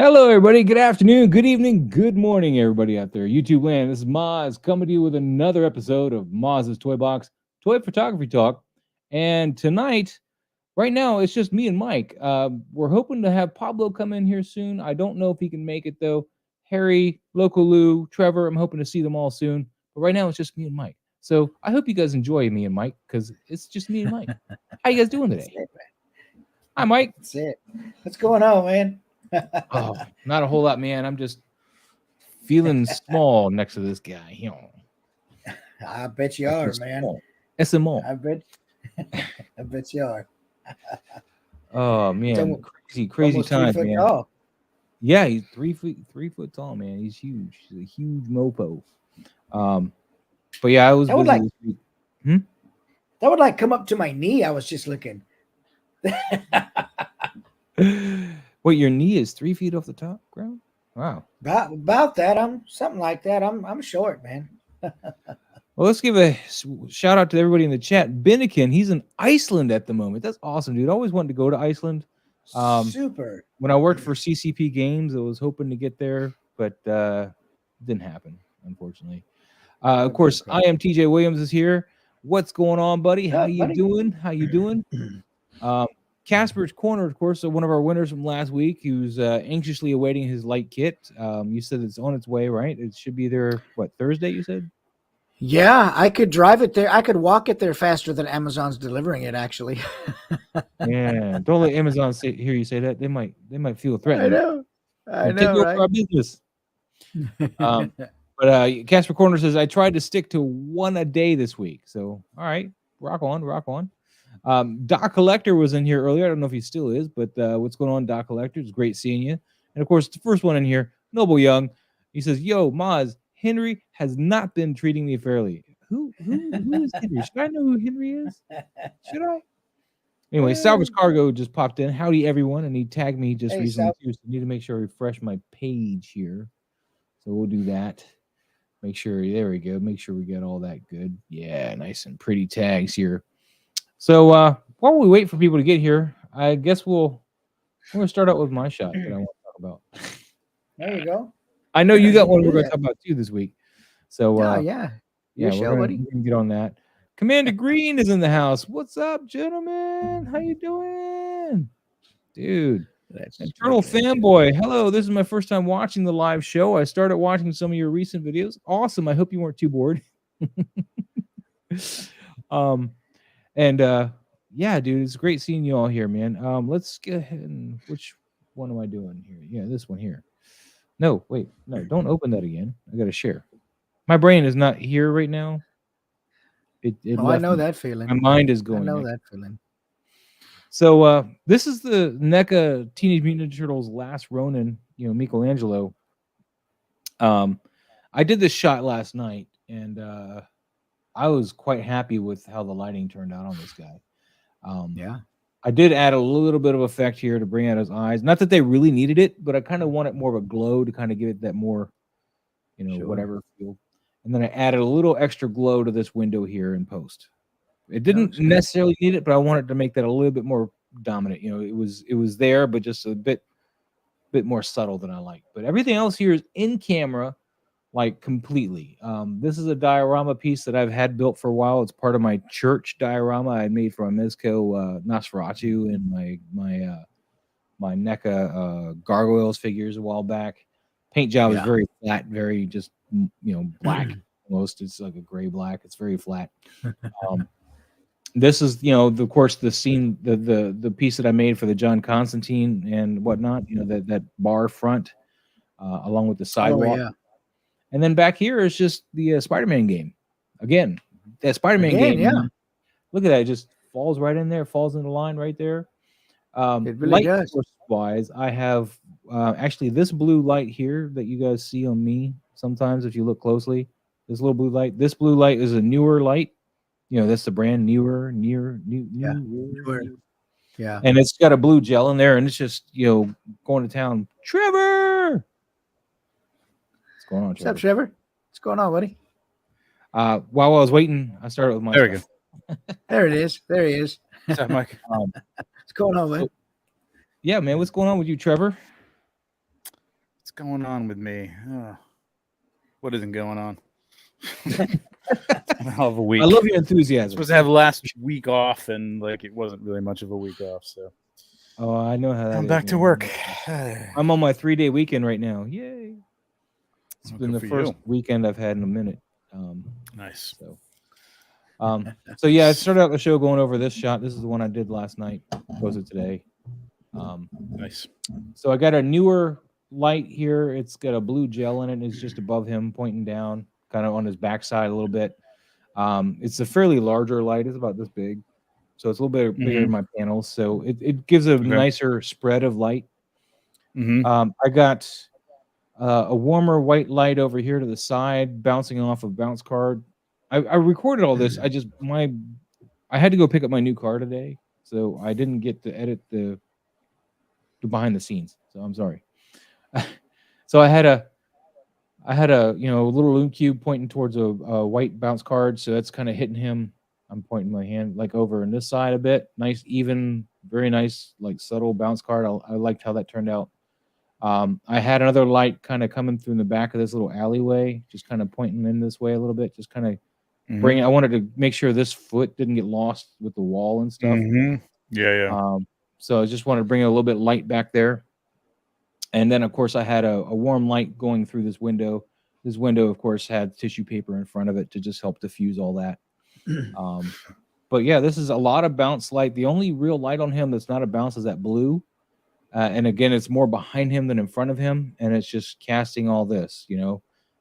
Hello, everybody. Good afternoon, good evening, good morning, everybody out there. YouTube land. This is Moz coming to you with another episode of Moz's Toy Box Toy Photography Talk. And tonight, right now, it's just me and Mike. We're hoping to have Pablo come in here soon. I don't know if he can make it though. Harry, Loco Lou, Trevor. I'm hoping to see them all soon. But right now, it's just me and Mike. So I hope you guys enjoy me and Mike because it's just me and Mike. How you guys doing today? Hi, Mike. That's it. What's going on, man? Oh, not a whole lot, man. I'm just feeling small next to this guy. You know, I bet you are, man. SMO. I bet you are. Oh man, crazy times, man. Tall. Yeah, he's 3 foot tall, man. He's huge. He's a huge mopo. But yeah, I was busy this week. That would like come up to my knee. I was just looking. What, your knee is 3 feet off the top ground? Wow. About that. I'm something like that. I'm short, man. Well, let's give a shout out to everybody in the chat. Binnikin, he's in Iceland at the moment. That's awesome, dude. I always wanted to go to Iceland. Super. When I worked for CCP Games, I was hoping to get there, but didn't happen, unfortunately. Of course, I am TJ Williams is here. What's going on, buddy? How you doing? How you doing? Casper's Corner, of course, one of our winners from last week, who's anxiously awaiting his light kit. You said it's on its way, right? It should be there, what, Thursday, you said? Yeah, I could drive it there. I could walk it there faster than Amazon's delivering it, actually. Yeah, don't let Amazon hear you say that. They might feel threatened. I know, take over right? our business. But Casper Corner says, I tried to stick to one a day this week. So, all right, rock on. Doc Collector was in here earlier. I don't know if he still is, but what's going on, Doc Collector? It's great seeing you. And of course, the first one in here, Noble Young. He says, "Yo, Maz, Henry has not been treating me fairly." Who is Henry? Should I know who Henry is? Should I? Anyway, Salvage Cargo just popped in. Howdy, everyone, and he tagged me just recently too. So I need to make sure I refresh my page here. So we'll do that. Make sure, there we go. Make sure we get all that good. Yeah, nice and pretty tags here. So while we wait for people to get here, I guess we're going to start out with my shot that I want to talk about. There you go. I know you got one we're going to talk about too this week. So yeah, we're going to get on that. Commander Green is in the house. What's up, gentlemen? How you doing, dude? Eternal Fanboy. Hello, this is my first time watching the live show. I started watching some of your recent videos. Awesome. I hope you weren't too bored. And yeah, dude, it's great seeing you all here, man. Let's go ahead and which one am I doing here? Yeah, this one here. No, wait, no, don't open that again. I gotta share. My brain is not here right now. I know that feeling. My mind is going. I know that feeling. So this is the NECA Teenage Mutant Ninja Turtles Last Ronin, Michelangelo. I did this shot last night, and I was quite happy with how the lighting turned out on this guy. Yeah, I did add a little bit of effect here to bring out his eyes. Not that they really needed it, but I kind of wanted more of a glow to kind of give it that more, whatever feel. And then I added a little extra glow to this window here in post. It didn't necessarily need it, but I wanted to make that a little bit more dominant. It was there, but just a bit more subtle than I like. But everything else here is in camera, like completely. This is a diorama piece that I've had built for a while. It's part of my church diorama I made for a Mezco Nosferatu and my NECA gargoyles figures a while back. Paint job is very flat, very just black almost. It's like a gray black. It's very flat. This is of course the scene, the piece that I made for the John Constantine and whatnot. That bar front along with the sidewalk. Oh, yeah. And then back here is just the Spider-Man game. Again, that Spider-Man game. Yeah. Look at that. It just falls right in there. Falls in the line right there. It really does. Wise, I have actually this blue light here that you guys see on me sometimes if you look closely. This little blue light. This blue light is a newer light. That's the brand newer. Yeah. And it's got a blue gel in there, and it's just going to town. Trevor! What's going on, Trevor? What's up, Trevor? What's going on, buddy? While I was waiting, I started with my. There we go. There it is. There he is. What's up, Mike? What's going on, man? Yeah, man. What's going on with you, Trevor? going on with me? What isn't going on? A hell of a week. I love your I'm enthusiasm. supposed to have last week off, and like it wasn't really much of a week off. So Oh, I know how that I'm is, back to man. work. I'm on my 3-day weekend right now. Yay! It's been the first weekend I've had in a minute. Nice. So yeah, I started out the show going over this shot. This is the one I did last night. Posted today. Nice. So I got a newer light here. It's got a blue gel in it. It's just above him, pointing down, kind of on his backside a little bit. It's a fairly larger light. It's about this big, so it's a little bit bigger than my panels. So it gives a nicer spread of light. I got a warmer white light over here to the side, bouncing off a bounce card. I recorded all this. I had to go pick up my new car today, so I didn't get to edit the behind the scenes. So I'm sorry. So I had a little loom cube pointing towards a white bounce card, so that's kind of hitting him. I'm pointing my hand like over on this side a bit. Nice, even, very nice, like subtle bounce card. I liked how that turned out. I had another light kind of coming through in the back of this little alleyway, just kind of pointing in this way a little bit, just kind of bringing. I wanted to make sure this foot didn't get lost with the wall and stuff. So I just wanted to bring a little bit of light back there. And then, of course, I had a warm light going through this window. This window, of course, had tissue paper in front of it to just help diffuse all that. But yeah, this is a lot of bounce light. The only real light on him that's not a bounce is that blue. And again, it's more behind him than in front of him. And it's just casting all this,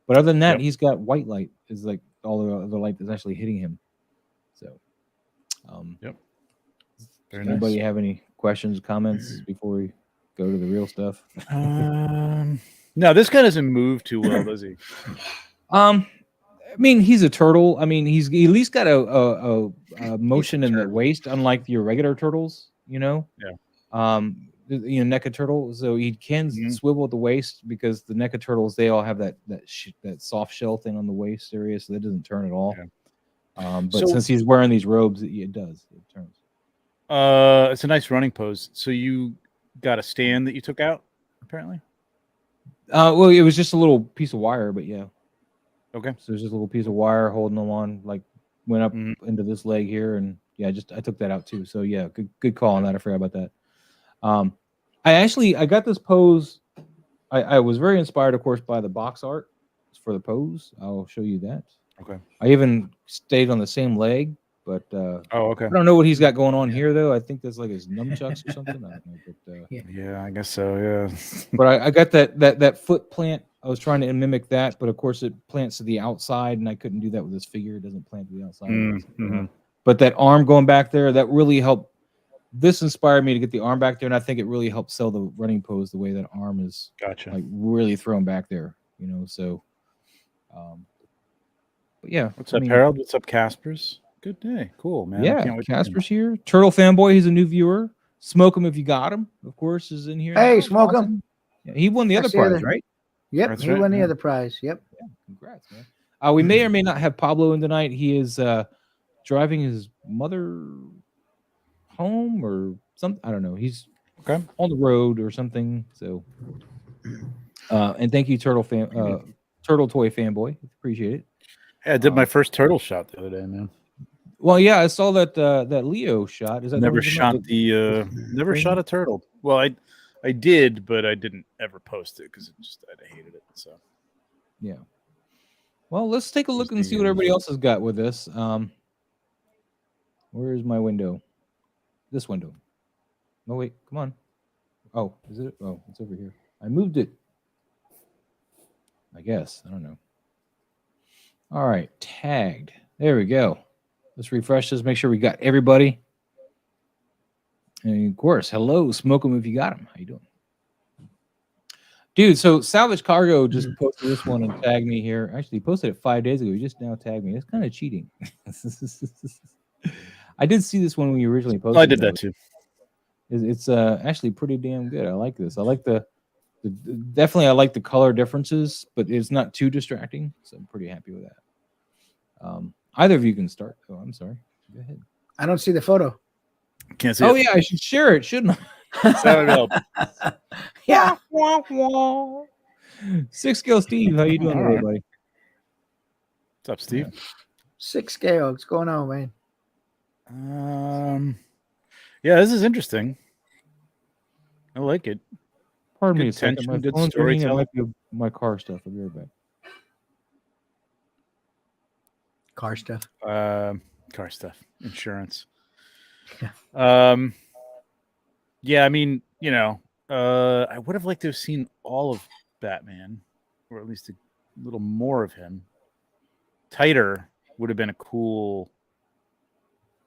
But other than that, he's got white light. Is like all the other light that's actually hitting him. So, Very anybody nice. have any questions, comments before we go to the real stuff? No, this guy doesn't move too well, does he? I mean, he's a turtle. I mean, he's at least got a motion in the waist, unlike the regular turtles. NECA turtle, so he can swivel at the waist because the NECA turtles, they all have that soft shell thing on the waist area, so that doesn't turn at all. But since he's wearing these robes, it does. It turns. It's a nice running pose. So you got a stand that you took out, apparently? Well, it was just a little piece of wire, but yeah. Okay. So there's just a little piece of wire holding them on, like went up into this leg here, and yeah, I took that out too. So yeah, good call on that. I forgot about that. I got this pose. I was very inspired, of course, by the box art for the pose. I'll show you that. Okay. I even stayed on the same leg, but okay. I don't know what he's got going on here though. I think that's like his nunchucks or something. I don't know, but yeah, I guess so. Yeah. But I got that foot plant. I was trying to mimic that, but of course it plants to the outside, and I couldn't do that with this figure. It doesn't plant to the outside. But that arm going back there, that really helped. This inspired me to get the arm back there, and I think it really helped sell the running pose the way that arm is like really thrown back there, So, but yeah. What's up, Harold? What's up, Caspers? Good day. Cool, man. Yeah, Casper's here. Turtle fanboy, he's a new viewer. Smoke him if you got him, of course, is in here. Hey, Smoke him. Yeah, he won the other prize, right? Yep, that's he won the other prize. Yep. Yeah, congrats, man. We may or may not have Pablo in tonight. He is driving his mother home or something. I don't know. He's on the road or something. So, and thank you, Turtle Toy fanboy. Appreciate it. Hey, I did my first turtle shot the other day, man. Well, yeah, I saw that Leo shot. Is that never shot never shot a turtle? Well, I did, but I didn't ever post it because I hated it. So, yeah. Well, let's take a look and see what everybody else has got with this. Where is my window? This window. No, wait, come on. Oh, is it? Oh, it's over here. I moved it. I guess. I don't know. All right, tagged. There we go. Let's refresh this, make sure we got everybody. And of course, hello, smoke them if you got them. How you doing? Dude, so Salvage Cargo just posted this one and tagged me here. Actually, he posted it 5 days ago. He just now tagged me. It's kind of cheating. I did see this one when you originally posted it. I did that too. It's actually pretty damn good. I like this. I like definitely I like the color differences, but it's not too distracting. So I'm pretty happy with that. Either of you can start. Oh, I'm sorry. Go ahead. I don't see the photo. Can't see. Oh yeah, I should share it, shouldn't I? Yeah. 6 scale Steve, how you doing All today, right. buddy? What's up, Steve? 6 scale. What's going on, man? Yeah, this is interesting. I like it. Pardon me Good a second. tension, My good phone's ringing. It storytelling. might be my car stuff. I'll be right back. Car stuff. Car stuff, insurance. Yeah, I mean, I would have liked to have seen all of Batman, or at least a little more of him. Tighter would have been a cool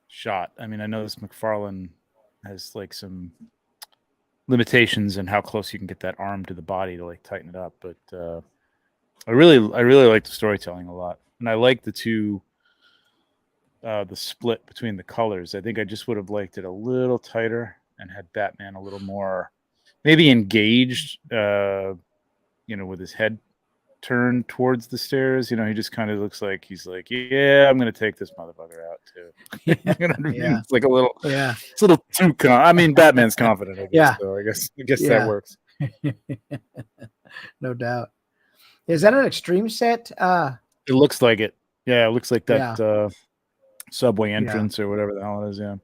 shot. I mean, I know this McFarlane has like some limitations in how close you can get that arm to the body to like tighten it up, but I really like the storytelling a lot, and I like the two. The split between the colors. I think I just would have liked it a little tighter and had Batman a little more maybe engaged, with his head turned towards the stairs. He just kind of looks like he's like, yeah, I'm going to take this motherfucker out too. You know what I mean? Yeah. It's like a little, Yeah. it's a little too, I mean, Batman's confident, I guess. Yeah. So I guess Yeah. that works. No doubt. Is that an extreme set? It looks like it. Yeah. It looks like that, Yeah. subway entrance or whatever the hell it is. Yeah.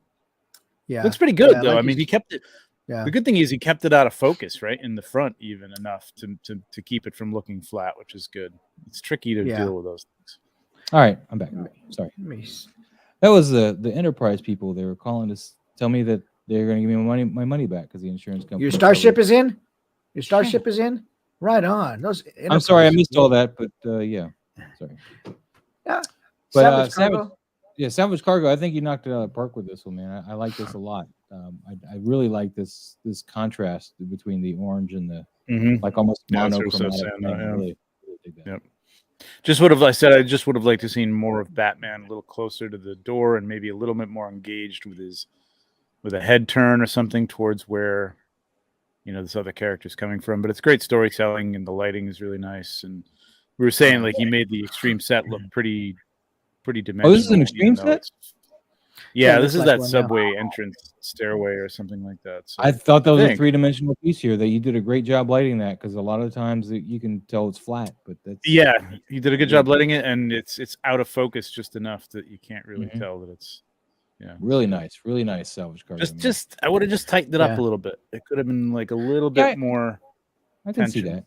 Yeah. Looks pretty good Yeah, though. like I mean, he kept it. Yeah. The good thing is he kept it out of focus, right in the front, even enough to keep it from looking flat, which is good. It's tricky to deal with those things. All right, I'm back. Sorry. That was the Enterprise people. They were calling to tell me that they're going to give me my money back because the insurance company. Your starship is in. Your starship is in. Right on. Those. I'm sorry, I missed all that, but yeah, sorry. Yeah. But Savage Cargo. I think you knocked it out of the park with this one, man. I like this a lot. I really like this contrast between the orange and the like almost monochromatic. Really dig that. Yep. I just would have liked to seen more of Batman a little closer to the door and maybe a little bit more engaged with a head turn or something towards where this other character is coming from. But it's great storytelling and the lighting is really nice. And we were saying like he made the extreme set look pretty dimensional. Oh, this is an extreme set? Yeah, this is like that subway entrance stairway or something like that. So I thought that was a 3-dimensional piece here. That you did a great job lighting that because a lot of times you can tell it's flat, but that's you did a good job lighting it, and it's out of focus just enough that you can't really tell that it's really nice Salvage Cargo. Just I would have just tightened it up a little bit. It could have been like a little bit more. I can see that.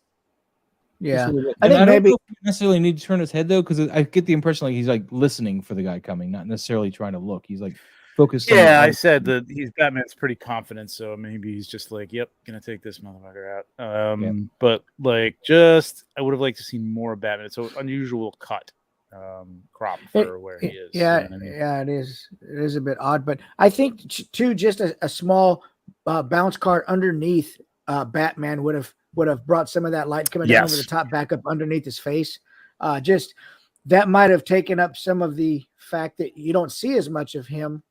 Yeah, I think maybe don't necessarily need to turn his head though, because I get the impression like he's like listening for the guy coming, not necessarily trying to look. He's like focused. Yeah, I said that Batman's pretty confident, so maybe he's just like, "Yep, gonna take this motherfucker out." But like, I would have liked to see more of Batman. It's an unusual cut, crop for where he is. Yeah, yeah, it is. It is a bit odd, but I think too, just a small bounce card underneath Batman would have brought some of that light coming down over the top back up underneath his face. Just that might have taken up some of the fact that you don't see as much of him.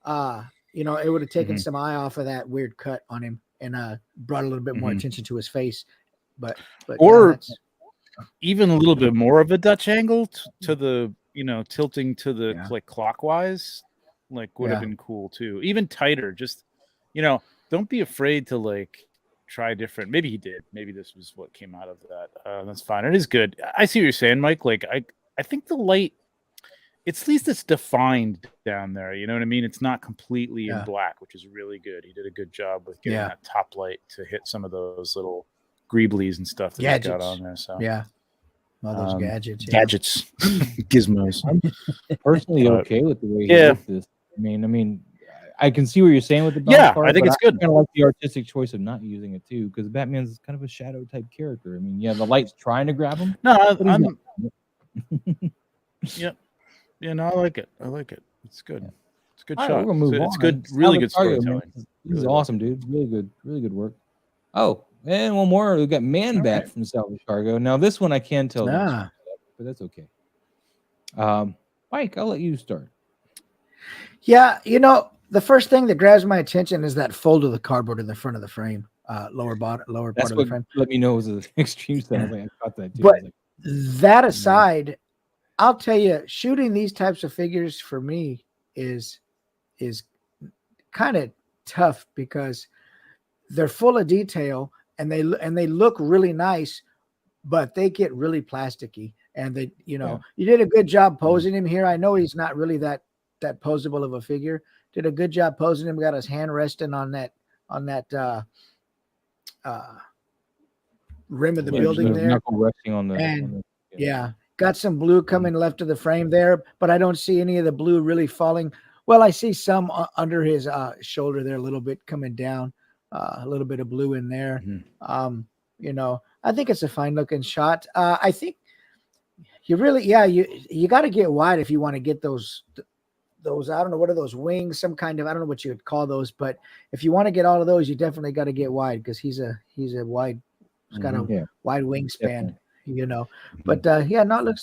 It would have taken some eye off of that weird cut on him and brought a little bit more attention to his face. But even a little bit more of a Dutch angle to the tilting to the like clockwise, like would have been cool too. Even tighter, just don't be afraid to like try different. Maybe he did. Maybe this was what came out of that. That's fine. It is good. I see what you're saying, Mike. Like I think the light, at least it's defined down there. You know what I mean? It's not completely in black, which is really good. He did a good job with getting that top light to hit some of those little greeblies and stuff that he got on there. So all those gadgets, gizmos. I'm personally okay with the way he did this. I mean, I can see what you're saying with the I think it's good. I kind of like the artistic choice of not using it too, because Batman's kind of a shadow type character. I mean, the light's trying to grab him. No, I like it. It's good. Yeah. It's a good All shot. Right, we're gonna move it's on. good, really good storytelling. This is awesome, dude. Really good work. Oh, and one more. We got Man Bat from Salvage Cargo. Now this one I can tell, but that's okay. Mike, I'll let you start. Yeah, the first thing that grabs my attention is that fold of the cardboard in the front of the frame, lower part of the frame. Let me know it was an extreme stuff. I caught that too. But that aside, I'll tell you, shooting these types of figures for me is kind of tough because they're full of detail and they look really nice, but they get really plasticky. And they, you did a good job posing him here. I know he's not really that posable of a figure. Did a good job posing him. Got his hand resting on that rim of the building there. Knuckle resting on the. And got some blue coming left of the frame there, but I don't see any of the blue really falling. Well, I see some under his shoulder there, a little bit coming down, a little bit of blue in there. I think it's a fine looking shot. I think you really, you got to get wide if you want to get those, I don't know, what are those wings? Some kind of, I don't know what you would call those, but if you want to get all of those, you definitely got to get wide because he's a wide, he's got a wide wingspan, but no,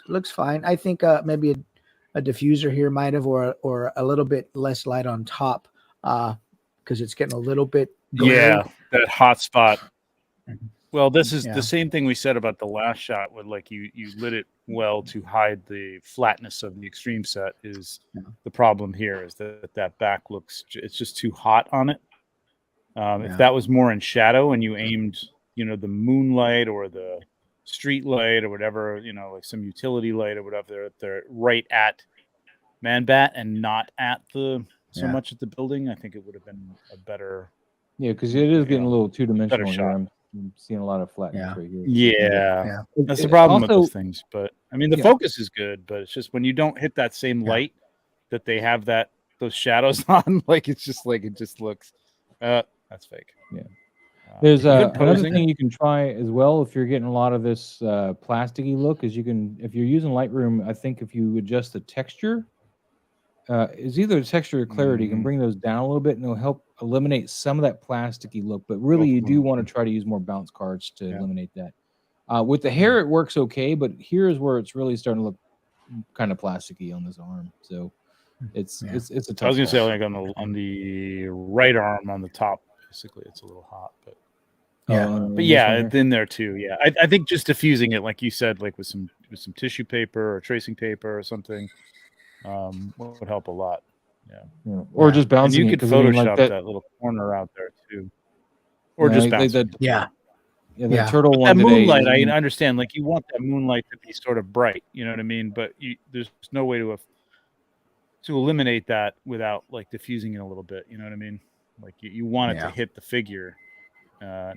looks fine. I think maybe a diffuser here might have, or a little bit less light on top, because it's getting a little bit glary. That hot spot. Well, this is the same thing we said about the last shot, with like you lit it well to hide the flatness of the extreme set. Is the problem here is that back looks, it's just too hot on it. If that was more in shadow and you aimed, the moonlight or the street light or whatever, like some utility light or whatever, they're right at Man-Bat and not at so much at the building, I think it would have been a better. Yeah, because it is getting a little two-dimensional here. I'm seeing a lot of flatness right here. Yeah. That's the problem with those things. But I mean, the focus is good, but it's just when you don't hit that same light that they have those shadows on, like it just looks that's fake. Yeah. There's another thing you can try as well if you're getting a lot of this plasticky look is if you're using Lightroom, I think if you adjust the texture, is either the texture or clarity, you can bring those down a little bit and it'll help eliminate some of that plasticky look. But really, you do want to try to use more bounce cards to eliminate that. With the hair, it works okay, but here's where it's really starting to look kind of plasticky on this arm. So it's a tough. I was gonna say like on the right arm on the top, basically, it's a little hot, but. It's in there too. Yeah, I think just diffusing it, like you said, like with some tissue paper or tracing paper or something, would help a lot. Or just bouncing. And you could Photoshop that little corner out there too, or just bounce. The turtle one. That moonlight, I understand. Like you want that moonlight to be sort of bright. You know what I mean? But there's no way to eliminate that without like diffusing it a little bit. You know what I mean? Like you want it to hit the figure.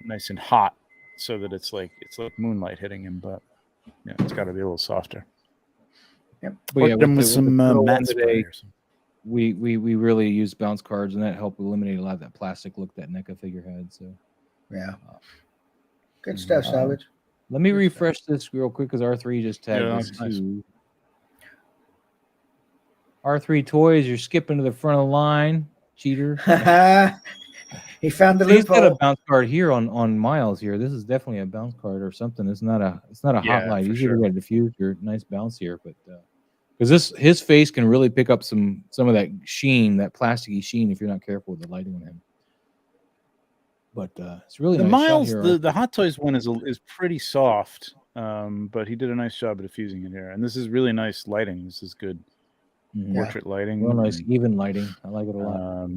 Nice and hot, so that it's like moonlight hitting him, but it's got to be a little softer. But with some matte spray. We really used bounce cards, and that helped eliminate a lot of that plastic look that NECA figure had. So good stuff, Savage. Let me refresh this real quick because R3 just tagged us too. R3 Toys, you're skipping to the front of the line, cheater. He found the loophole. He's got a bounce card here on Miles here. This is definitely a bounce card or something. It's not a hot light. Usually we got a diffuser, nice bounce here, but because his face can really pick up some of that sheen, that plasticky sheen, if you're not careful with the lighting on him. But it's really the nice Miles. shot here, the Hot Toys one is pretty soft, but he did a nice job of diffusing it here, and this is really nice lighting. This is good portrait lighting. Real nice even lighting. I like it a lot.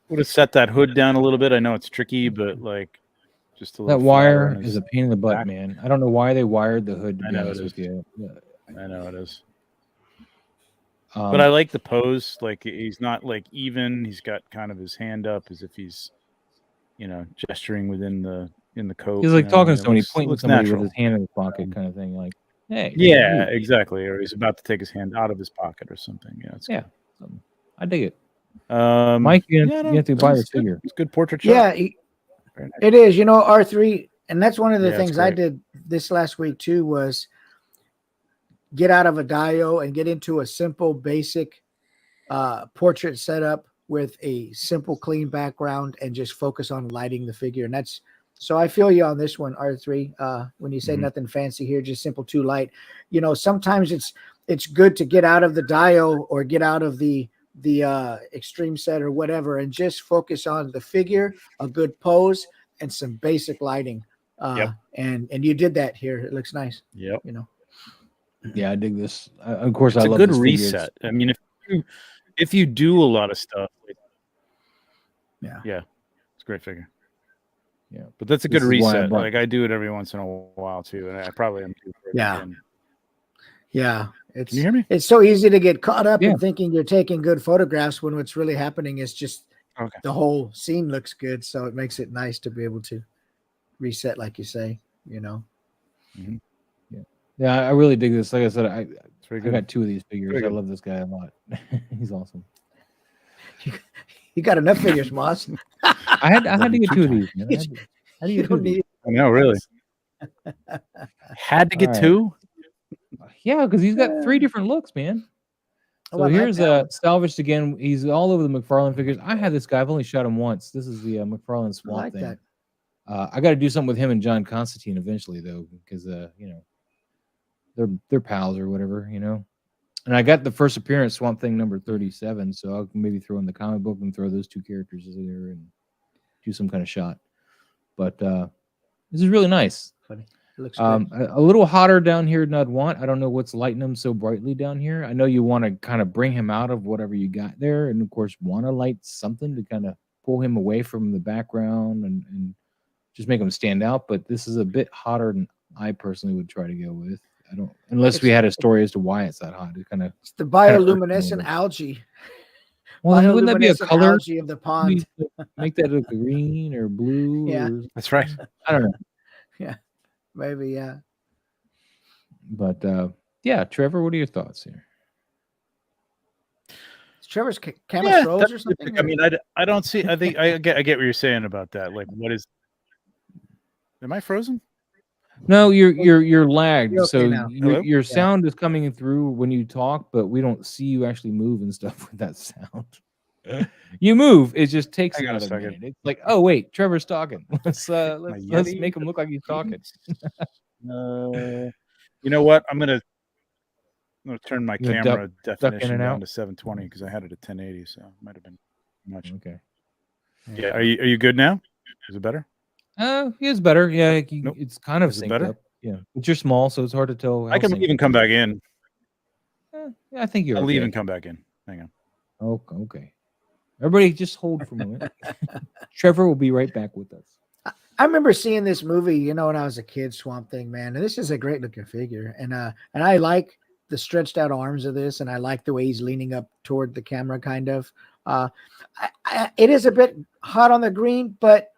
Would have set that hood down a little bit. I know it's tricky, but like just a little. That wire is a pain in the butt, man. I don't know why they wired the hood. I know it is. I know it is. But I like the pose. Like he's not like even. He's got kind of his hand up as if he's, gesturing in the coat. He's like talking to somebody, pointing to somebody with his hand in his pocket, kind of thing. Like, hey. Yeah, exactly. Or he's about to take his hand out of his pocket or something. Yeah, I dig it. Mike, you have to buy this figure. It's a good portrait shot. Yeah, it is. R3, and that's one of the things I did this last week too, was get out of a dio and get into a simple, basic portrait setup with a simple, clean background and just focus on lighting the figure. And so I feel you on this one, R3. When you say nothing fancy here, just simple 2 light. Sometimes it's good to get out of the dio or get out of the extreme set or whatever and just focus on the figure, a good pose, and some basic lighting. And you did that here. It looks nice. Yeah, I dig this. Of course, it's I love a good this reset. I mean, if you do a lot of stuff, it's a great figure. Yeah, but that's a This good is why I reset. brought- Like I do it every once in a while too, and I probably am too. Yeah. Can you hear me? It's so easy to get caught up Yeah. in thinking you're taking good photographs when what's really happening is just the whole scene looks good. So it makes it nice to be able to reset, like you say, you know. Mm-hmm. Yeah, I really dig this. Like I said, I good. got 2 of these figures. I love this guy a lot. He's awesome. You got enough figures, Moss. I had to get 2 of these, man. You don't need. I know, really. Had to get 2? Yeah, because he's got 3 different looks, man. So here's salvaged again. He's all over the McFarlane figures. I had this guy. I've only shot him once. This is the McFarlane Swamp thing. I got to do something with him and John Constantine eventually, though, because you know, they're pals or whatever, you know. And I got the first appearance Swamp Thing number 37, so I'll maybe throw in the comic book and throw those 2 characters in there and do some kind of shot. But this is really nice. Funny. It looks good. A little hotter down here than I'd want. I don't know what's lighting him so brightly down here. I know you want to kind of bring him out of whatever you got there, and of course want to light something to kind of pull him away from the background and just make him stand out. But this is a bit hotter than I personally would try to go with. I don't, unless we had a story as to why it's that hot. It kind of it's the bioluminescent algae. Well, wouldn't that be a color algae of the pond? Make that look green or blue? Yeah, that's right. I don't know. Yeah, maybe. Yeah. But yeah, Trevor, what are your thoughts here? Is Trevor's camera froze or something? I mean, I don't see. I think I get what you're saying about that. Like, what is? Am I frozen? No, you're lagged. You're okay so now. your sound is coming through when you talk, but we don't see you actually move and stuff with that sound. You move, it just takes another minute. It's like, oh wait, Trevor's talking. Let's make him look like he's talking. You know what? I'm gonna turn my camera definition down to 720 because I had it at 1080, so it might have been too much. Okay. Yeah. Are you good now? Is it better? It's better. Yeah, it's kind of synced better. up. Yeah, but you're small, so it's hard to tell. I can even come back in. Yeah, I think you're. I'll okay. leave and come back in. Hang on. Oh, okay. Everybody, just hold for a moment. Trevor will be right back with us. I remember seeing this movie, you know, when I was a kid, Swamp Thing, man, and this is a great looking figure, and I like the stretched out arms of this, and I like the way he's leaning up toward the camera, kind of. It is a bit hot on the green, but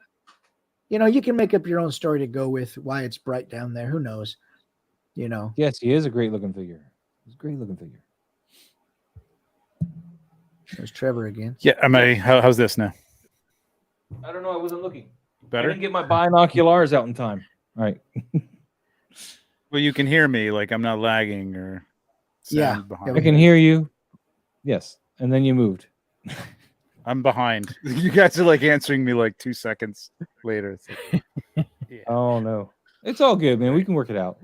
you know, you can make up your own story to go with why it's bright down there. Who knows? You know. Yes, he is a great looking figure. He's a great looking figure. There's Trevor again. Yeah, how's this now? I don't know. I wasn't looking. Better? I didn't get my binoculars out in time. All right. Well, you can hear me, like I'm not lagging or I can hear you. Yes, and then you moved. I'm behind. You guys are like answering me like 2 seconds later. Yeah. Oh no, it's all good, man. We can work it out.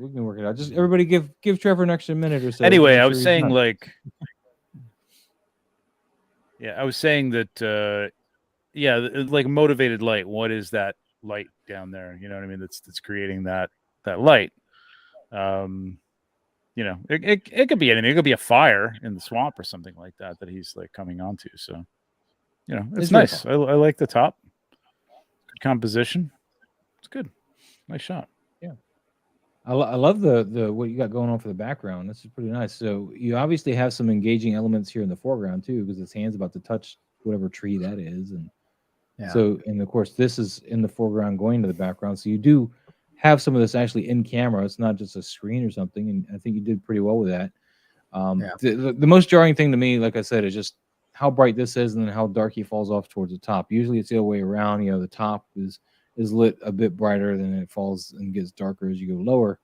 Just everybody give Trevor an extra minute or so. Anyway, I was saying like, I was saying that, like motivated light. What is that light down there? You know what I mean? That's creating that light. You know, it could be anything. It could be a fire in the swamp or something like that he's like coming onto. So. You know, it's nice. I like the top. Good composition. It's good. Nice shot. Yeah. I love the what you got going on for the background. This is pretty nice. So you obviously have some engaging elements here in the foreground too, because his hand's about to touch whatever tree that is. And so, and of course, this is in the foreground going to the background. So you do have some of this actually in camera. It's not just a screen or something. And I think you did pretty well with that. The most jarring thing to me, like I said, is just how bright this is and then how dark he falls off towards the top. Usually it's the other way around. You know, the top is lit a bit brighter than it falls and gets darker as you go lower.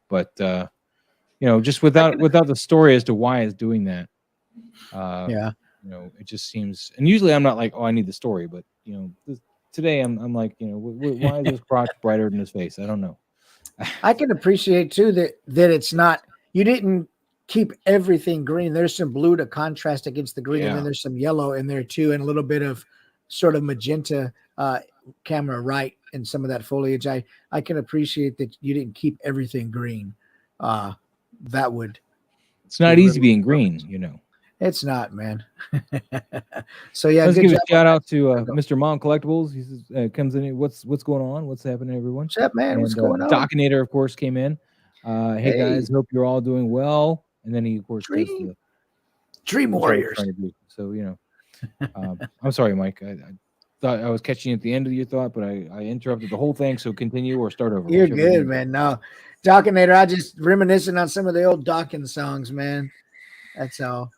But you know, just without the story as to why it's doing that. You know, it just seems, and usually I'm not like, oh, I need the story, but you know, today I'm like, you know, why is this crotch brighter than his face? I don't know. I can appreciate too that it's not, you didn't keep everything green. There's some blue to contrast against the green, and then there's some yellow in there too, and a little bit of sort of magenta camera right in some of that foliage. I can appreciate that you didn't keep everything green. That would, it's not easy being green, you know. It's not, man. So yeah, let's good give a job shout on out to Mr. Mom Collectibles. He says, comes in. What's going on? What's happening, everyone? What's up, man? What's And going on? Dockinator, of course, came in. Hey guys, hope you're all doing well. And then he, of course, does the Dream Warriors. So I'm sorry, Mike. I thought I was catching you at the end of your thought, but I interrupted the whole thing. So continue or start over. You're good, man. No, Dockinator. I just reminiscing on some of the old Dawkins songs, man. That's all.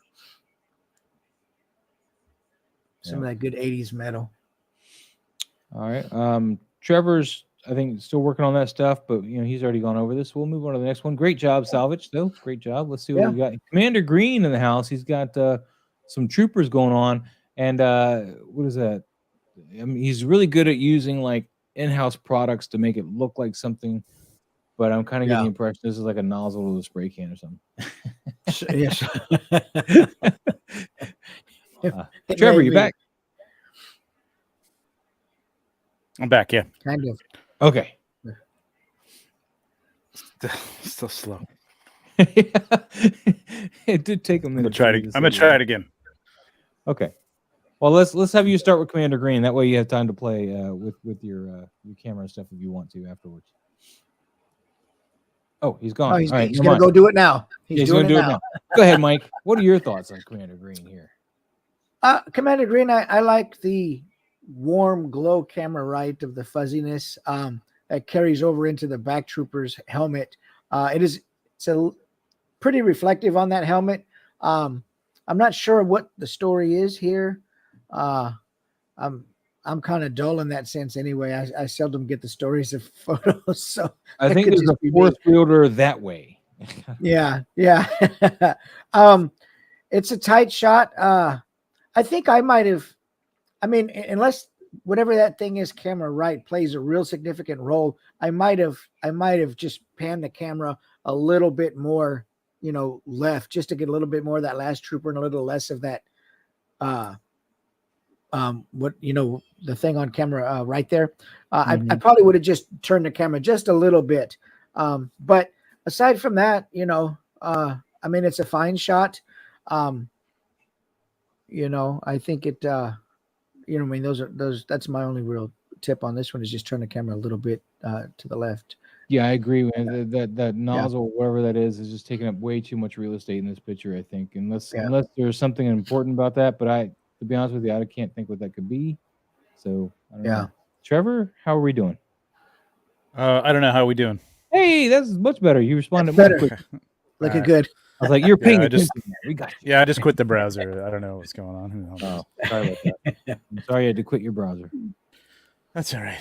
Some of that good 80s metal. All right. Trevor's, I think, still working on that stuff, but he's already gone over this. We'll move on to the next one. Great job, Salvage, though. Great job. Let's see what we got. Commander Green in the house. He's got some troopers going on. And what is that? I mean, he's really good at using like in-house products to make it look like something, but I'm kind of getting the impression this is like a nozzle with a spray can or something. Yes. Trevor, you back? I'm back, yeah. Kind of. Okay. Still slow. It did take a minute. I'm gonna try it again. Okay. Well, let's have you start with Commander Green. That way you have time to play with your camera and stuff if you want to afterwards. Oh, he's gone. He's going to go do it now. He's going to do it now. Go ahead, Mike. What are your thoughts on Commander Green here? Commander Green, I like the warm glow camera right of the fuzziness that carries over into the back trooper's helmet. It's a pretty reflective on that helmet. I'm not sure what the story is here. I'm kind of dull in that sense anyway. I seldom get the stories of photos, so I think there's a force fielder that way. Yeah. It's a tight shot. I think I might have. I mean, unless whatever that thing is, camera right, plays a real significant role, I might have just panned the camera a little bit more, left, just to get a little bit more of that last trooper and a little less of that. The thing on camera right there. I probably would have just turned the camera just a little bit. But aside from that, I mean, it's a fine shot. I think it, that's my only real tip on this one is just turn the camera a little bit to the left. Yeah, I agree. That nozzle, whatever that is just taking up way too much real estate in this picture, I think, unless there's something important about that. But to be honest with you, I can't think what that could be. So I don't know. Trevor, how are we doing? I don't know. How are we doing? Hey, that's much better. You responded better. Quick. Looking good. I was like, you're paying attention. We got you. Yeah, I just quit the browser. I don't know what's going on. Who knows? Oh, sorry about that. I'm sorry you had to quit your browser. That's all right.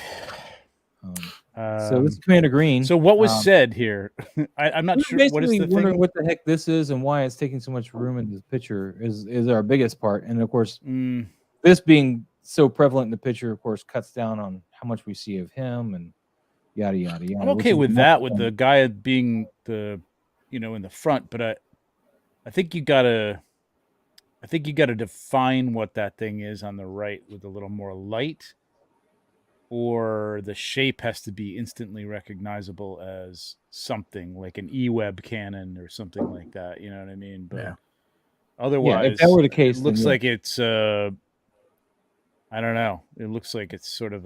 So this is Commander Green. So what was said here? I'm not sure. What is the wondering thing? what the heck this is and why it's taking so much room in this picture is our biggest part. And of course, this being so prevalent in the picture, of course, cuts down on how much we see of him and yada yada yada. I'm okay with that, with the guy being the, in the front, but I think you gotta define what that thing is on the right with a little more light. Or the shape has to be instantly recognizable as something like an E-Web cannon or something like that. You know what I mean? But otherwise, if that were the case, it looks like it's I don't know. It looks like it's sort of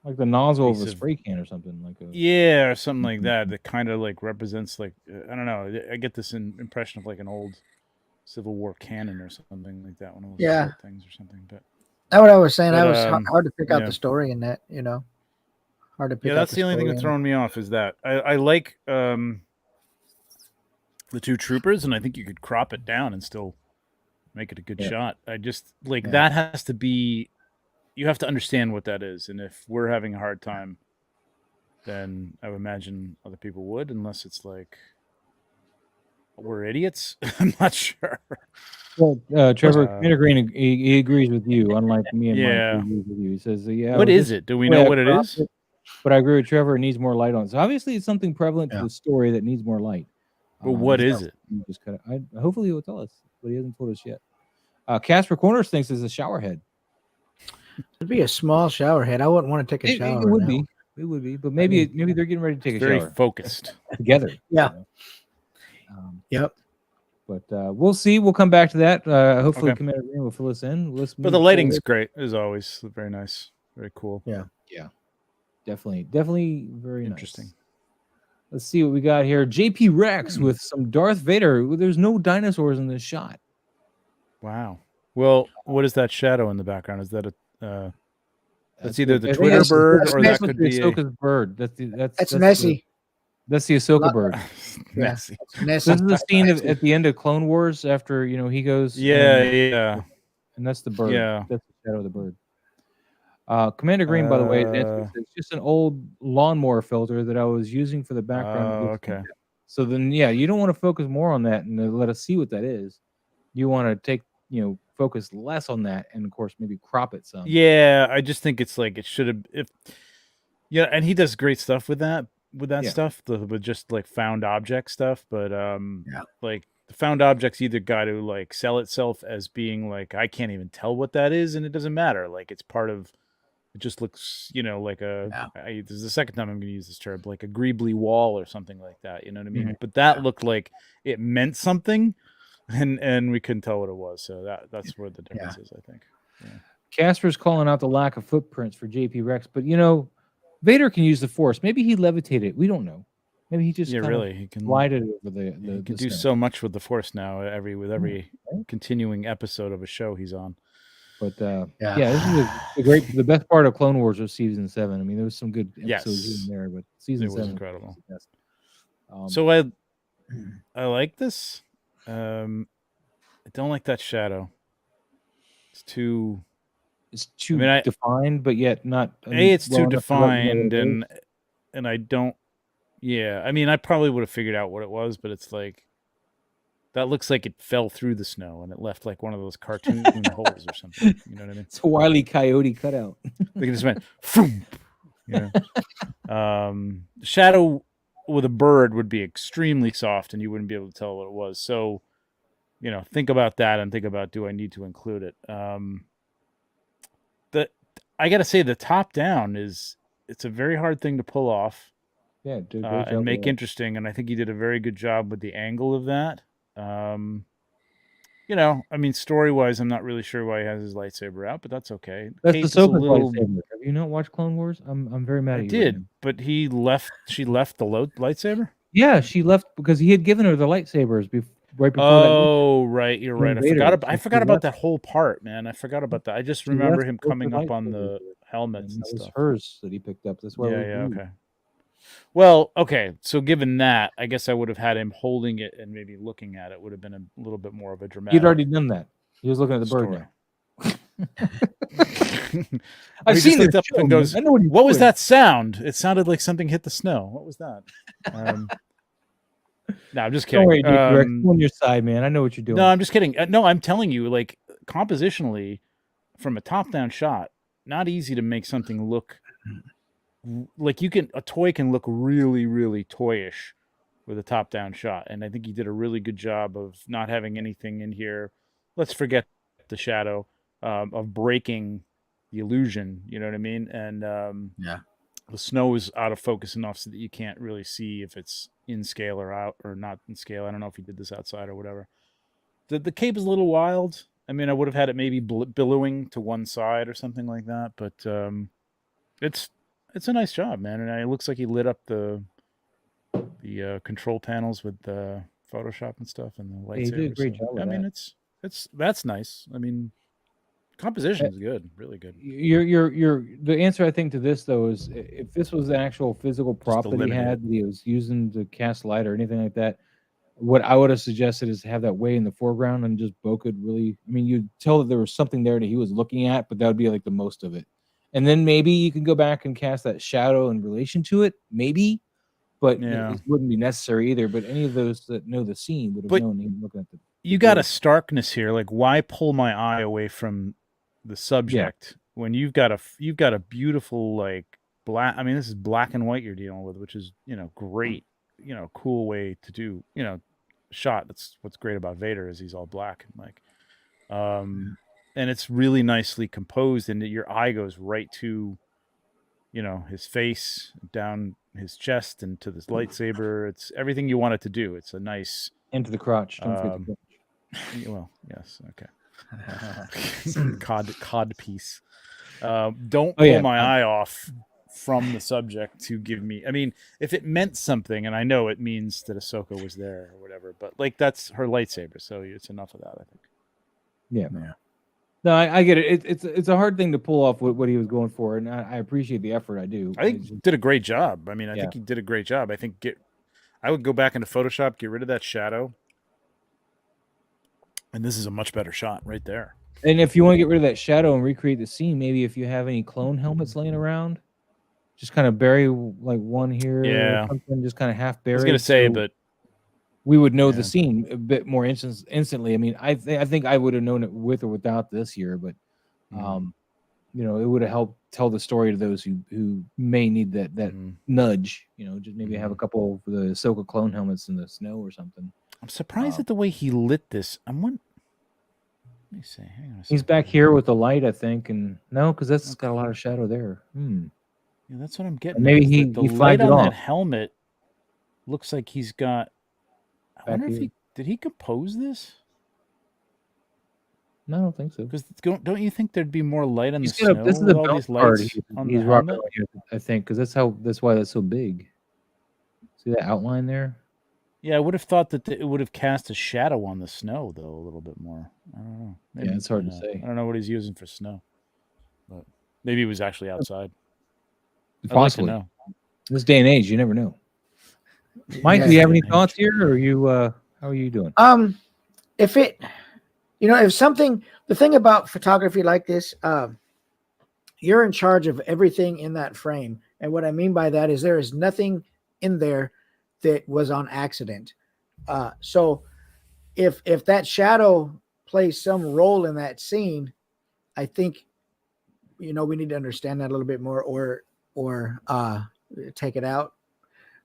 like the nozzle of a spray can or something like or something like that. That kind of like represents like I don't know. I get this impression of like an old Civil War cannon or something like that. One of those things or something, but. That's what I was saying. I was hard to pick out the story in that, hard to pick out. Yeah, that's the only thing that's throwing me off is that I like the two troopers, and I think you could crop it down and still make it a good shot. I just like that has to be. You have to understand what that is, and if we're having a hard time, then I would imagine other people would, unless it's like we're idiots. I'm not sure. Well, Trevor, Commander Green, he agrees with you, unlike me and Mike. He agrees with you. He says, what is it? Do we know what it is? But I agree with Trevor. It needs more light on it. So obviously, it's something prevalent to the story that needs more light. But what is it? Just hopefully, he'll tell us, but he hasn't told us yet. Casper Corners thinks it's a shower head. It'd be a small shower head. I wouldn't want to take a shower. It would be. It would be. But maybe they're getting ready to take a shower. Very focused together. Yeah. Yep. But we'll see. We'll come back to that. Hopefully, Okay. Commander Green will fill us in. Let's But the move lighting's forward. great as always. Very nice. Very cool. Yeah. Definitely very Interesting. nice. Let's see what we got here. JP Rex with some Darth Vader. There's no dinosaurs in this shot. Wow. Well, what is that shadow in the background? Is that a? That's either the Twitter that's- bird that's or that could be a. Ahsoka's bird. That's Nessie. That's the Ahsoka bird. Nessie. Nessie. This is the scene at the end of Clone Wars after he goes. Yeah, yeah. And that's the bird. Yeah. That's the shadow of the bird. Commander Green, by the way, it's just an old lawnmower filter that I was using for the background. Okay. So then, yeah, you don't want to focus more on that and let us see what that is. You want to take, focus less on that, and of course, maybe crop it some. Yeah, I just think it's like it should have. And he does great stuff with that stuff, with just like found object stuff. But like the found objects either got to like sell itself as being like I can't even tell what that is, and it doesn't matter. Like it's part of. It just looks, like this is the second time I'm going to use this term, like a greebly wall or something like that. You know what I mean? Mhm. But that looked like it meant something, and we couldn't tell what it was. So that's where the difference is, I think. Yeah. Casper's calling out the lack of footprints for JP Rex, but Vader can use the Force. Maybe he levitated. We don't know. Maybe he just he can glided over the. He can do so much with the Force now. With every continuing episode of a show he's on. But this is the best part of Clone Wars was season 7. I mean, there was some good episodes in there, but season 7 was incredible. Was so I like this. I don't like that shadow. It's too defined, but yet not. It's too defined, and I don't. Yeah, I mean, I probably would have figured out what it was, but it's like. That looks like it fell through the snow and it left like one of those cartoon holes or something. You know what I mean? It's a Wile E. Coyote cutout. Like it just went, shadow with a bird would be extremely soft and you wouldn't be able to tell what it was. So, think about that and think about, do I need to include it? I got to say the top down it's a very hard thing to pull off. Yeah, and make interesting. And I think he did a very good job with the angle of that. I mean, story-wise, I'm not really sure why he has his lightsaber out, but that's okay. That's Ahsoka's lightsaber. Have you not watched Clone Wars? I'm very mad at you. I did, but she left the lightsaber? Yeah, she left because he had given her the lightsabers right before. Oh, right, you're right. I forgot about that whole part, man. I forgot about that. I just remember him coming up on the helmets and stuff. It was hers that he picked up. That's why. Okay. Well, okay. So given that, I guess I would have had him holding it and maybe looking at it would have been a little bit more of a dramatic. He'd already done that. He was looking at the bird now. I've seen it up and goes, what was that sound? It sounded like something hit the snow. What was that? No, I'm just kidding. Don't worry, I'm on your side, man. I know what you're doing. No, I'm just kidding. No, I'm telling you, like compositionally, from a top-down shot, not easy to make something look like a toy can look really, really toyish with a top-down shot. And I think he did a really good job of not having anything in here. Let's forget the shadow of breaking the illusion. You know what I mean? And the snow is out of focus enough so that you can't really see if it's in scale or out or not in scale. I don't know if he did this outside or whatever. The cape is a little wild. I mean, I would have had it maybe billowing to one side or something like that, but it's a nice job, man. And it looks like he lit up the control panels with the Photoshop and stuff and the lightsabers. He did a great job with I mean, that's nice. I mean, composition is good, really good. The answer I think to this though is if this was an actual physical prop that he was using to cast light or anything like that, what I would have suggested is have that way in the foreground and just bokeh really. I mean, you'd tell that there was something there that he was looking at, but that would be like the most of it. And then maybe you can go back and cast that shadow in relation to it, maybe, but it wouldn't be necessary either. But any of those that know the scene would have known even looking at the. You got a starkness here. Like, why pull my eye away from the subject when you've got a beautiful like black? I mean, this is black and white you're dealing with, which is great, cool way to do shot. That's what's great about Vader is he's all black and like. And it's really nicely composed, and your eye goes right to, his face, down his chest, and to this lightsaber. It's everything you want it to do. It's a nice Into the crotch. Don't forget the crotch. Well, yes, okay. Cod piece. Don't pull my eye off from the subject to give me. I mean, if it meant something, and I know it means that Ahsoka was there or whatever, but like that's her lightsaber, so it's enough of that, I think. Yeah. No, I get it. It's a hard thing to pull off what he was going for, and I appreciate the effort. I do. I think he did a great job. I mean, I think he did a great job. I think I would go back into Photoshop, get rid of that shadow, and this is a much better shot right there. And if you want to get rid of that shadow and recreate the scene, maybe if you have any clone helmets laying around, just kind of bury like one here, or something, just kind of half buried. I was gonna say, but we would know the scene a bit more instantly. I mean, I think I would have known it with or without this here, but you know, it would have helped tell the story to those who may need that nudge. You know, just maybe have a couple of the Ahsoka clone helmets in the snow or something. I'm surprised at the way he lit this. Let me see. Hang on a second. He's back here with the light, I think, and no, because that's got a lot of shadow there. Yeah, that's what I'm getting. Maybe he light on off. That helmet looks like he's got. I wonder if did he compose this? No, I don't think so. Because don't you think there'd be more light on the snow? This is the all these part lights on he's the rocking helmet? right here, I think, because that's why that's so big. See that outline there? Yeah, I would have thought that it would have cast a shadow on the snow, though, a little bit more. I don't know. Maybe, it's hard to say. I don't know what he's using for snow, but maybe he was actually outside. Possibly. I'd like to know. In this day and age, you never know. Mike, do you have any thoughts here, or are you? How are you doing? If it, if something, the thing about photography like this, you're in charge of everything in that frame, and what I mean by that is there is nothing in there that was on accident. So if that shadow plays some role in that scene, I think, we need to understand that a little bit more, or take it out.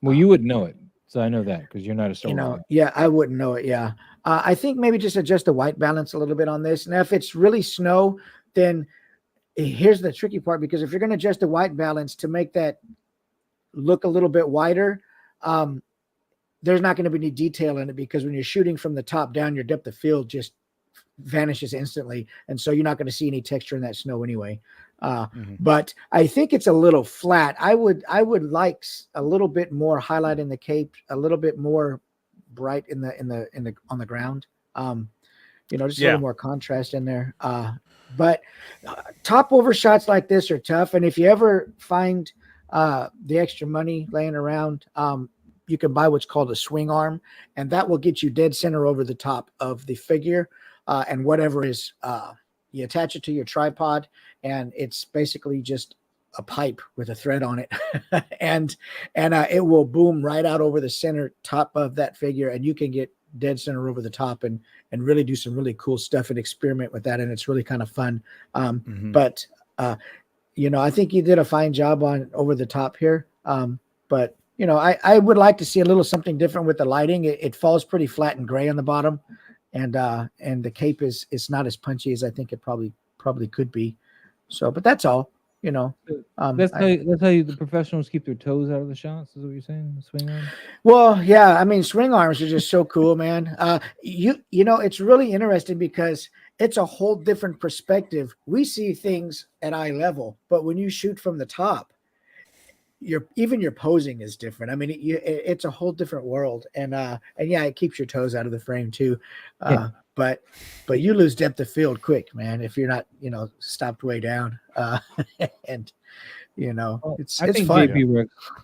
Well, you would know it, so I know that because you're not a storyteller. Yeah, I wouldn't know it. Yeah, I think maybe just adjust the white balance a little bit on this. Now, if it's really snow, then here's the tricky part, because if you're going to adjust the white balance to make that look a little bit wider, there's not going to be any detail in it, because when you're shooting from the top down, your depth of field just vanishes instantly, and so you're not going to see any texture in that snow anyway. But I think it's a little flat. I would like a little bit more highlight in the cape, a little bit more bright on the ground. Just a little more contrast in there. But top over shots like this are tough, and if you ever find the extra money laying around, you can buy what's called a swing arm, and that will get you dead center over the top of the figure, and whatever is you attach it to your tripod, and it's basically just a pipe with a thread on it, and it will boom right out over the center top of that figure, and you can get dead center over the top and really do some really cool stuff and experiment with that, and it's really kind of fun. But I think you did a fine job on over the top here. But I would like to see a little something different with the lighting. It falls pretty flat and gray on the bottom, and the cape is not as punchy as I think it probably could be. So, but that's all. That's how the professionals keep their toes out of the shots. Is what you're saying? The swing arm. Well, yeah. I mean, swing arms are just so cool, man. It's really interesting because it's a whole different perspective. We see things at eye level, but when you shoot from the top, even your posing is different. I mean, it's a whole different world, and yeah, it keeps your toes out of the frame too. But you lose depth of field quick, man, if you're not stopped way down. And it's fun.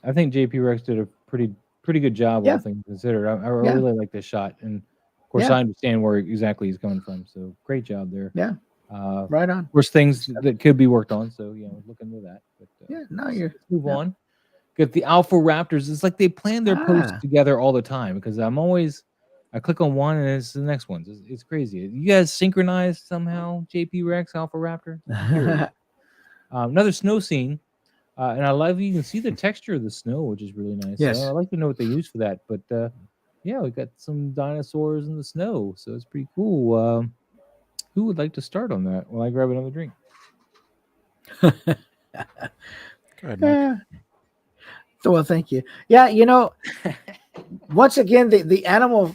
I think JP Rex did a pretty good job, all things considered. I really like this shot, and of course I understand where exactly he's coming from. So great job there. Yeah. Right on. Of course, things that could be worked on. So look into that. But, let's move on. Get the Alpha Raptors. It's like they plan their posts together all the time, because I click on one and it's the next one. It's crazy. You guys synchronized somehow, JP Rex, Alpha Raptor. Another snow scene. And I love you can see the texture of the snow, which is really nice. Yes. So I like to know what they use for that. But we got some dinosaurs in the snow, so it's pretty cool. Who would like to start on that while I grab another drink? Go ahead, Mike. Well, thank you. Yeah, once again, the animal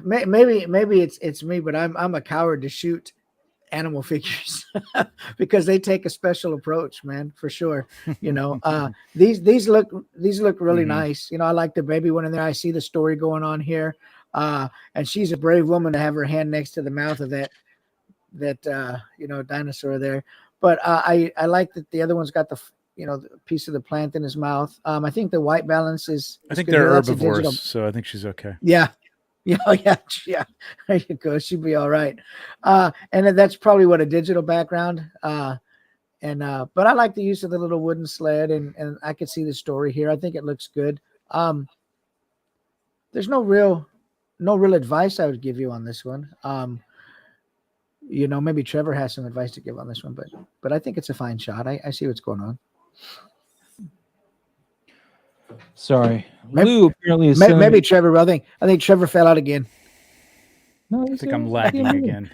maybe it's me, but I'm a coward to shoot animal figures because they take a special approach, man, for sure. These look really nice. I like the baby one in there. I see the story going on here, and she's a brave woman to have her hand next to the mouth of that dinosaur there. But I like that the other one's got the the piece of the plant in his mouth. I think the white balance is. I think they're herbivores, so I think she's okay. Yeah. Yeah. There you go. She'd be all right. And then that's probably what a digital background. But I like the use of the little wooden sled, and I could see the story here. I think it looks good. There's no real advice I would give you on this one. Maybe Trevor has some advice to give on this one, but I think it's a fine shot. I see what's going on. Sorry, Lou apparently is maybe Trevor. I think Trevor fell out again. No, I think I'm lagging again.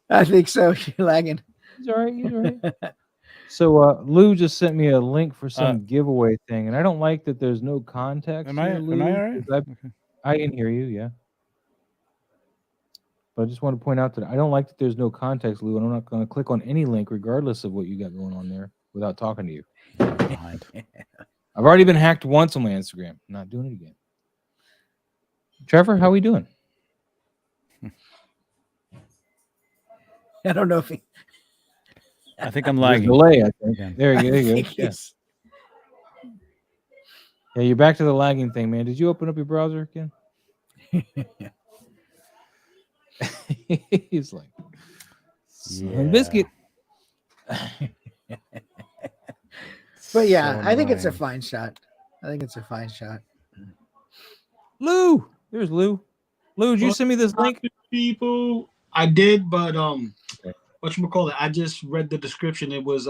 I think so. You're lagging. He's all right. So Lou just sent me a link for some giveaway thing, and I don't like that there's no context. Am I all right? I can hear you, yeah. But I just want to point out that I don't like that there's no context, Lou, and I'm not going to click on any link regardless of what you got going on there without talking to you. I've already been hacked once on my Instagram. I'm not doing it again. Trevor, how are we doing? I don't know if he... I think I'm lagging. Delay, I think. There you go. Yes. Yeah, you're back to the lagging thing, man. Did you open up your browser again? He's like, biscuit. But yeah, I think it's a fine shot. Lou, there's Lou. Lou, did you send me this link? People, I did, but whatchamacallit, I just read the description. It was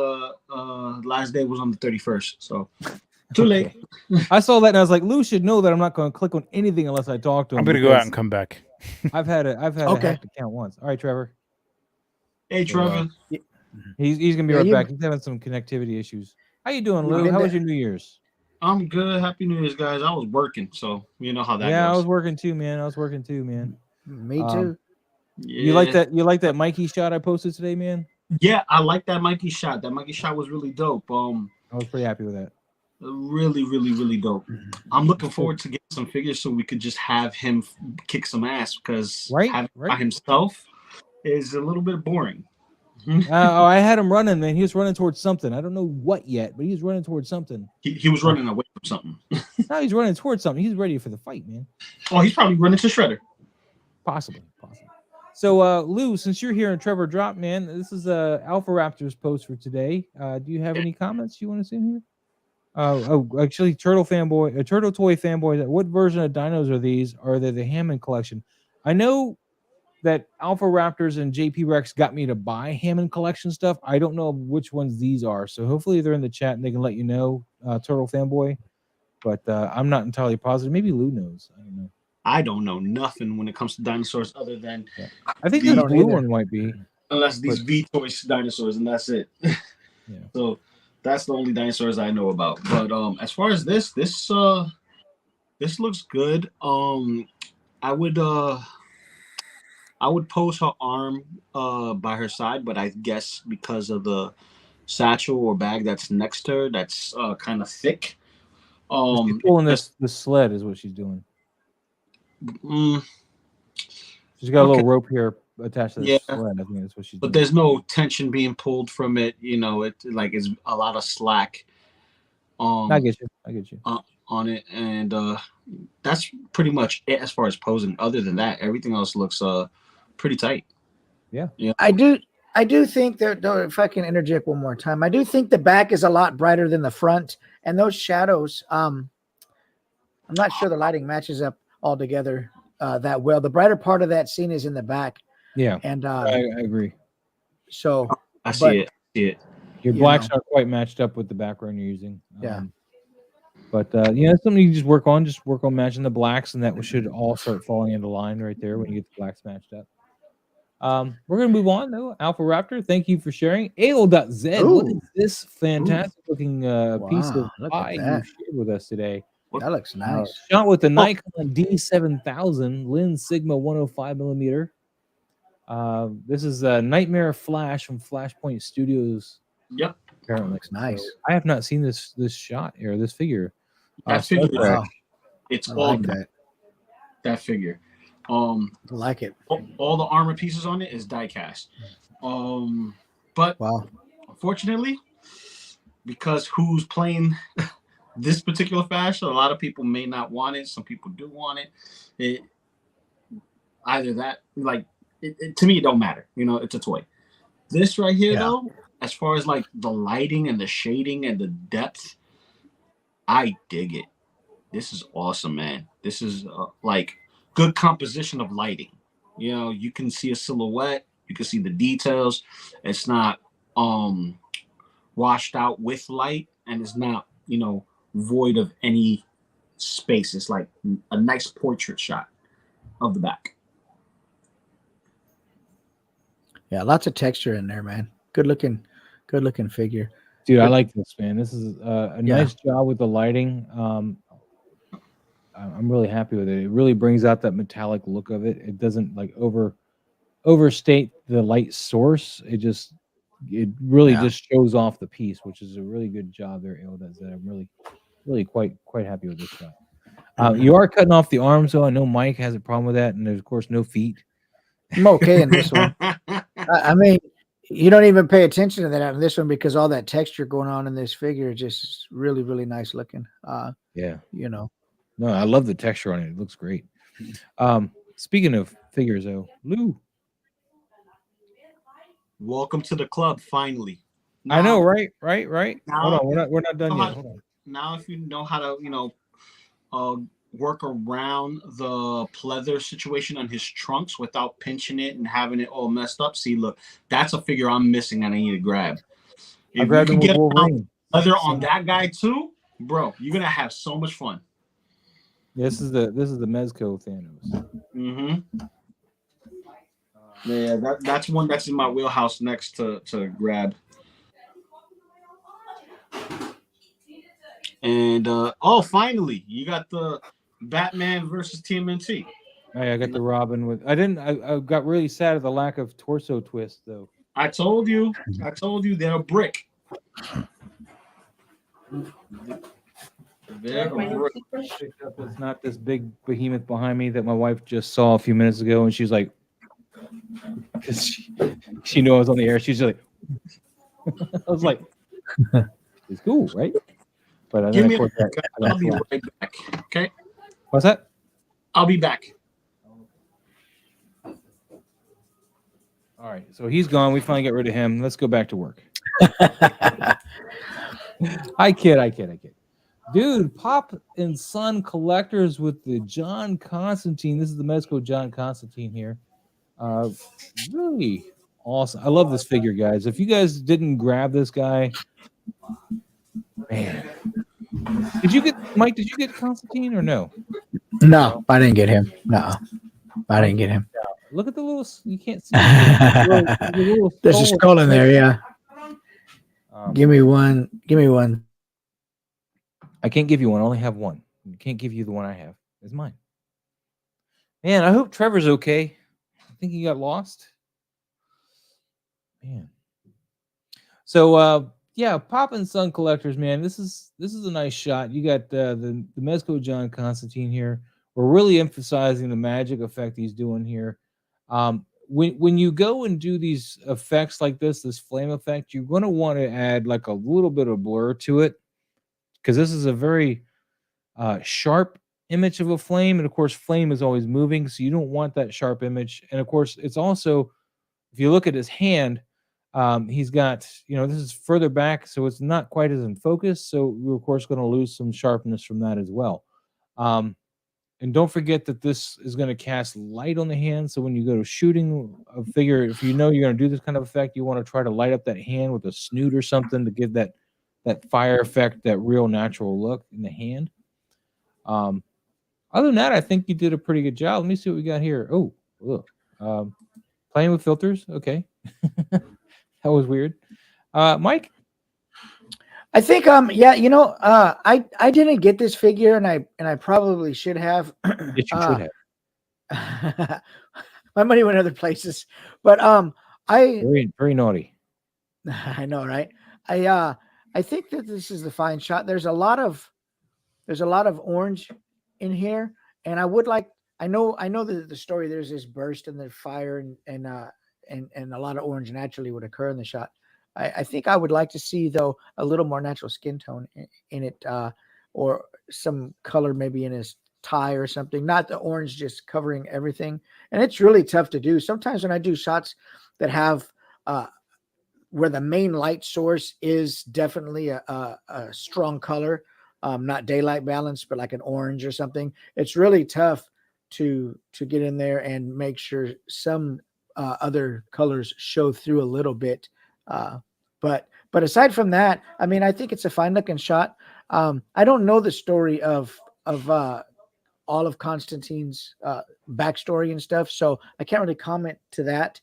last day was on the 31st, so too late. I saw that and I was like, Lou should know that I'm not going to click on anything unless I talk to him. I'm going to go out and come back. I've had a hacked account once. All right, Trevor. Hey, Trevor. He's gonna be right back. He's having some connectivity issues. How you doing, Lou? How was your New Year's? I'm good. Happy New Year's, guys. I was working, so you know how that goes. Yeah, I was working too, man. Me too. Yeah. You like that Mikey shot I posted today, man? Yeah, I like that Mikey shot. That Mikey shot was really dope. I was pretty happy with that. Really, really, really dope. I'm looking forward to getting some figures so we could just have him kick some ass, because having by himself is a little bit boring. I had him running, man. He was running towards something. I don't know what yet, but he was running towards something. He was running away from something. No, he's running towards something. He's ready for the fight, man. Oh, he's probably running to Shredder. Possibly. So, Lou, since you're here in Trevor Drop, man, this is Alpha Raptor's post for today. Do you have any comments you want to say here? Actually, Turtle Toy Fanboy. What version of dinos are these? Are they the Hammond collection? I know that Alpha Raptors and JP Rex got me to buy Hammond collection stuff. I don't know which ones these are, so hopefully they're in the chat and they can let you know, Turtle Fanboy. But I'm not entirely positive. Maybe Lou knows. I don't know. I don't know nothing when it comes to dinosaurs other than I think the blue one might be. Unless these V-Toys dinosaurs, and that's it. Yeah. So that's the only dinosaurs I know about. But as far as this looks good. I would pose her arm by her side, but I guess because of the satchel or bag that's next to her, that's kind of thick. She's pulling the sled is what she's doing. She's got a little rope here attached to the sled. I think that's what she's doing. But there's no tension being pulled from it. It's a lot of slack. I get you. On it, and that's pretty much it as far as posing. Other than that, everything else looks pretty tight. Yeah. I do think that, if I can interject one more time, I do think the back is a lot brighter than the front, and those shadows. I'm not sure the lighting matches up all together that well. The brighter part of that scene is in the back. Yeah, and I agree. So I see it. Your blacks aren't quite matched up with the background you're using. But that's something you can just work on. Just work on matching the blacks, and that should all start falling into line right there when you get the blacks matched up. We're gonna move on though. Alpha Raptor, thank you for sharing. AO.Z, what is this fantastic looking piece of pie you shared with us today? That looks nice. Shot with the Nikon D7000 lens Sigma 105 millimeter. This is a Nightmare Flash from Flashpoint Studios. Yep, apparently looks nice. So I have not seen this shot or this figure. That figure, wow. It's I all like that figure. I like it. All the armor pieces on it is die cast. But wow, unfortunately, because who's playing this particular fashion, a lot of people may not want it. Some people do want it. Either that, like, to me, it don't matter. You know, it's a toy. This right here, though, as far as like the lighting and the shading and the depth, I dig it. This is awesome, man. This is like good composition of lighting. You know, you can see a silhouette, you can see the details. It's not washed out with light, and it's not, you know, void of any space. It's like a nice portrait shot of the back. Yeah, lots of texture in there, man. Good looking figure. Dude, I like this, man. This is a nice job with the lighting. I'm really happy with it. It really brings out that metallic look of it. It doesn't like overstate the light source. It really just shows off the piece, which is a really good job there, Ale does that. I'm really quite happy with this shot. You are cutting off the arms, though. I know Mike has a problem with that, and there's of course no feet. I'm okay in this one. I mean, you don't even pay attention to that in this one because all that texture going on in this figure is just really, really nice looking. Yeah, you know. No, I love the texture on it. It looks great. Speaking of figures, though, Lou. Welcome to the club, finally. Now, I know, right? Now, hold on, we're not done yet. Hold on. Now, if you know how to, you know, work around the pleather situation on his trunks without pinching it and having it all messed up. See, look, that's a figure I'm missing and I need to grab. If you can get leather on that guy too, bro, you're gonna have so much fun. This is the Mezco Thanos. Mm-hmm. Yeah, that's one that's in my wheelhouse next to grab. And finally, you got the Batman versus TMNT. Hey, I got the Robin with. I got really sad at the lack of torso twist, though. I told you they're a brick. It's not this big behemoth behind me that my wife just saw a few minutes ago, and she's like, because she knew I was on the air. She's like, I was like, it's cool, right? But Give me I'll be right back. Okay. What's that? I'll be back. All right. So he's gone. We finally get rid of him. Let's go back to work. I kid. Dude, Pop and Son collectors with the John Constantine. This is the Mezco John Constantine here. Really awesome. I love this figure, guys. If you guys didn't grab this guy, man. Did you get Constantine or no? No, I didn't get him. No, I didn't get him. Look at the little, you can't see. There's a skull in there, yeah. Give me one. I can't give you one. I only have one. I can't give you the one I have. It's mine. Man, I hope Trevor's okay. I think he got lost. Man. So, yeah, Pop and Son collectors, man. This is a nice shot. You got the Mezco John Constantine here. We're really emphasizing the magic effect he's doing here. When you go and do these effects like this flame effect, you're going to want to add like a little bit of blur to it, because this is a very sharp image of a flame, and of course flame is always moving, so you don't want that sharp image. And of course it's also, if you look at his hand, he's got, this is further back, so it's not quite as in focus, so we're of course going to lose some sharpness from that as well. And don't forget that this is going to cast light on the hand, so when you go to shooting a figure, if you know you're going to do this kind of effect, you want to try to light up that hand with a snoot or something to give that fire effect, that real natural look in the hand. Other than that, I think you did a pretty good job. Let me see what we got here. Oh, look. Playing with filters. Okay. That was weird. Mike? I think yeah, I didn't get this figure, and I probably should have. Yes, you should have. My money went other places, but very, very naughty. I know, right? I think that this is the fine shot. There's a lot of orange in here, and I would like. I know the story. There's this burst and the fire, and a lot of orange naturally would occur in the shot. I think I would like to see, though, a little more natural skin tone in it, or some color maybe in his tie or something. Not the orange just covering everything. And it's really tough to do. Sometimes when I do shots that have where the main light source is definitely a strong color, not daylight balance, but like an orange or something, it's really tough to get in there and make sure some other colors show through a little bit. But aside from that, I mean, I think it's a fine looking shot. I don't know the story of all of Constantine's backstory and stuff, so I can't really comment to that.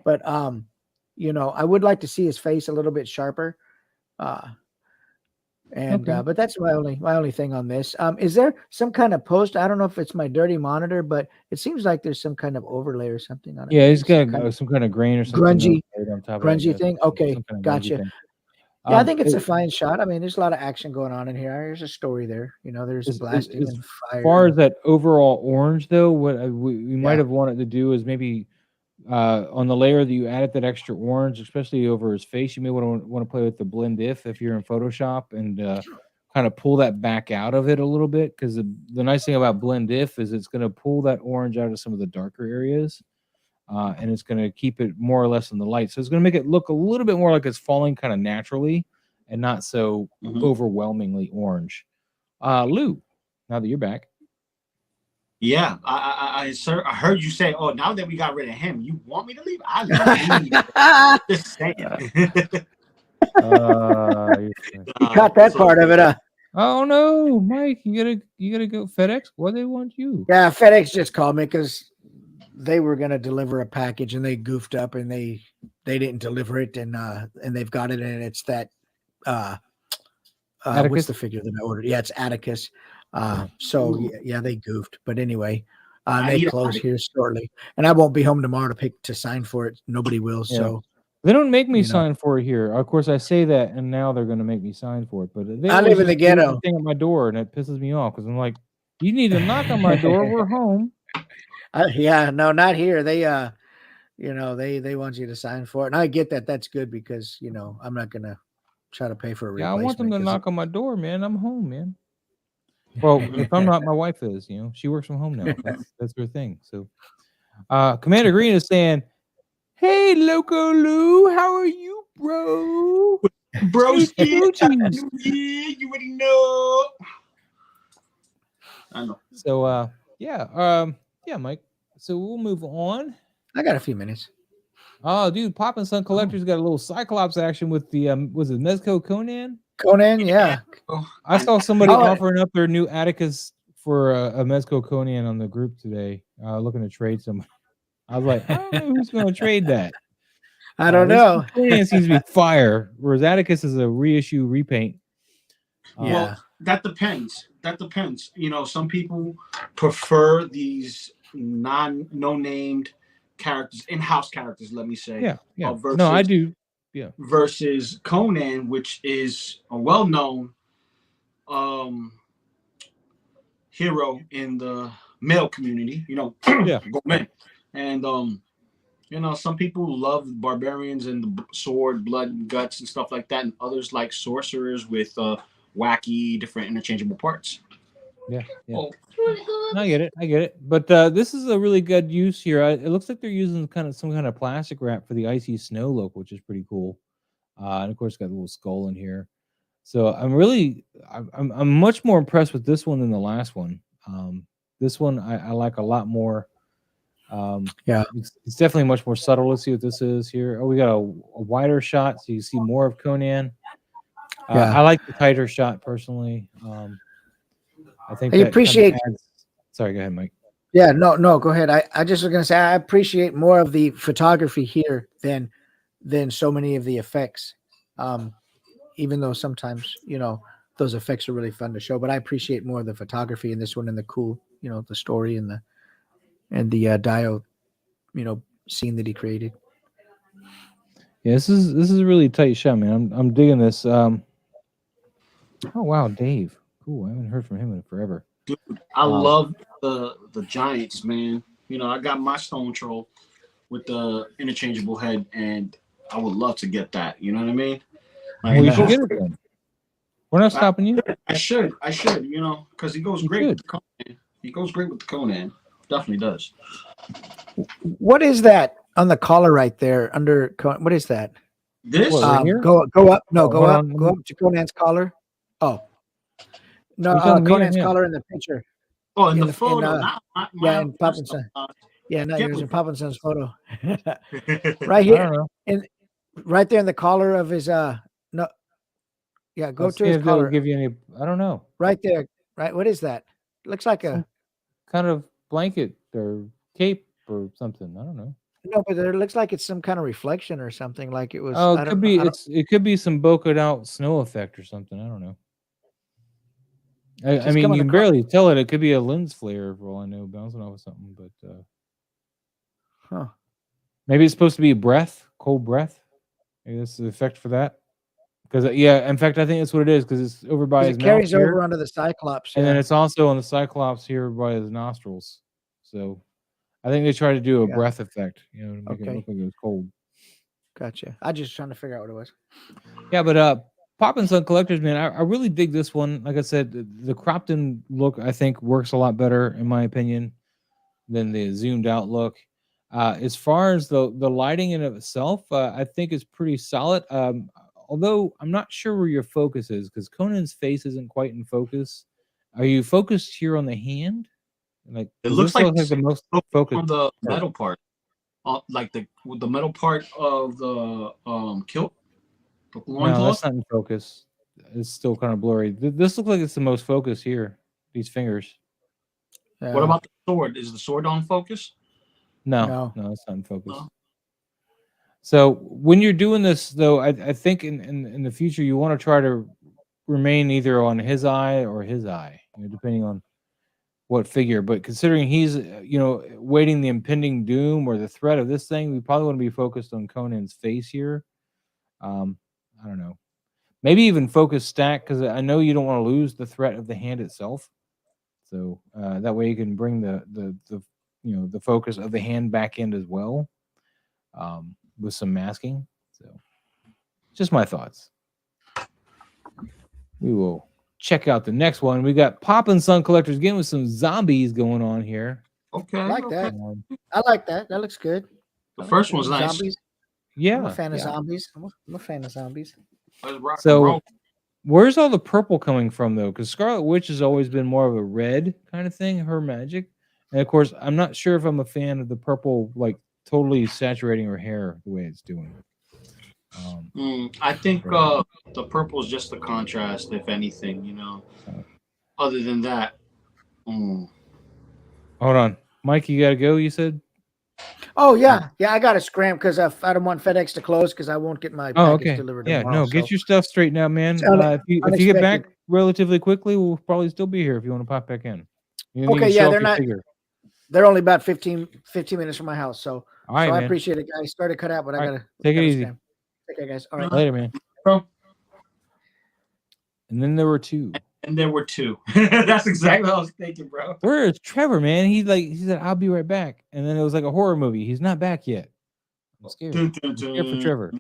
But I would like to see his face a little bit sharper. But that's my only thing on this. Is there some kind of post? I don't know if it's my dirty monitor, but it seems like there's some kind of overlay or something on it. Yeah, he's got some kind of grain or something grungy thing. Okay, gotcha. Yeah, I think it's a fine shot. I mean, there's a lot of action going on in here. There's a story there. There's blasting and fire. As far as that overall orange, though, what we might have wanted to do is maybe on the layer that you added that extra orange, especially over his face, you may want to play with the blend if you're in Photoshop and kind of pull that back out of it a little bit, because the nice thing about blend if is it's going to pull that orange out of some of the darker areas. And it's going to keep it more or less in the light. So it's going to make it look a little bit more like it's falling kind of naturally and not so overwhelmingly orange. Lou, now that you're back. Yeah, I heard you say, oh, now that we got rid of him, you want me to leave? I leave. Just saying. You cut that part of it. Oh no, Mike, you gotta go FedEx. Why they want you? Yeah, FedEx just called me because they were gonna deliver a package and they goofed up and they didn't deliver it, and they've got it, and it's that what's the figure that I ordered? Yeah, it's Atticus. So yeah, they goofed, but anyway, they close here shortly, and I won't be home tomorrow to sign for it. Nobody will. Yeah. So they don't make me sign for it here. Of course, I say that, and now they're going to make me sign for it. But they I live in the ghetto. Thing at my door, and it pisses me off because I'm like, you need to knock on my door. We're home. Yeah, no, not here. They they want you to sign for it, and I get that. That's good because I'm not gonna try to pay for a replacement. Yeah, I want them to knock on my door, man. I'm home, man. Well, if I'm not, my wife is. She works from home now. That's her thing. So, Commander Green is saying, "Hey, Loco Lou, how are you, bro? Bro, you already know." I know. So, yeah, Mike. So we'll move on. I got a few minutes. Oh, dude, Pop and Son Collector's got a little Cyclops action with the was it Mezco Conan? Conan, yeah. I saw somebody offering up their new Atticus for a Mezco Conan on the group today, looking to trade somebody. I was like, I don't know who's going to trade that. I don't know. Conan seems to be fire, whereas Atticus is a reissue repaint. Well, that depends. Some people prefer these no-named characters, in-house characters, let me say. Yeah. No, I do. Yeah. Versus Conan, which is a well-known hero in the male community. Go men. And some people love barbarians and the sword, blood, and guts and stuff like that, and others like sorcerers with wacky, different interchangeable parts. Yeah. I get it. But this is a really good use here. It looks like they're using some kind of plastic wrap for the icy snow look, which is pretty cool. And of course, got a little skull in here. So I'm much more impressed with this one than the last one. This one I like a lot more. It's definitely much more subtle. Let's see what this is here. Oh, we got a wider shot, so you see more of Conan. I like the tighter shot personally. I think I appreciate. Sorry, go ahead, Mike. Yeah, no, go ahead. I just was gonna say I appreciate more of the photography here than so many of the effects. even though sometimes, you know, those effects are really fun to show, but I appreciate more of the photography in this one and the cool, you know, the story and the Dio, you know, scene that he created. Yeah, this is a really tight shot, man. I'm digging this. Oh wow, Dave. Cool. I haven't heard from him in forever. Dude, I love the Giants, man. You know, I got my Stone Troll with the interchangeable head, and I would love to get that. You know what I mean? Like, Well, you should get it then. We're not stopping you. I should. You know, because he goes great with the Conan. He goes great with the Conan. Definitely does. What is that on the collar right there under? What is that? This right here? Go up. No, go up. on. Go up to Conan's collar. Oh, no, Conan's collar in the picture. Oh, in the photo. Yeah, in Poppinson. Yeah, not yours. In Poppinson's photo. Right here, right there in the collar of his. No. Yeah, go to his collar. Give you any? I don't know. Right there. Right. What is that? Looks like a kind of blanket or cape or something. I don't know. No, but it looks like it's some kind of reflection or something. Like it was. Oh, it could be. It could be some bokeh out snow effect or something. I don't know. I mean, you can barely tell it. It could be a lens flare for all I know, bouncing off of something. But maybe it's supposed to be cold breath. Maybe that's the effect for that. Because in fact, I think that's what it is. Because it's over by his mouth. It carries over onto the Cyclops, and then it's also on the Cyclops here by his nostrils. So I think they try to do a breath effect, you know, to make it look like it was cold. Gotcha. I just trying to figure out what it was. Yeah, but Poppin' Sun Collectors, man, I really dig this one. Like I said, the cropped in look I think works a lot better in my opinion than the zoomed out look. As far as the lighting in of itself, I think it's pretty solid. Although I'm not sure where your focus is because Conan's face isn't quite in focus. Are you focused here on the hand? Like it looks like the most focus on the metal part, like the metal part of the kilt. No, that's not in focus. It's still kind of blurry. This looks like it's the most focus here. These fingers. What about the sword? Is the sword on focus? No, it's not in focus. No. So when you're doing this, though, I think in the future you want to try to remain either on his eye or his eye, you know, depending on what figure. But considering he's, you know, waiting the impending doom or the threat of this thing, we probably want to be focused on Conan's face here. I don't know. Maybe even focus stack because I know you don't want to lose the threat of the hand itself. So that way you can bring the you know the focus of the hand back in as well. With some masking. So just my thoughts. We will check out the next one. We got Poppin' Sun Collectors again with some zombies going on here. Okay. I like that. I like that. That looks good. The first one's nice. Zombies. Yeah. I'm a fan of zombies. I'm a fan of zombies. So where's all the purple coming from though? Because Scarlet Witch has always been more of a red kind of thing, her magic. And of course, I'm not sure if I'm a fan of the purple, like totally saturating her hair the way it's doing. I think the purple is just the contrast, if anything, you know. Other than that, hold on, Mike, you gotta go. You said. Oh yeah, I got to scram because I don't want FedEx to close because I won't get my package delivered tomorrow. Get your stuff straightened out, man. If you get back relatively quickly, we'll probably still be here if you want to pop back in. They're not. They're only about 15 minutes from my house, so. All right, I appreciate it, guys. Sorry to cut out, but I gotta take it easy. Take care, guys. All right, later, man. And then there were two. That's exactly what I was thinking, bro. Where is Trevor, man? He said, "I'll be right back," and then it was like a horror movie. He's not back yet. I'm scared. I'm scared for Trevor.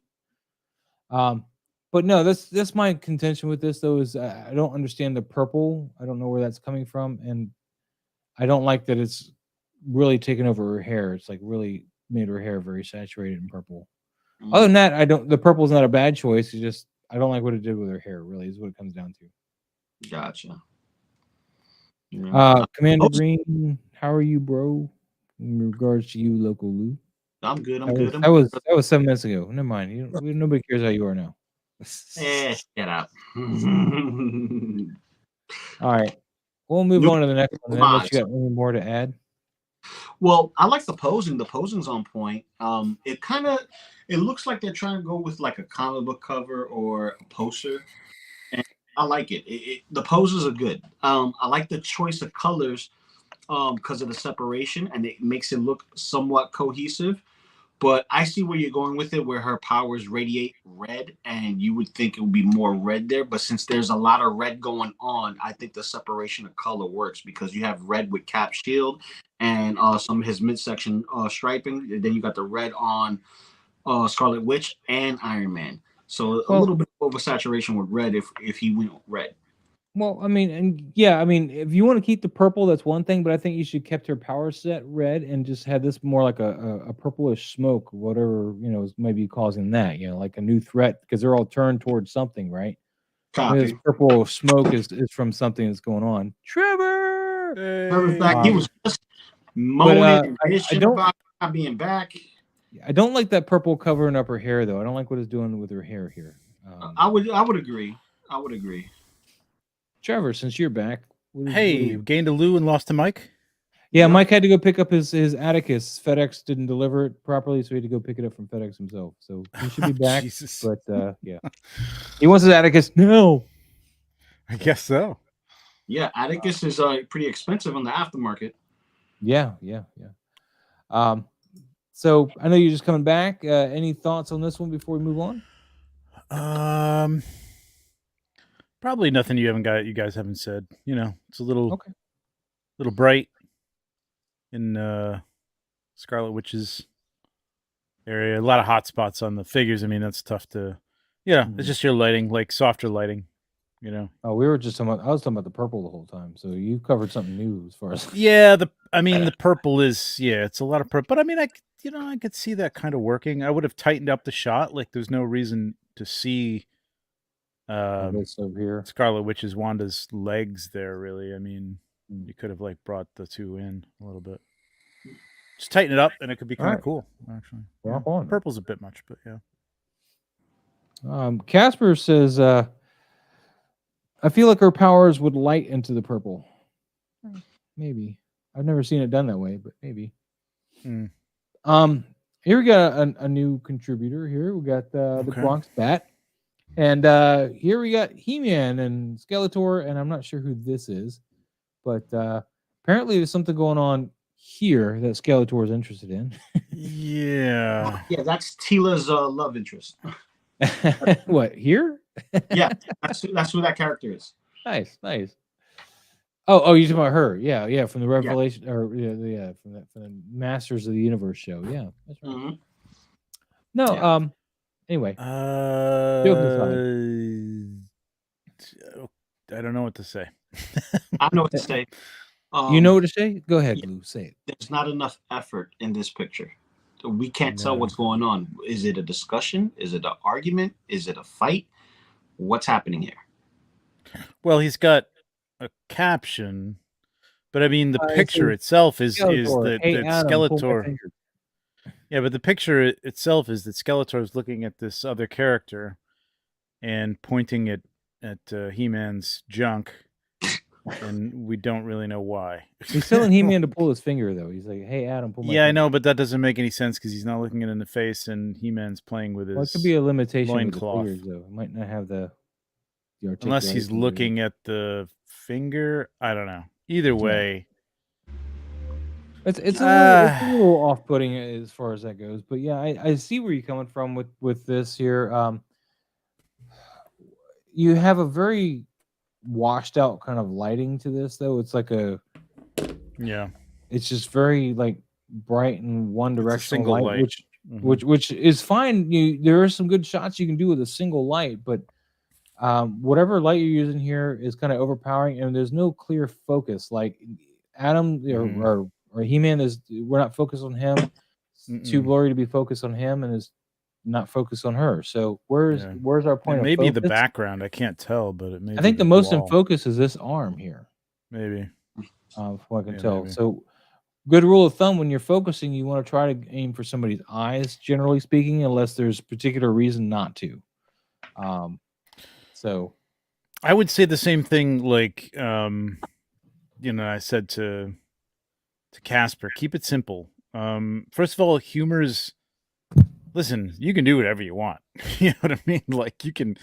But no, that's my contention with this though. Is I don't understand the purple. I don't know where that's coming from, and I don't like that it's really taken over her hair. It's like really made her hair very saturated in purple. Other than that, the purple's not a bad choice. It's just I don't like what it did with her hair, really, is what it comes down to. Gotcha. Commander Green, how are you, bro? In regards to you, Local Lou. I'm good. That was 7 minutes ago. Never mind. Nobody cares how you are now. Get out. All right. We'll move on to the next one. Unless you got any more to add. Well, I like the posing. The posing's on point. It looks like they're trying to go with like a comic book cover or a poster, and I like it. The poses are good. I like the choice of colors because of the separation, and it makes it look somewhat cohesive. But I see where you're going with it, where her powers radiate red, and you would think it would be more red there. But since there's a lot of red going on, I think the separation of color works because you have red with Cap shield and some of his midsection striping. And then you got the red on Scarlet Witch and Iron Man. So a little bit of oversaturation with red if he went red. Well, I mean, and yeah, I mean, if you want to keep the purple, that's one thing, but I think you should kept her power set red and just had this more like a purplish smoke, whatever, is maybe causing that, like a new threat, because they're all turned towards something, right? Copy. This purple smoke is from something that's going on. Trevor! Trevor's back. He was just moaning and bitching about not being back. I don't like that purple covering up her hair, though. I don't like what it's doing with her hair here. I would agree. I would agree. Trevor, since you're back, you gained a Lou and lost a Mike. Yeah, yep. Mike had to go pick up his Atticus. FedEx didn't deliver it properly, so he had to go pick it up from FedEx himself. So he should be back. Jesus. But yeah, he wants his Atticus. No, I guess so. Yeah, Atticus is pretty expensive on the aftermarket. Yeah. So I know you're just coming back. Any thoughts on this one before we move on? Probably nothing you guys haven't said. It's a little bright in Scarlet Witch's area. A lot of hot spots on the figures. I mean, that's tough to. Yeah, it's just your lighting, like softer lighting. Oh, we were just talking about. I was talking about the purple the whole time. So you covered something new as far as. Yeah, the purple is it's a lot of purple, but I mean, I could see that kind of working. I would have tightened up the shot. Like, there's no reason to see. This over here, Scarlet Witch's Wanda's legs there. Really, I mean, you could have like brought the two in a little bit. Just tighten it up, and it could be kind of cool. Actually, purple's a bit much, but yeah. Casper says, "I feel like her powers would light into the purple. Maybe I've never seen it done that way, but maybe." Here we got a new contributor. Here we got the Bronx Bat. And here we got He-Man and Skeletor, and I'm not sure who this is, but apparently there's something going on here that Skeletor is interested in. Yeah. Yeah, that's Tila's love interest. What, here? Yeah, that's who that character is. Nice. Oh, you're talking about her? Yeah, from the Revelation, or from the Masters of the Universe show. Yeah, that's right. Mm-hmm. No, yeah. Anyway, I don't know what to say. I know what to say. You know what to say? Go ahead, Lou. Say it. There's not enough effort in this picture. We can't tell what's going on. Is it a discussion? Is it an argument? Is it a fight? What's happening here? Well, he's got a caption, but I mean, the picture itself is that Skeletor. Yeah, but the picture itself is that Skeletor is looking at this other character and pointing at He-Man's junk, and we don't really know why. He's telling He-Man to pull his finger, though. He's like, "Hey, Adam, pull my finger." I know, but that doesn't make any sense because he's not looking it in the face, and He-Man's playing with his. Well, it could be a limitation with the loincloth. figures, though. It might not have the unless he's looking at the finger. I don't know. Either way. It's a little off-putting as far as that goes, but yeah, I see where you're coming from with this here. You have a very washed out kind of lighting to this, though. It's like it's just very like bright and one directional light. Which is fine. There are some good shots you can do with a single light, but whatever light you're using here is kind of overpowering, and there's no clear focus. Like Adam or He-Man we're not focused on him. It's too blurry to be focused on him, and is not focused on her. So where's our point? Maybe the background. I can't tell, but it may. I think the most in focus is this arm here. Maybe. From what I can tell. Maybe. So, good rule of thumb: when you're focusing, you want to try to aim for somebody's eyes. Generally speaking, unless there's particular reason not to. So, I would say the same thing. Like, I said to to Casper, keep it simple. First of all, humor's, listen, you can do whatever you want. You know what I mean? Like you can,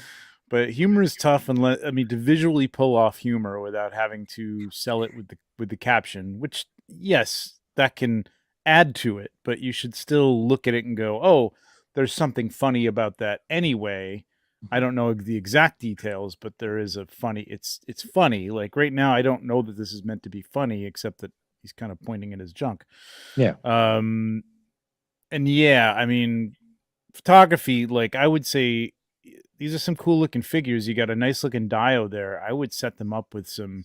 but humor is tough to visually pull off humor without having to sell it with the caption, which yes, that can add to it, but you should still look at it and go, oh, there's something funny about that anyway. I don't know the exact details, but there is a funny, it's funny. Like right now, I don't know that this is meant to be funny, except that he's kind of pointing at his junk. Yeah. And yeah, I mean, photography, like I would say these are some cool looking figures. You got a nice looking dio there. I would set them up with some,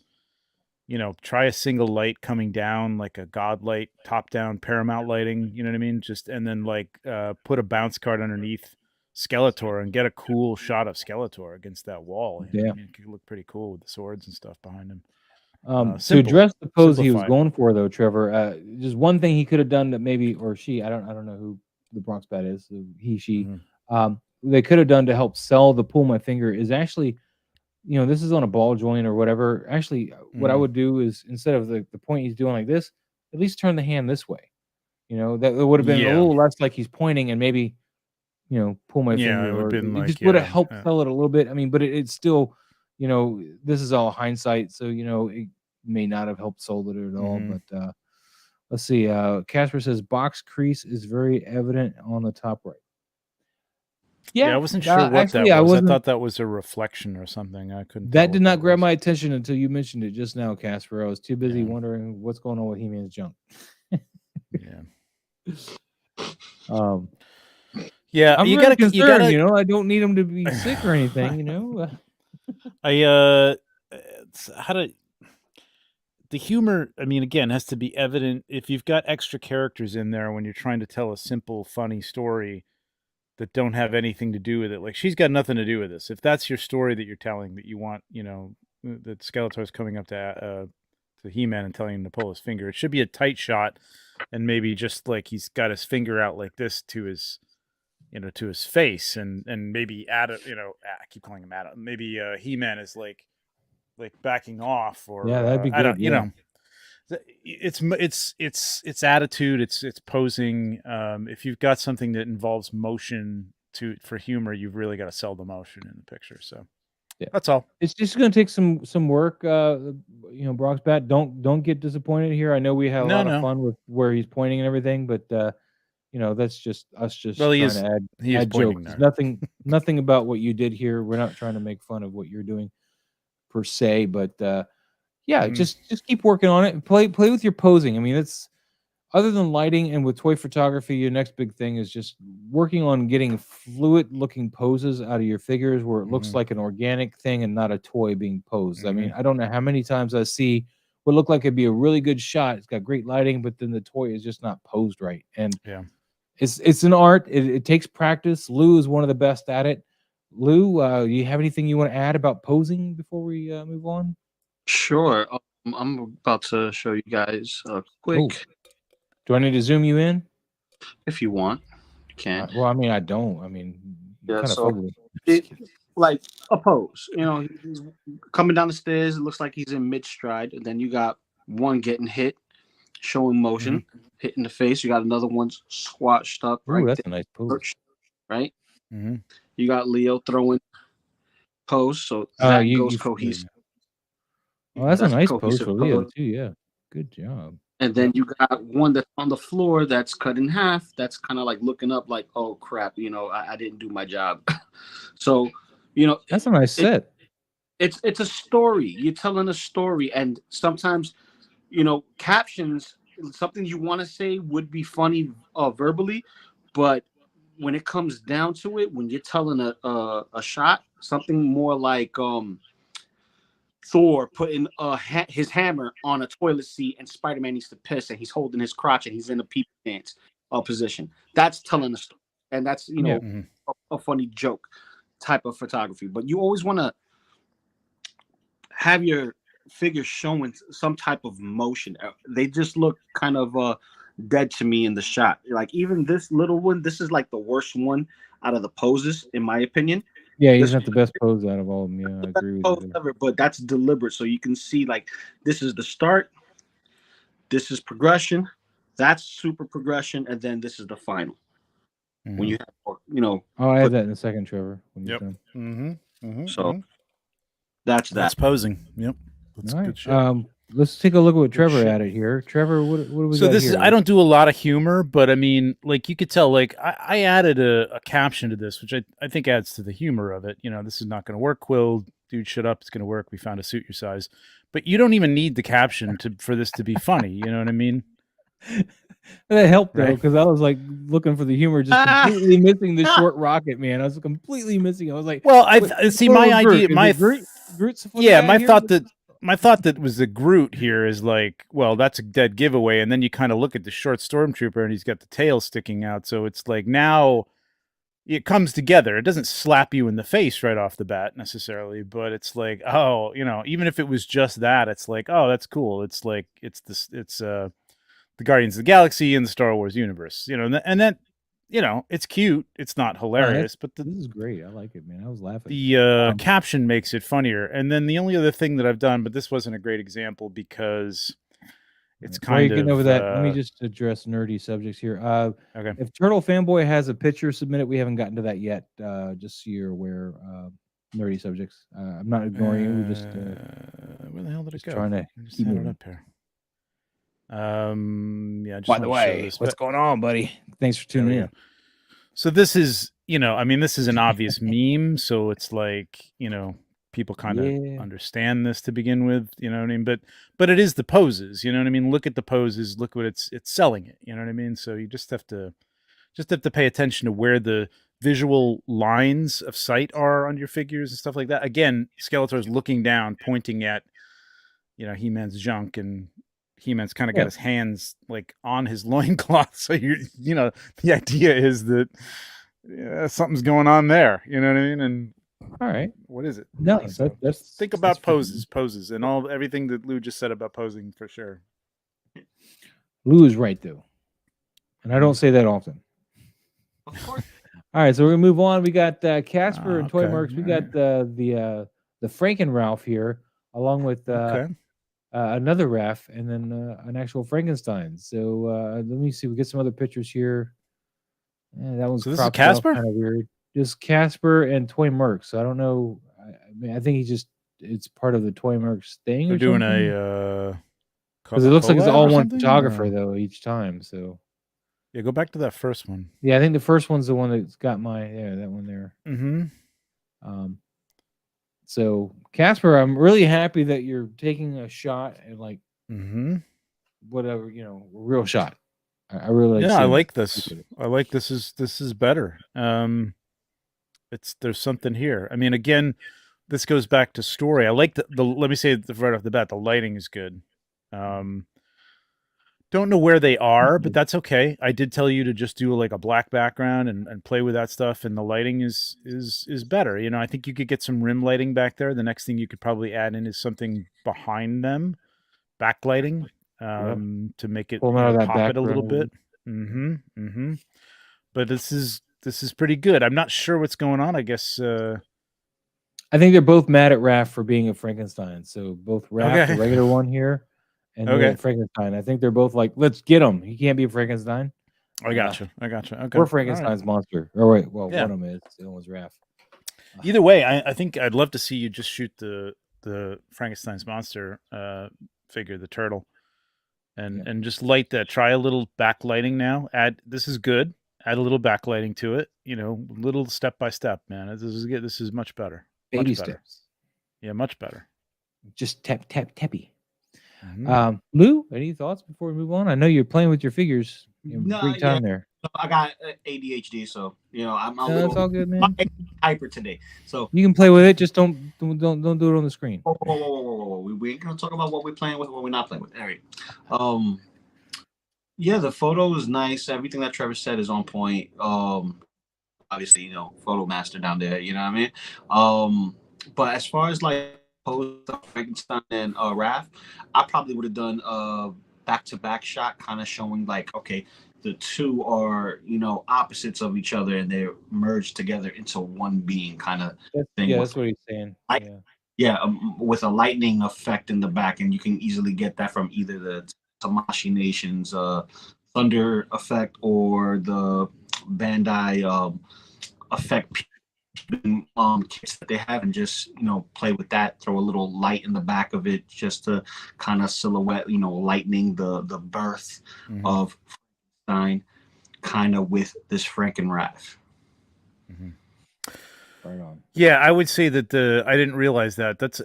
try a single light coming down, like a god light, top down Paramount lighting, you know what I mean? And then like put a bounce card underneath Skeletor and get a cool shot of Skeletor against that wall. Yeah. I mean, it could look pretty cool with the swords and stuff behind him. To address the pose he was Simplify. going for, though, Trevor, just one thing he could have done that maybe, or she, I don't know who the Bronx Bat is, he, she, they could have done to help sell the pull my finger is actually, this is on a ball joint or whatever. Actually, what I would do is instead of the point he's doing like this, at least turn the hand this way. That would have been a little less like he's pointing and maybe, pull my finger. It would have been like, just would have helped sell it a little bit. I mean, but it's still, this is all hindsight. So, it may not have helped sold it at all. But let's see. Casper says box crease is very evident on the top right. Yeah, I wasn't sure what actually, that was. I thought that was a reflection or something. I couldn't. That did not grab my attention until you mentioned it just now, Casper. I was too busy wondering what's going on with He-Man's junk. Yeah, I'm very concerned. I don't need him to be sick or anything. The humor, I mean, again, has to be evident. If you've got extra characters in there when you're trying to tell a simple, funny story that don't have anything to do with it, like she's got nothing to do with this. If that's your story that you're telling, that you want, that Skeletor's coming up to He-Man and telling him to pull his finger, it should be a tight shot, and maybe just like he's got his finger out like this to his, to his face, and maybe I keep calling him Adam. Maybe He-Man is like backing off, or that'd be good. It's attitude, it's posing. If you've got something that involves motion for humor, you've really got to sell the motion in the picture. So that's all. It's just going to take some work. Bronx Bat, don't get disappointed here. I know we had a lot of fun with where he's pointing and everything, but that's just us trying to add jokes. Nothing about what you did here. We're not trying to make fun of what you're doing per se, but just keep working on it and play with your posing. I mean, it's other than lighting and with toy photography, your next big thing is just working on getting fluid looking poses out of your figures where it looks like an organic thing and not a toy being posed. I mean, I don't know how many times I see what look like it'd be a really good shot. It's got great lighting, but then the toy is just not posed right. And it's an art. It takes practice. Lou is one of the best at it. Lou, you have anything you want to add about posing before we move on? Sure. I'm about to show you guys a quick. Ooh. Do I need to zoom you in? If you want, you can. Well, I mean, I don't. I mean, yeah. Kind of ugly. Like a pose. He's coming down the stairs. It looks like he's in mid stride, and then you got one getting hit, showing motion, hitting the face. You got another one squashed up. Ooh, that's a nice pose. Right. You got Leo throwing pose, so that goes cohesive. Oh, that's a nice pose for Leo too. Yeah, good job. And then you got one that's on the floor that's cut in half. That's kind of like looking up, like, oh crap, I didn't do my job. So, that's a nice set. It's a story. You're telling a story, and sometimes, captions, something you want to say would be funny verbally, but when it comes down to it, when you're telling a shot, something more like Thor putting his hammer on a toilet seat and Spider-Man needs to piss and he's holding his crotch and he's in a people dance position. That's telling a story, and that's a funny joke type of photography. But you always want to have your figure showing some type of motion. They just look kind of dead to me in the shot. Like even this little one, this is like the worst one out of the poses, in my opinion. Yeah, he's not the best pose out of all of them. Yeah, I agree with you. Ever, but that's deliberate, so you can see like this is the start, this is progression, that's super progression, and then this is the final. When you have, you know. Oh, I have that in a second, Trevor. When you're done. So that's that. That's posing. Yep. That's All right. good shit. Let's take a look at what Trevor added here. Trevor, what do we so got this here? is I don't do a lot of humor, but I mean, like you could tell, like I added a caption to this, which I think adds to the humor of it. You know, this is not going to work, Quill. Dude, shut up. It's going to work. We found a suit your size. But you don't even need the caption for this to be funny. You know what I mean? That helped though, because I was like looking for the humor, just completely missing the short rocket, man. I was completely missing. I was like, well, I see my idea. Groot's my thought that was the Groot here is like, well, that's a dead giveaway. And then you kind of look at the short stormtrooper and he's got the tail sticking out. So it's like now it comes together. It doesn't slap you in the face right off the bat necessarily, but it's like, oh, you know, even if it was just that, it's like, oh, that's cool. It's like, it's the Guardians of the Galaxy in the Star Wars universe, you know, and that, you know, it's cute. It's not hilarious, but this is great. I like it, man. I was laughing. The caption makes it funnier. And then the only other thing that I've done, but this wasn't a great example because it's kind of getting over that. Let me just address nerdy subjects here. Okay. If Turtle Fanboy has a picture submitted, we haven't gotten to that yet. Just so you're aware, nerdy subjects. I'm not ignoring you. We just where the hell did it go? Trying to keep it up here. Yeah. By the way, what's going on, buddy? Thanks for tuning in. So this is, you know, I mean, this is an obvious meme. So it's like, you know, people kind of understand this to begin with, you know what I mean? But it is the poses, you know what I mean? Look at the poses. Look what it's selling it. You know what I mean? So you just have to pay attention to where the visual lines of sight are on your figures and stuff like that. Again, Skeletor's looking down, pointing at, you know, He-Man's junk, and He-Man's kind of got his hands like on his loincloth. So you know, the idea is that something's going on there. You know what I mean? And all right, what is it? No, that's think about poses, and everything that Lou just said about posing for sure. Lou is right though, and I don't say that often. Of course. All right, so we're gonna move on. We got Casper and Toy Mercs. We got the Franken Ralph here, along with another Raph, and then an actual Frankenstein. So let me see. We get some other pictures here. That one's so this is Casper. Kind of weird. Just Casper and Toy Mercs. So I don't know. I mean, I think it's part of the Toy Mercs thing. They're or doing something. Because it looks like it's all one photographer though each time. So yeah, go back to that first one. Yeah, I think the first one's the one that's got that one there. So Casper, I'm really happy that you're taking a shot at like whatever, you know, a real shot. I really like. Yeah, I like this. I like this is better. There's something here. I mean, again, this goes back to story. I like the let me say right off the bat, the lighting is good. Don't know where they are, but that's okay. I did tell you to just do like a black background and play with that stuff, and the lighting is better. You know, I think you could get some rim lighting back there. The next thing you could probably add in is something behind them, backlighting, to make it pop it a little bit. But this is pretty good. I'm not sure what's going on. I guess I think they're both mad at Raph for being a Frankenstein. So both Raph, the regular one here, and then Frankenstein. I think they're both like, let's get him. He can't be a Frankenstein. I got you. Okay. Or Frankenstein's monster. Or wait, well, one of them is. The other one's Raph. Either way, I think I'd love to see you just shoot the Frankenstein's monster figure, the turtle, and just light that. Try a little backlighting now. This is good. Add a little backlighting to it. You know, little step by step, man. This is good. This is much better. Baby steps. Yeah, much better. Just tappy. Lou, any thoughts before we move on? I know you're playing with your figures. Free time there. I got ADHD, so you know I'm that's all good, man. Hyper today, so you can play with it. Just don't do it on the screen. Whoa. We ain't gonna talk about what we're playing with, what we're not playing with. All right. Yeah, the photo is nice. Everything that Trevor said is on point. Obviously, you know, photo master down there. You know what I mean? But as far as like pose Frankenstein and Raph, I probably would have done a back-to-back shot, kind of showing like, okay, the two are, you know, opposites of each other, and they're merged together into one being, kind of thing. Yeah, that's what he's saying. With a lightning effect in the back, and you can easily get that from either the Tamashi Nation's Thunder effect or the Bandai effect kits that they have, and just play with that. Throw a little light in the back of it just to kind of silhouette, lightening the birth of Frankenstein, kind of with this Frankenrath. Right on. Yeah, I would say that I didn't realize that. That's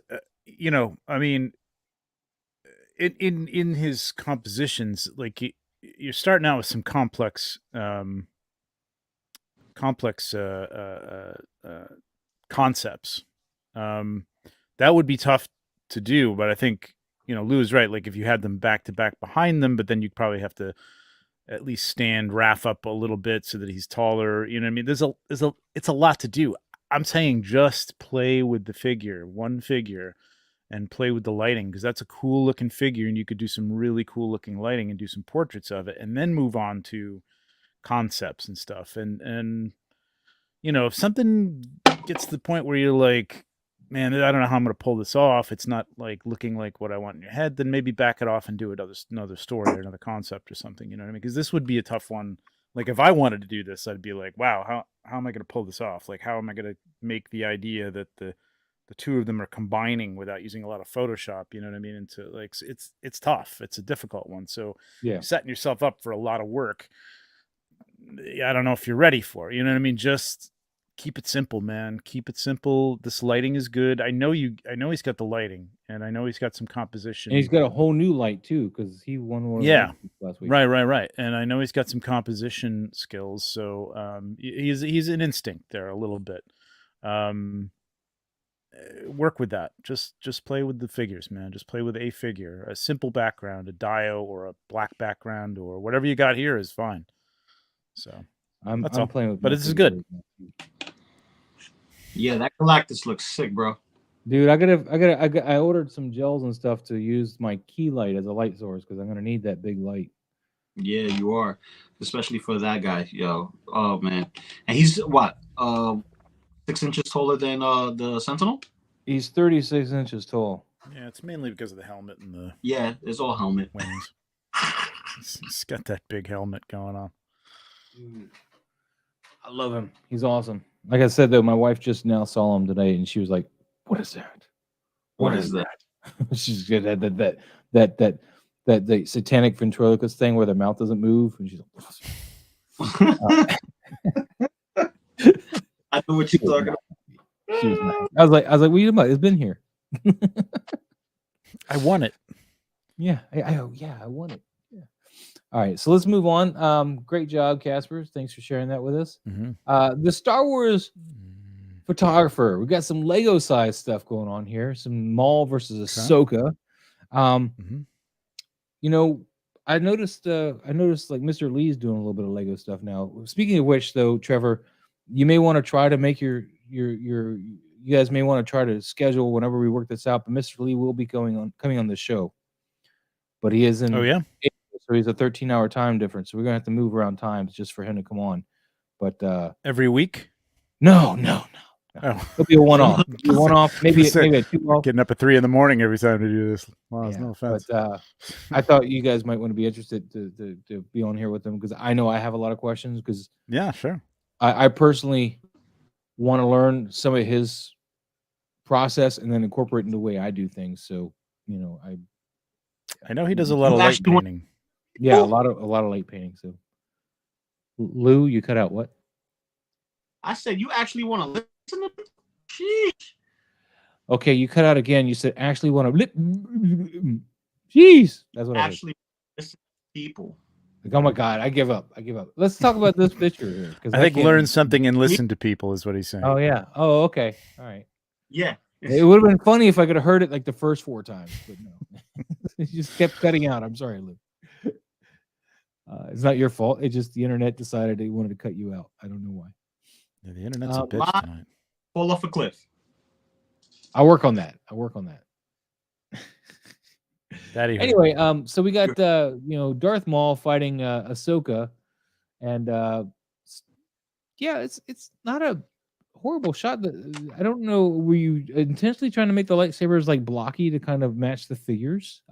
I mean, in his compositions, like you're starting out with some complex concepts. That would be tough to do, but I think Lou is right. Like if you had them back to back behind them, but then you probably have to at least stand Raph up a little bit so that he's taller. You know what I mean? It's a lot to do. I'm saying just play with the one figure, and play with the lighting, because that's a cool looking figure, and you could do some really cool looking lighting and do some portraits of it, and then move on to concepts and stuff. And if something gets to the point where you're like, man, I don't know how I'm going to pull this off, it's not like looking like what I want in your head, then maybe back it off and do another story or another concept or something. You know what I mean? Because this would be a tough one. Like if I wanted to do this, I'd be like, wow, how am I going to pull this off? Like, how am I going to make the idea that the two of them are combining without using a lot of Photoshop? You know what I mean? Into like, it's tough. It's a difficult one. So yeah, setting yourself up for a lot of work. I don't know if you're ready for it. You know what I mean? Just keep it simple, man. Keep it simple. This lighting is good. I know he's got the lighting, and I know he's got some composition. And he's got a whole new light too, because he won one. Yeah, last week. Right. And I know he's got some composition skills. So he's an instinct there a little bit. Work with that. Just play with the figures, man. Just play with a figure, a simple background, a dio or a black background, or whatever you got here is fine. So I'm all. playing with, but this is good. Yeah, that Galactus looks sick, bro. Dude, I ordered some gels and stuff to use my key light as a light source, because I'm gonna need that big light. Yeah, you are, especially for that guy, yo. Oh man, and he's what? 6 inches taller than the Sentinel. He's 36 inches tall. Yeah, it's mainly because of the helmet and the it's all helmet wings. He's got that big helmet going on. Dude, I love him. He's awesome. Like I said, though, my wife just now saw him today, and she was like, "What is that? What is that?" She's good at that the satanic ventriloquist thing where the mouth doesn't move, and she's like, I know what you're talking about. She was nice. I was like, what are you talking about? It's been here. I won it. Yeah, I won it. Yeah. All right, so let's move on. Great job, Casper. Thanks for sharing that with us. The Star Wars photographer. We got some Lego size stuff going on here. Some Maul versus Ahsoka. I noticed like Mr. Lee's doing a little bit of Lego stuff now. Speaking of which, though, Trevor, you may want to try to make you guys may want to try to schedule whenever we work this out. But Mr. Lee will be coming on the show, but he is in. Oh yeah. So he's a 13-hour time difference. So we're gonna have to move around times just for him to come on. But every week? No. Oh. It'll be a one-off. Maybe a two-off. Getting up at 3 a.m. every time to do this. Wow, yeah, no offense. But I thought you guys might want to be interested to be on here with him, because I know I have a lot of questions. Because yeah, sure. I personally want to learn some of his process and then incorporate in the way I do things. So I know he does a lot of light painting. Yeah, a lot of light painting. So Lou, you cut out what? I said you actually want to listen to them? Sheesh. Okay, you cut out again. You said actually want to Jeez. That's what actually listen to people. Like, oh my God, I give up. Let's talk about this picture here. I think learn something and listen to people is what he's saying. Oh yeah. Oh, okay. All right. Yeah. It would have been funny if I could have heard it like the first 4 times, but no. It just kept cutting out. I'm sorry, Lou. It's not your fault. It's just the internet decided they wanted to cut you out. I don't know why. Yeah, the internet's a bitch tonight. Fall off a cliff. I'll work on that. Anyway, so we got Darth Maul fighting Ahsoka, and it's not a horrible shot. I don't know. Were you intentionally trying to make the lightsabers like blocky to kind of match the figures?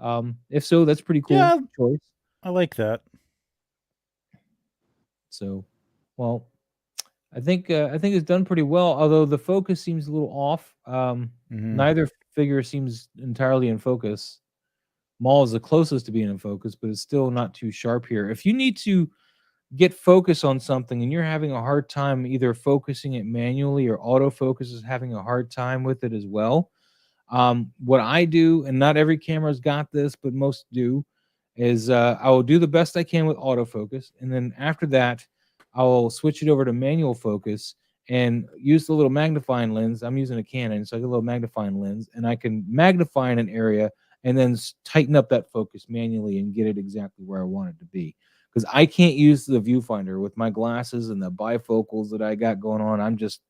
If so, that's pretty cool choice. I like that. So, well, I think it's done pretty well. Although the focus seems a little off. Neither figure seems entirely in focus. Maul is the closest to being in focus, but it's still not too sharp here. If you need to get focus on something and you're having a hard time either focusing it manually or autofocus is having a hard time with it as well, what I do, and not every camera's got this, but most do, is I will do the best I can with autofocus, and then after that I'll switch it over to manual focus and use the little magnifying lens. I'm using a Canon, so I get a little magnifying lens, and I can magnify in an area and then tighten up that focus manually and get it exactly where I want it to be. Because I can't use the viewfinder with my glasses and the bifocals that I got going on. That's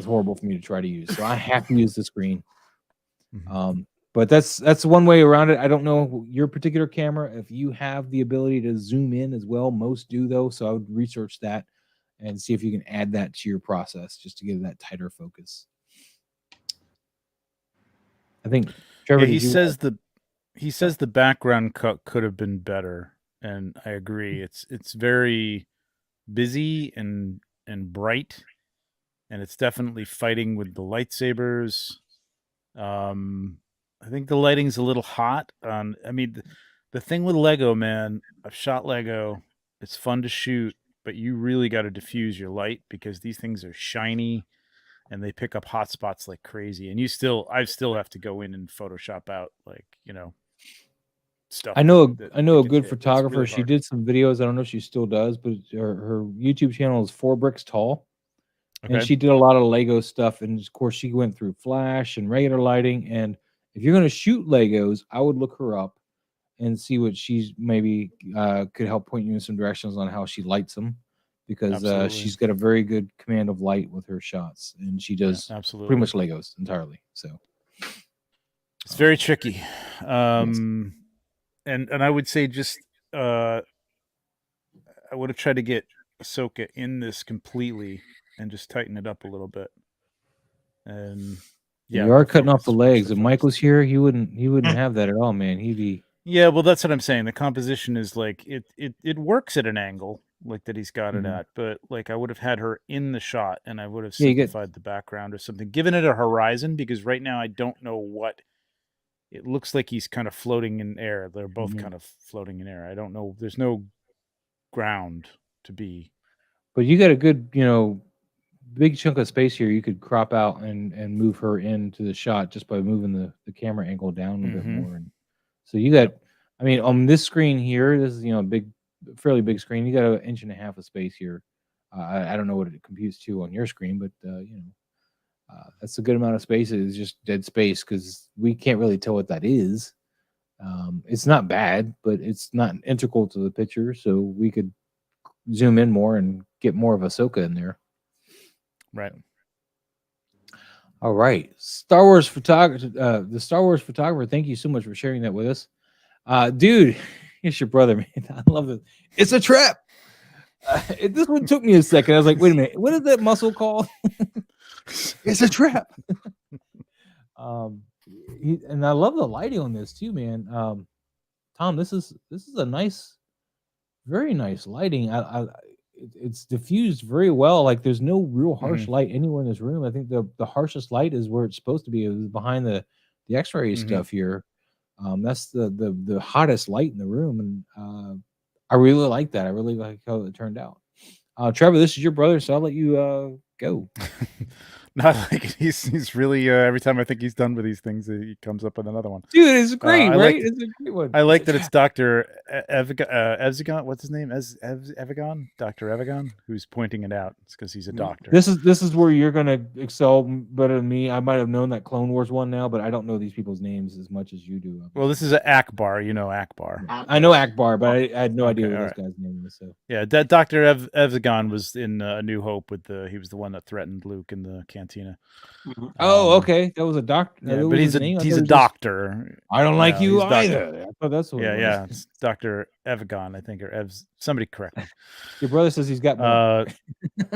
horrible for me to try to use. So I have to use the screen. But that's one way around it. I don't know your particular camera, if you have the ability to zoom in as well. Most do, though. So I would research that and see if you can add that to your process just to get that tighter focus. I think Trevor, he says the background cut could have been better, and I agree. It's very busy and bright, and it's definitely fighting with the lightsabers. I think the lighting's a little hot. I mean, the thing with Lego, man, I've shot Lego. It's fun to shoot, but you really got to diffuse your light because these things are shiny and they pick up hot spots like crazy. And I still have to go in and Photoshop out, like, stuff. I know a good photographer. Really she did some videos. I don't know if she still does, but her YouTube channel is 4 Bricks Tall. Okay. And she did a lot of Lego stuff. And of course, she went through flash and regular lighting. And if you're going to shoot Legos, I would look her up and see what she's maybe could help point you in some directions on how she lights them. Because she's got a very good command of light with her shots, and she does pretty much Legos entirely. So it's very tricky. And I would say just I would have tried to get Ahsoka in this completely and just tighten it up a little bit. And you are cutting off the legs. If Mike was here, he wouldn't have that at all, man. He'd be well, that's what I'm saying. The composition is like it works at an angle like that he's got it at, but like I would have had her in the shot and I would have simplified the background or something, given it a horizon, because right now I don't know what it looks like. He's kind of floating in air. They're both kind of floating in air. I don't know. There's no ground to be. But you got a good, big chunk of space here. You could crop out and move her into the shot just by moving the camera angle down a bit more. And so you got, I mean, on this screen here, this is, fairly big screen. You got 1.5 inches of space here. I don't know what it computes to on your screen, but that's a good amount of space. It's just dead space because we can't really tell what that is. It's not bad, but it's not integral to the picture. So we could zoom in more and get more of Ahsoka in there. Right. All right. Star Wars photographer, the Star Wars photographer. Thank you so much for sharing that with us, dude. It's your brother, man. I love this. It's a trap. This one took me a second. I was like, wait a minute. What is that muscle called? It's a trap. And I love the lighting on this too, man. Tom, this is a nice, very nice lighting. It's diffused very well. Like there's no real harsh light anywhere in this room. I think the harshest light is where it's supposed to be. It was behind the X-ray stuff here. That's the hottest light in the room, and I really like that. I really like how it turned out. Trevor, this is your brother, so I'll let you go. Not like he's really every time I think he's done with these things, he comes up with another one. Dude, it's great, right? It's a great one. I like that it's Dr. Evzagon. What's his name? Evzagon? Dr. Evzagon, who's pointing it out. It's because he's a doctor. This is where you're gonna excel better than me. I might have known that Clone Wars one now, but I don't know these people's names as much as you do. Well, this is Akbar. You know Akbar. I know Akbar, but I had no idea what this guy's name So yeah, that Dr. Evzagon was in A New Hope with he was the one that threatened Luke in the cantina. Oh, okay. That was a doctor. Yeah, but he's a doctor. I don't like you either. Doctor. I thought that's what it was. Yeah, it's Dr. Evzagon, I think, or Evs. Somebody correct me. Your brother says he's got more.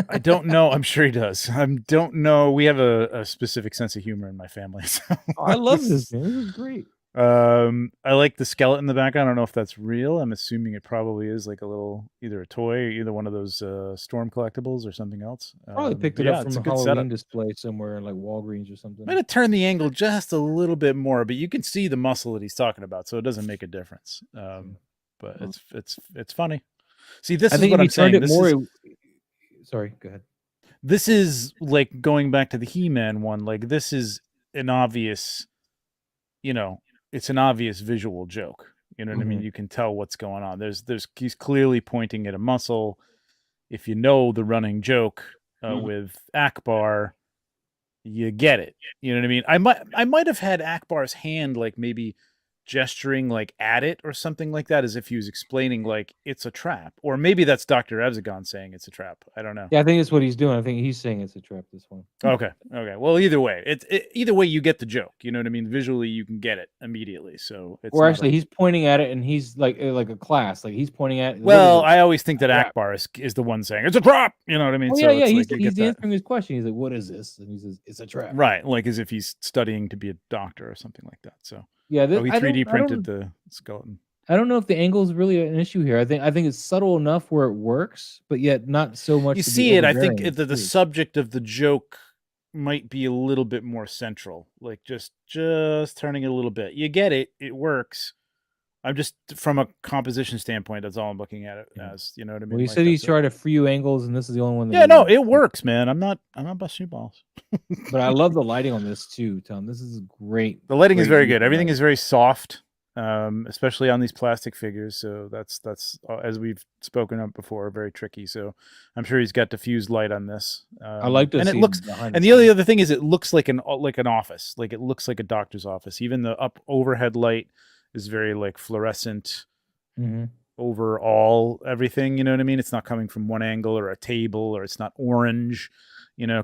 I don't know. I'm sure he does. I don't know. We have a specific sense of humor in my family. So. I love this, man. This is great. I like the skeleton in the back. I don't know if that's real. I'm assuming it probably is like a little, either a toy, or either one of those Storm collectibles or something else. Probably picked it up from a Halloween display somewhere, like Walgreens or something. I'm going to turn the angle just a little bit more, but you can see the muscle that he's talking about, so it doesn't make a difference. But it's funny. See, this is what I'm saying. Sorry, go ahead. This is like going back to the He-Man one. Like, this is an obvious, it's an obvious visual joke. You know what I mean? You can tell what's going on. He's clearly pointing at a muscle. If you know the running joke with Akbar, you get it. You know what I mean? I might have had Akbar's hand like maybe gesturing like at it or something like that, as if he was explaining like it's a trap, or maybe that's Dr. Evzagon saying it's a trap. I don't know. Yeah, I think it's what he's doing. I think he's saying it's a trap. This one. Okay. Well, either way, either way you get the joke. You know what I mean? Visually, you can get it immediately. So it's or actually, he's pointing at it, and he's like a class. Like he's pointing at. Well, I always think that Akbar is the one saying it's a trap. You know what I mean? Oh, yeah, yeah. He's answering his question. He's like, "What is this?" And he says, "It's a trap." Right, like as if he's studying to be a doctor or something like that. So. Yeah, he 3D printed the skeleton. I don't know if the angle is really an issue here. I think it's subtle enough where it works, but yet not so much. You see it. I think the subject of the joke might be a little bit more central, like just turning it a little bit. You get it. It works. I'm just from a composition standpoint. That's all I'm looking at it as. You know what I mean? Well, you said he's tried a few angles, and this is the only one. Yeah, no, it works, man. I'm not busting your balls. But I love the lighting on this too, Tom. This is great. The lighting is very good. Everything is very soft, especially on these plastic figures. So that's as we've spoken of before, very tricky. So I'm sure he's got diffused light on this. I like to see it looks. And the only other thing is, it looks like an office. Like it looks like a doctor's office. Even the overhead light is very like fluorescent overall everything. You know what I mean? It's not coming from one angle or a table, or it's not orange.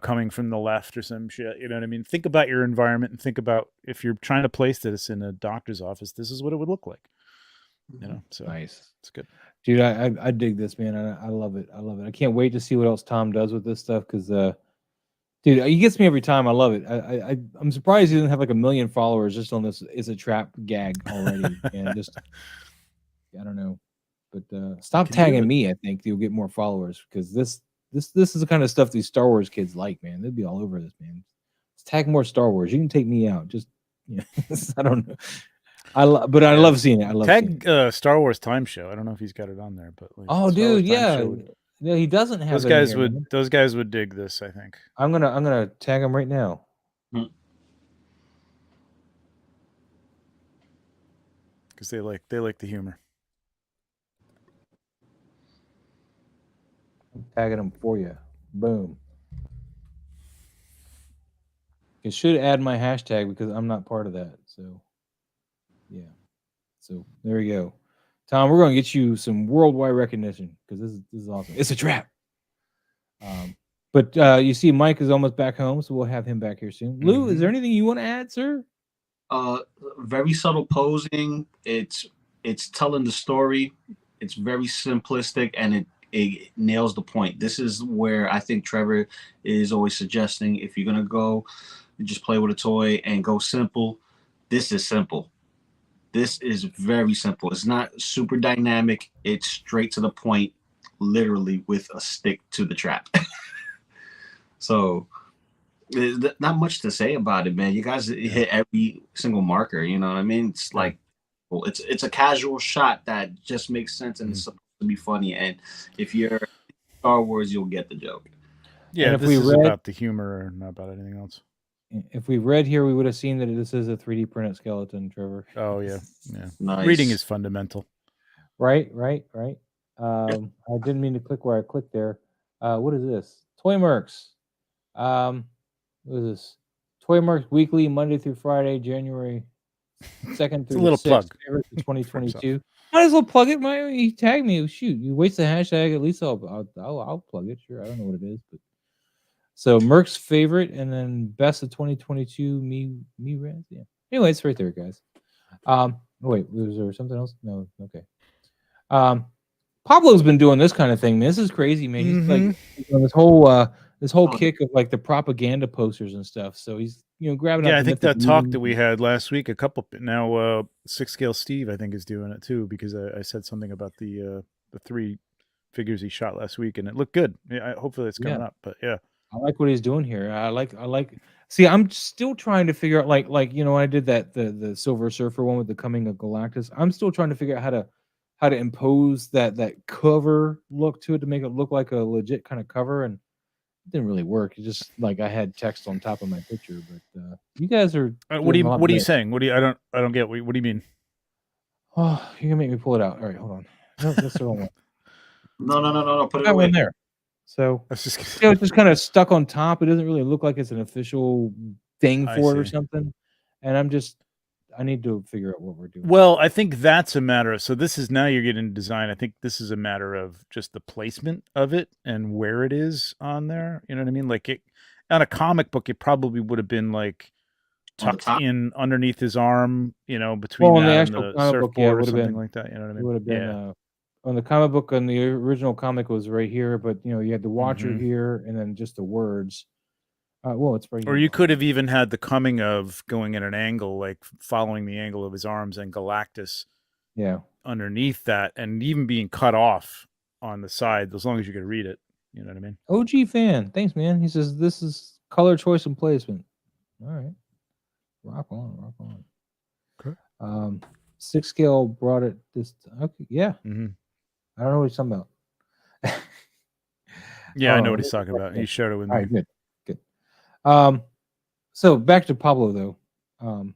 Coming from the left or some shit. You know what I mean? Think about your environment and think about if you're trying to place this in a doctor's office, this is what it would look like. So nice. It's good. Dude, I dig this, man. I love it. I love it. I can't wait to see what else Tom does with this stuff because, dude, he gets me every time. I love it. I'm surprised he doesn't have like 1 million followers just on this. It's a trap gag already. And just, I don't know. But stop tagging me. I think you'll get more followers because this is the kind of stuff these Star Wars kids like, man. They'd be all over this, man. Let's tag more Star Wars. You can take me out. Just, I don't know. I love seeing it. I love tag Star Wars Time Show. I don't know if he's got it on there, but like, dude, yeah. No, he doesn't have those guys would dig this, I think. I'm gonna tag him right now. Because they like the humor. I'm tagging them for you. Boom. It should add my hashtag because I'm not part of that. So, yeah. So there we go. Tom, we're going to get you some worldwide recognition because this is awesome. It's a trap. But you see, Mike is almost back home, so we'll have him back here soon. Lou, is there anything you want to add, sir? Very subtle posing. It's telling the story. It's very simplistic, and it nails the point. This is where I think Trevor is always suggesting if you're gonna go just play with a toy and go simple. This is simple. This is very simple. It's not super dynamic. It's straight to the point, literally with a stick to the trap. So there's not much to say about it, man. You guys hit every single marker. You know what I mean? It's like, well, it's a casual shot that just makes sense and it's supposed to be funny. And if you're Star Wars, you'll get the joke. Yeah, this is about the humor, not about anything else. If we read here, we would have seen that this is a 3D printed skeleton, Trevor. Oh yeah. Nice. Reading is fundamental. Right. I didn't mean to click where I clicked there. What is this? Toy Mercs. What is this? Toy Mercs Weekly, Monday through Friday, January 2nd through a little 6th, plug. 2022. Might as well plug it. He tagged me. Shoot, you waste the hashtag. At least I'll plug it. Sure, I don't know what it is, but so Merc's favorite, and then best of 2022. Me Raz. Yeah. Anyway, it's right there, guys. Wait, was there something else? No. Okay. Pablo's been doing this kind of thing, man. This is crazy, man. He's like this whole kick of like the propaganda posters and stuff. So he's grabbing. Yeah, I think that talk that we had last week, a couple now 6 Scale Steve I think is doing it too, because I said something about the 3 figures he shot last week and it looked good. Yeah, hopefully it's coming up, but yeah. I like what he's doing here. I like. See, I'm still trying to figure out like when I did that the Silver Surfer one with the coming of Galactus. I'm still trying to figure out how to impose that cover look to it to make it look like a legit kind of cover, and it didn't really work. It just like I had text on top of my picture. But you guys are. What are you saying? I don't get. What do you mean? Oh, you're gonna make me pull it out. All right, hold on. No, that's the wrong one. No. Put it that away. One there. So it's just kind of stuck on top. It doesn't really look like it's an official thing for it or something. And I need to figure out what we're doing. Well, I think that's a matter of, so this is now you're getting design. I think this is a matter of just the placement of it and where it is on there. You know what I mean? Like on a comic book, it probably would have been like tucked in underneath his arm, between that and the surfboard or something like that. You know what I mean? It would have been on the comic book, on the original comic was right here, but you had the Watcher here and then just the words. Well, it's right here. Or you could have even had the coming of going at an angle, like following the angle of his arms and Galactus underneath that, and even being cut off on the side, as long as you could read it. You know what I mean? OG fan. Thanks, man. He says this is color choice and placement. All right. Rock on. Okay. 6 Scale brought it this. Okay, yeah. I don't know what he's talking about. I know what he's talking about. He shared it with me. All right, good. So back to Pablo though.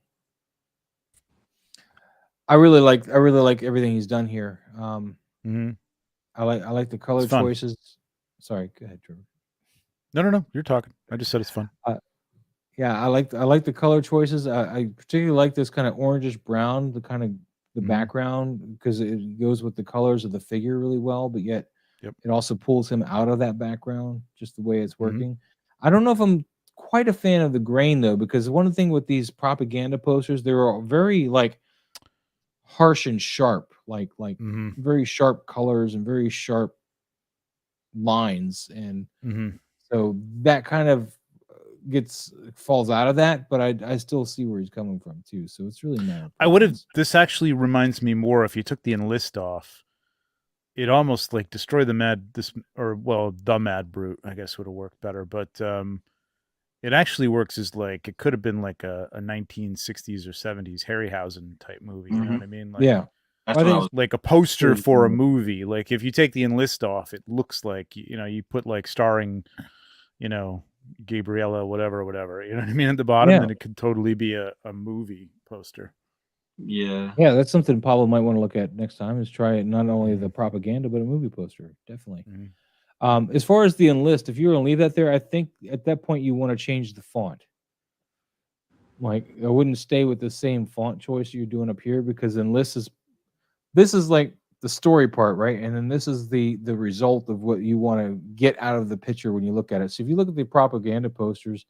I really like everything he's done here. I like the color choices. Sorry, go ahead, Trevor. No. You're talking. I just said it's fun. I like the color choices. I particularly like this kind of orangish brown, the background, because it goes with the colors of the figure really well, but yet it also pulls him out of that background, just the way it's working. I don't know if I'm quite a fan of the grain though, because one thing with these propaganda posters, they're very like harsh and sharp, like very sharp colors and very sharp lines, and so that kind of falls out of that, but I still see where he's coming from too. So it's really not. This actually reminds me more, if you took the enlist off, it almost like destroy the Mad Brute, I guess would have worked better. But it actually works as like, it could have been like a 1960s or 70s Harryhausen type movie. You know what I mean? Like, I think like a poster for a movie. Like if you take the enlist off, it looks like, you put like starring, Gabriella, whatever, you know what I mean, at the bottom, and it could totally be a movie poster. Yeah, that's something Pablo might want to look at next time, is try not only the propaganda but a movie poster. Definitely. As far as the enlist, if you were to leave that there, I think at that point you want to change the font. Like I wouldn't stay with the same font choice you're doing up here, because enlist this is like the story part, right? And then this is the result of what you want to get out of the picture when you look at it. So if you look at the propaganda posters,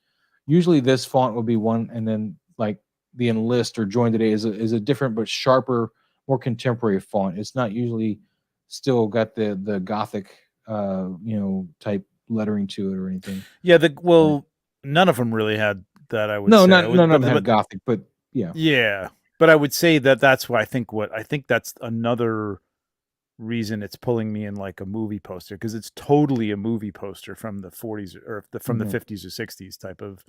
usually this font will be one, and then like the enlist or join today is a different but sharper, more contemporary font. It's not usually still got the gothic type lettering to it or anything. Yeah, none of them really had that, I would say. None of them had gothic, but yeah. But I would say that's why I think that's another reason it's pulling me in like a movie poster, because it's totally a movie poster from the 40s or from the 50s or 60s type of,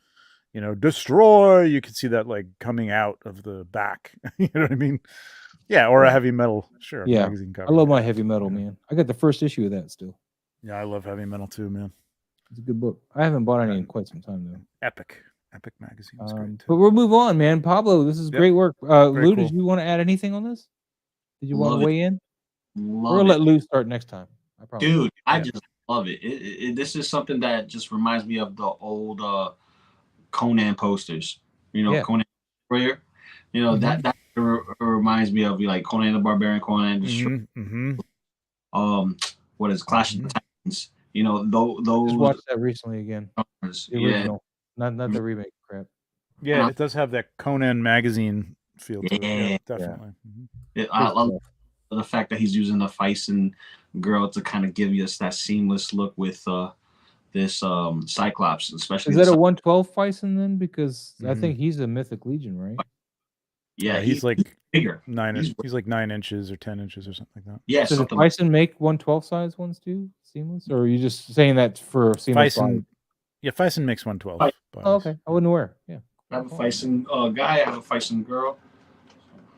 destroy. You can see that like coming out of the back. You know what I mean? Yeah, or a heavy metal, magazine cover. I love my heavy metal, man. I got the first issue of that still. Yeah, I love heavy metal too, man. It's a good book. I haven't bought any in quite some time though. Epic magazine. Great too. But we'll move on, man. Pablo, this is great work. Lou, did you want to add anything on this? Did you want to weigh in? We're gonna let Lou start next time. I just love it. This is something that just reminds me of the old Conan posters. Conan Warrior. That reminds me of like Conan the Barbarian, Conan what is Clash of the Titans? You know, those just watched that recently again. The original, not the remake crap. Yeah, it does have that Conan magazine feel to it. Yeah, definitely. I love the fact that he's using the Fison girl to kind of give us that seamless look with this Cyclops, especially. Is that a 112 Fison then? Because I think he's a Mythic Legion, right? Yeah, he's like bigger. He's like 9 inches or 10 inches or something like that. Yeah. Does Fison make 112 size ones too, seamless, or are you just saying that for seamless? Fison, yeah, Fison makes 112. Oh, okay, I wasn't aware. Yeah, I have a Fison guy. I have a Fison girl.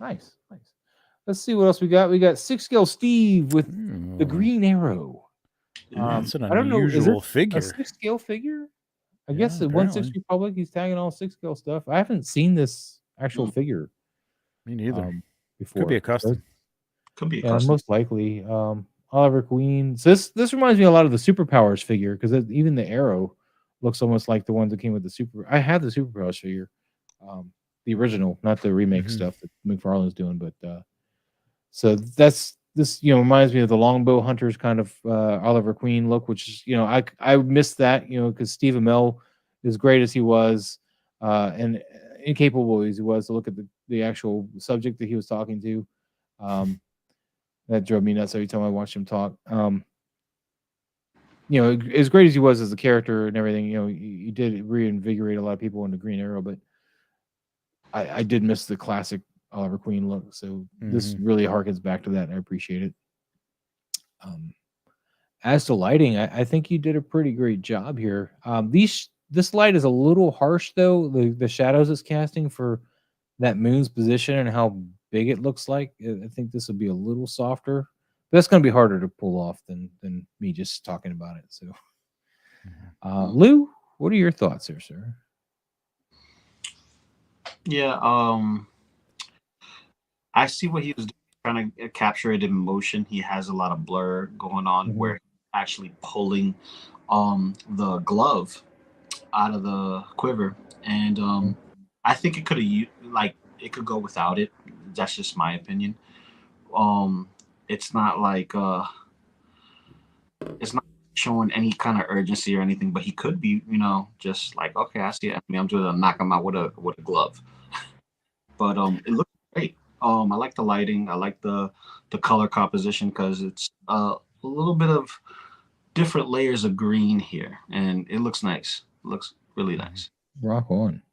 Nice. Let's see what else we got. We got 6-scale Steve with the Green Arrow. It's an I don't know, unusual figure. A 6-scale figure? I guess at 1/6 Republic, he's tagging all 6-scale stuff. I haven't seen this actual figure. Me neither. Before. Could be a custom. Could be a custom. Most likely. Oliver Queen. So this reminds me a lot of the Superpowers figure, because even the arrow looks almost like the ones that came with the Super. I had the Superpowers figure, the original, not the remake stuff that McFarlane's doing. But so this reminds me of the Longbow Hunters kind of Oliver Queen look, which is I missed that because Steve Amell, as great as he was, and incapable as he was to look at the actual subject that he was talking to. That drove me nuts every time I watched him talk. As great as he was as a character and everything, he did reinvigorate a lot of people into Green Arrow, but I did miss the classic Oliver Queen look. So this really harkens back to that, and I appreciate it. As to lighting, I think you did a pretty great job here. This light is a little harsh, though. The shadows it's casting for that moon's position and how big it looks like. I think this will be a little softer. But that's going to be harder to pull off than me just talking about it. So, Lou, what are your thoughts here, sir? Yeah, I see what he was doing, trying to capture it in motion. He has a lot of blur going on where he's actually pulling the glove out of the quiver, and I think it could have it could go without it. That's just my opinion. It's not like it's not showing any kind of urgency or anything, but he could be, just like, okay, I see it. I'm just gonna knock him out with a glove. But it looks great. I like the lighting. I like the color composition because it's a little bit of different layers of green here, and it looks nice. It looks really nice. Rock on.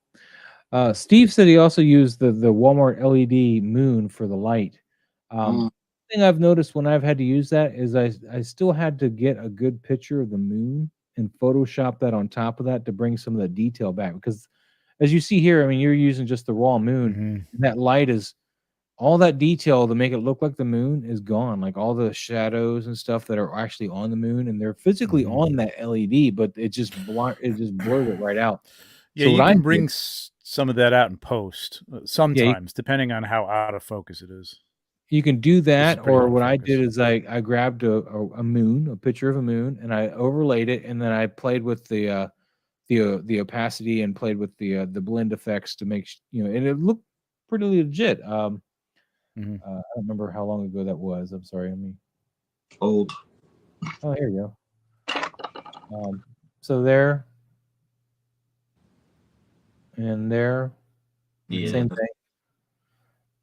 Steve said he also used the Walmart LED moon for the light. Thing I've noticed when I've had to use that is I still had to get a good picture of the moon and Photoshop that on top of that to bring some of the detail back, because as you see here, I mean, you're using just the raw moon. And that light is all that detail to make it look like the moon is gone, like all the shadows and stuff that are actually on the moon, and they're physically on that LED, but it just blurred it right out. Yeah, so you can bring some of that out in post sometimes, depending on how out of focus it is. You can do that, or what I did is I grabbed a moon, a picture of a moon, and I overlaid it, and then I played with the opacity and played with the blend effects to make and it looked pretty legit. I don't remember how long ago that was. I'm sorry, old. Oh, here you go. So there and there, same thing.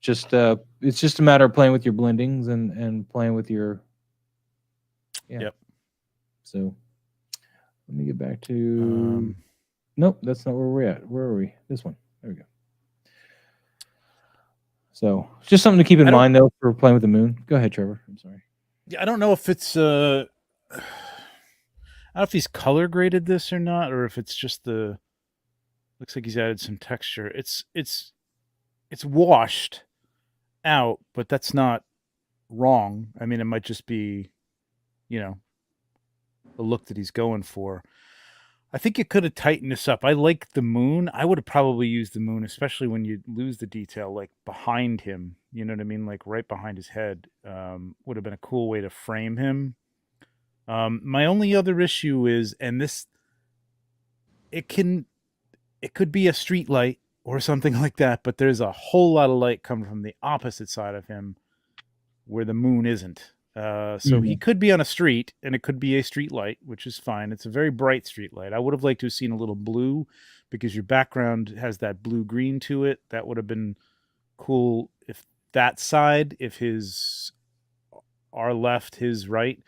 Just it's just a matter of playing with your blendings and playing with your So let me get back to nope, that's not where we're at. Where are we? This one. There we go. So just something to keep in mind though for playing with the moon. Go ahead, Trevor. I'm sorry. Yeah, I don't know if it's I don't know if he's color graded this or not, or if it's just looks like he's added some texture. It's washed out, but that's not wrong. I mean, it might just be, the look that he's going for. I think you could have tightened this up. I like the moon. I would have probably used the moon, especially when you lose the detail, like behind him. You know what I mean? Like right behind his head. Would have been a cool way to frame him. My only other issue is, and this, it could be a street light, or something like that. But there's a whole lot of light coming from the opposite side of him where the moon isn't. So he could be on a street, and it could be a street light, which is fine. It's a very bright street light. I would have liked to have seen a little blue, because your background has that blue-green to it. That would have been cool if that side, if our left, his right,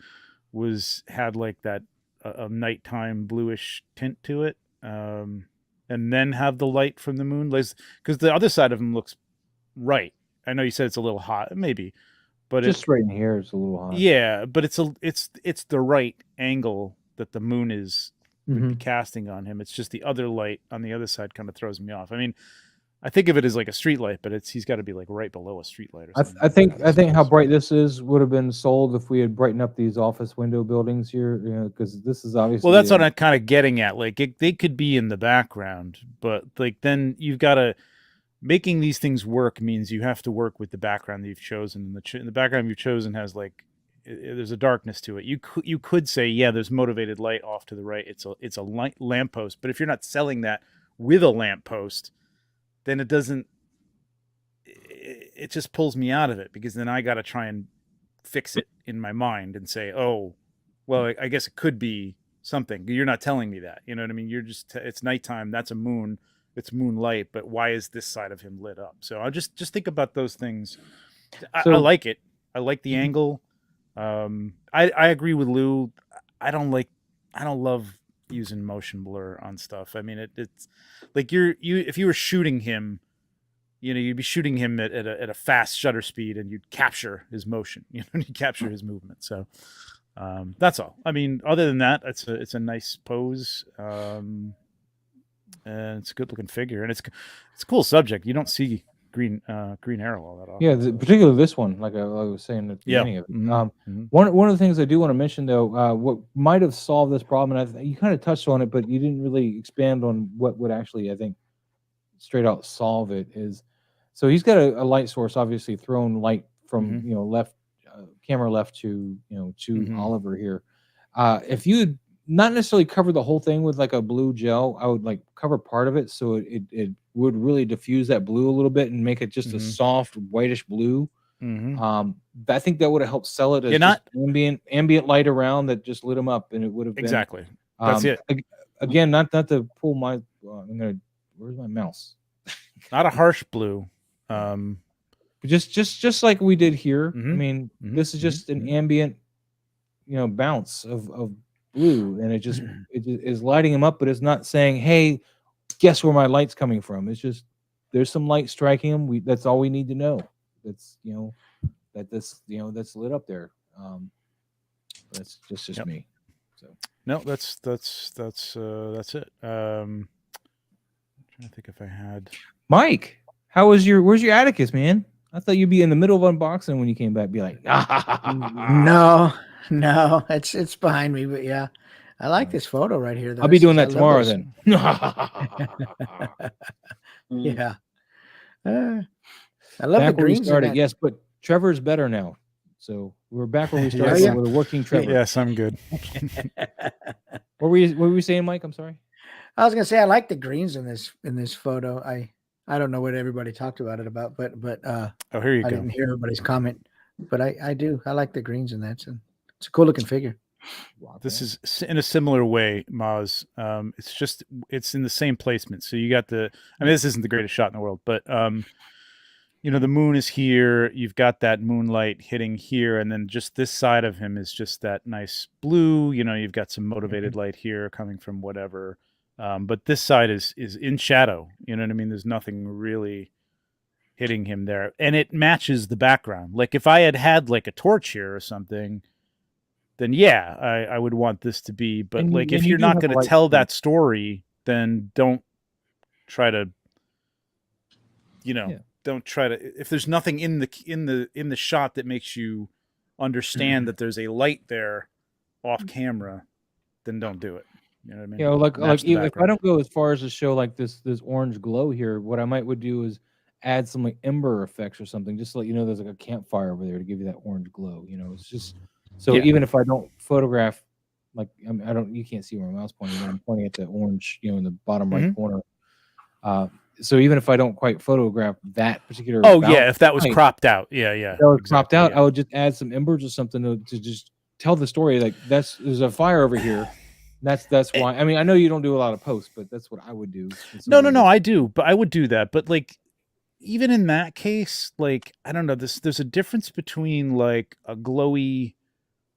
had like that a nighttime bluish tint to it, and then have the light from the moon, because the other side of him looks right. I know you said it's a little hot, maybe. But just right in here, it's a little hot. Yeah, but it's the right angle that the moon would be casting on him. It's just the other light on the other side kind of throws me off. I mean, I think of it as like a street light, but he's got to be like right below a street light or something. I think how bright this would have been sold if we had brightened up these office window buildings here, because this is obviously. Well, that's what I'm kind of getting at. Like they could be in the background, but like then you've got to. Making these things work means you have to work with the background that you've chosen. And the background you've chosen has there's a darkness to it. You could say, yeah, there's motivated light off to the right. It's a lamppost. But if you're not selling that with a lamppost, then it doesn't. It just pulls me out of it, because then I got to try and fix it in my mind and say, oh, well, I guess it could be something. You're not telling me that. You know what I mean? You're just it's nighttime. That's a moon. It's moonlight, but why is this side of him lit up? So I'll just think about those things. I like it. I like the angle. I agree with Lou. I don't love using motion blur on stuff. I mean, it's like if you were shooting him, you'd be shooting him at a fast shutter speed, and you'd capture his motion. You'd capture his movement. So that's all. I mean, other than that, it's a nice pose. And it's a good looking figure, and it's a cool subject. You don't see Green Arrow all that often. Yeah, particularly this one, like I was saying at the beginning of it. One of the things I do want to mention, though, what might have solved this problem, and you kind of touched on it, but you didn't really expand on what would actually, I think, straight out solve it, is so he's got a light source, obviously thrown light from left camera left to Oliver here. If you had not necessarily cover the whole thing with like a blue gel, I would like cover part of it so it would really diffuse that blue a little bit and make it just a soft whitish blue. I think that would have helped sell it as just ambient light around that just lit them up, and it would have been exactly. That's it. Again, not to pull my. Where's my mouse? Not a harsh blue. Just like we did here. I mean, this is just an ambient, bounce of blue, and it is lighting him up, but it's not saying, hey, guess where my light's coming from. It's just there's some light striking him. That's all we need to know. That's that's lit up there. That's just me. So no, that's it. I'm trying to think if I had Mike. Where's your Atticus, man? I thought you'd be in the middle of unboxing when you came back, be like, no, it's behind me, but yeah, I like this photo right here. Though. I'll be doing that tomorrow then. Yeah, I love back the greens. Yes, but Trevor's better now, so we're back where we started with a working Trevor. Yes, I'm good. What were we saying, Mike? I'm sorry. I was gonna say I like the greens in this photo. I don't know what everybody talked about it about, but here you go. I didn't hear everybody's comment, but I do. I like the greens in that. So it's a cool looking figure. This is in a similar way, Maz. It's in the same placement. So you got this isn't the greatest shot in the world, but the moon is here. You've got that moonlight hitting here, and then just this side of him is just that nice blue. You've got some motivated light here coming from whatever. But this side is in shadow. You know what I mean? There's nothing really hitting him there, and it matches the background. Like if I had like a torch here or something, then yeah, I would want this to be. But if you're not going to tell that story, then don't try to. Don't try to. If there's nothing in the shot that makes you understand that there's a light there off camera, then don't do it. You know what I mean? If I don't go as far as to show like this orange glow here, what I would do is add some like ember effects or something, just to let you know there's like a campfire over there to give you that orange glow. It's just so even if I don't photograph, like you can't see where my mouse pointing. I'm pointing at the orange, in the bottom right corner. so even if I don't quite photograph that particular, if that was cropped out, that was cropped out, I would just add some embers or something to just tell the story. Like there's a fire over here. That's why. I mean, I know you don't do a lot of posts, but that's what I would do. No, I do, but I would do that. But like, even in that case, like, I don't know, there's a difference between like a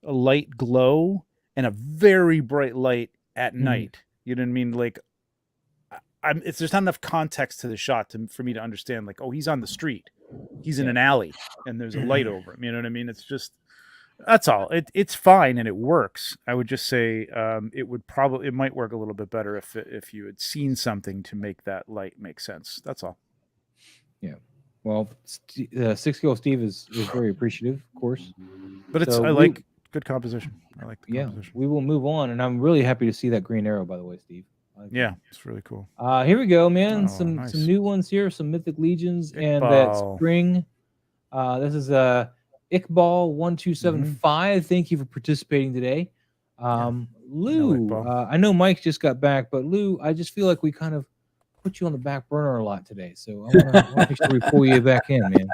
light glow and a very bright light at night. You know what I mean? Like, there's not enough context to the shot for me to understand, like, oh, he's on the street, he's in an alley, and there's a light over him. You know what I mean? It's just, that's all. It's fine and it works. I would just say it might work a little bit better if you had seen something to make that light make sense. That's all. Yeah. Well, 6-Kill Steve is very appreciative, of course. But I like good composition. I like the composition. We will move on, and I'm really happy to see that green arrow, by the way, Steve. It's really cool. Here we go, man. Nice. Some new ones here, some Mythic Legions, and that spring. This is Iqbal 1275. Thank you for participating today. Lou, I know Mike just got back, but Lou, I just feel like we kind of put you on the back burner a lot today, so I want to make sure we pull you back in, man.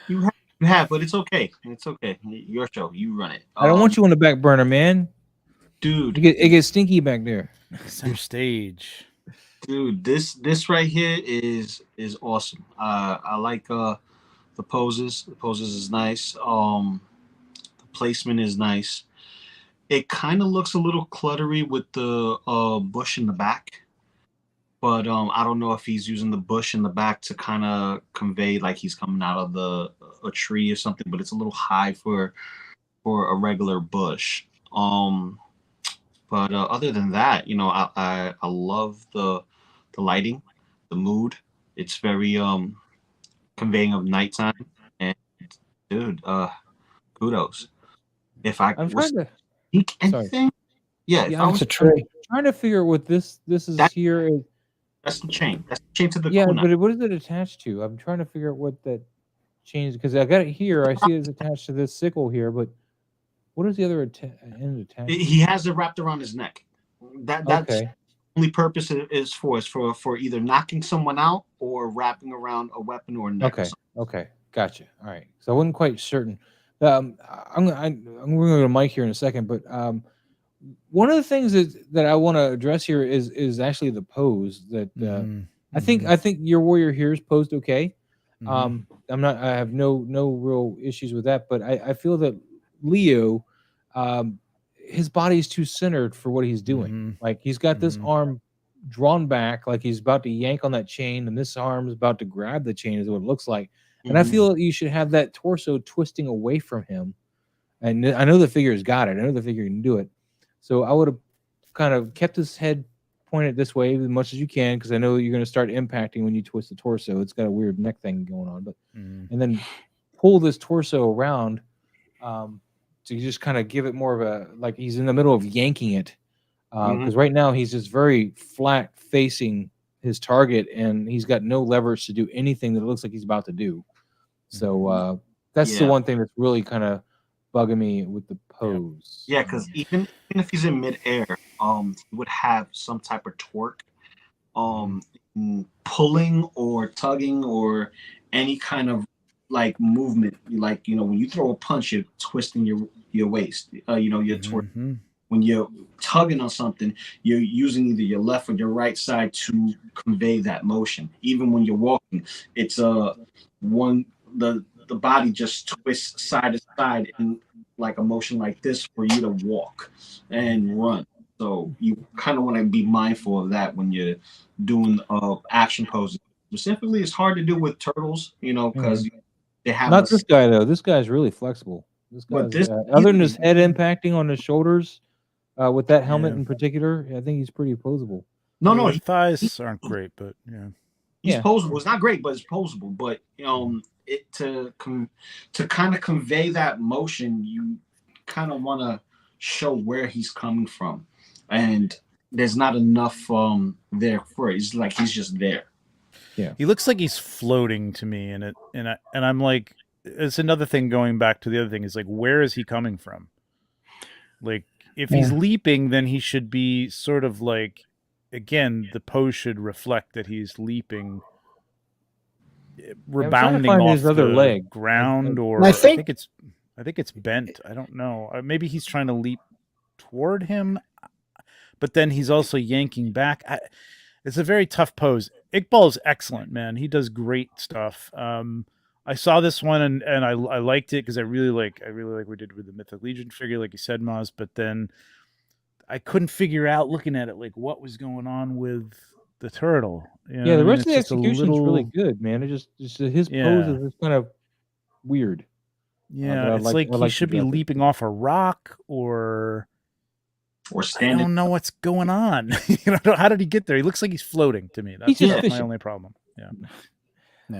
You have, but it's okay. It's okay. Your show. You run it. I don't want you on the back burner, man. Dude, it gets stinky back there. Center stage. Dude, this right here is awesome. I like the poses. The poses is nice. The placement is nice. It kind of looks a little cluttery with the bush in the back. But I don't know if he's using the bush in the back to kind of convey like he's coming out of a tree or something. But it's a little high for a regular bush. But other than that, you know, I love the lighting, the mood. It's very conveying of nighttime. And dude, kudos. If I'm trying to sneak anything, if I was a tree. Trying to figure what this is here. That's the chain. That's the chain to the kunai. But what is it attached to? I'm trying to figure out what that chain is, because I got it here. I see it's attached to this sickle here, but what is the other end attached? He has it wrapped around his neck. That's the only purpose is for either knocking someone out or wrapping around a weapon or a neck. Okay, gotcha. All right, so I wasn't quite certain. I'm going to go to Mike here in a second, but one of the things that I want to address here is actually the pose. That I think your warrior here is posed okay. I have no real issues with that, but I feel that Leo, his body is too centered for what he's doing. Like he's got this arm drawn back, like he's about to yank on that chain, and this arm is about to grab the chain, is what it looks like. And I feel that you should have that torso twisting away from him. And I know the figure's got it. I know the figure can do it. So I would have kind of kept his head pointed this way as much as you can, because I know you're going to start impacting when you twist the torso. It's got a weird neck thing going on, but and then pull this torso around to just kind of give it more of a, like he's in the middle of yanking it, because right now he's just very flat facing his target, and he's got no leverage to do anything that it looks like he's about to do. So that's the one thing that's really kind of bugging me with the pose. Yeah, because even if he's in midair, he would have some type of torque, pulling or tugging or any kind of like movement. Like, you know, when you throw a punch, you're twisting your waist. You know, your torque. When you're tugging on something, you're using either your left or your right side to convey that motion. Even when you're walking, it's the body just twists side to side in like a motion like this for you to walk and run. So you kind of want to be mindful of that when you're doing action poses. Specifically, it's hard to do with turtles, you know, because they have not this guy though. This guy's really flexible. This guy's, other than his head impacting on his shoulders, with that helmet in particular, I think he's pretty posable. No, his thighs aren't great, but he's posable. It's not great, but it's posable. But it to kind of convey that motion, you kind of want to show where he's coming from, and there's not enough there for it. It's like he's just there. Yeah, he looks like he's floating to me, and I'm like, it's another thing going back to the other thing is like, where is he coming from? Like, if he's leaping, then he should be sort of like again, the pose should reflect that he's leaping, trying to rebounding find off his other the leg. ground, or I I think think it's bent. I don't know. Maybe he's trying to leap toward him, but then he's also yanking back. It's a very tough pose. Iqbal is excellent, man. He does great stuff. I saw this one and I liked it because I really like what we did with the Mythic Legion figure, like you said, Maz. But then I couldn't figure out, looking at it, like what was going on with the turtle. You know Yeah, the what I mean? rest of the It's just a execution's really little, good, man. It just his pose Yeah. is just kind of weird. yeah. But It's I like he like should the be graphics. leaping off a rock, or I standing. don't know what's going on. You know, how did he get there? He looks like he's floating to me. He's That's just my fishing. only problem. Yeah.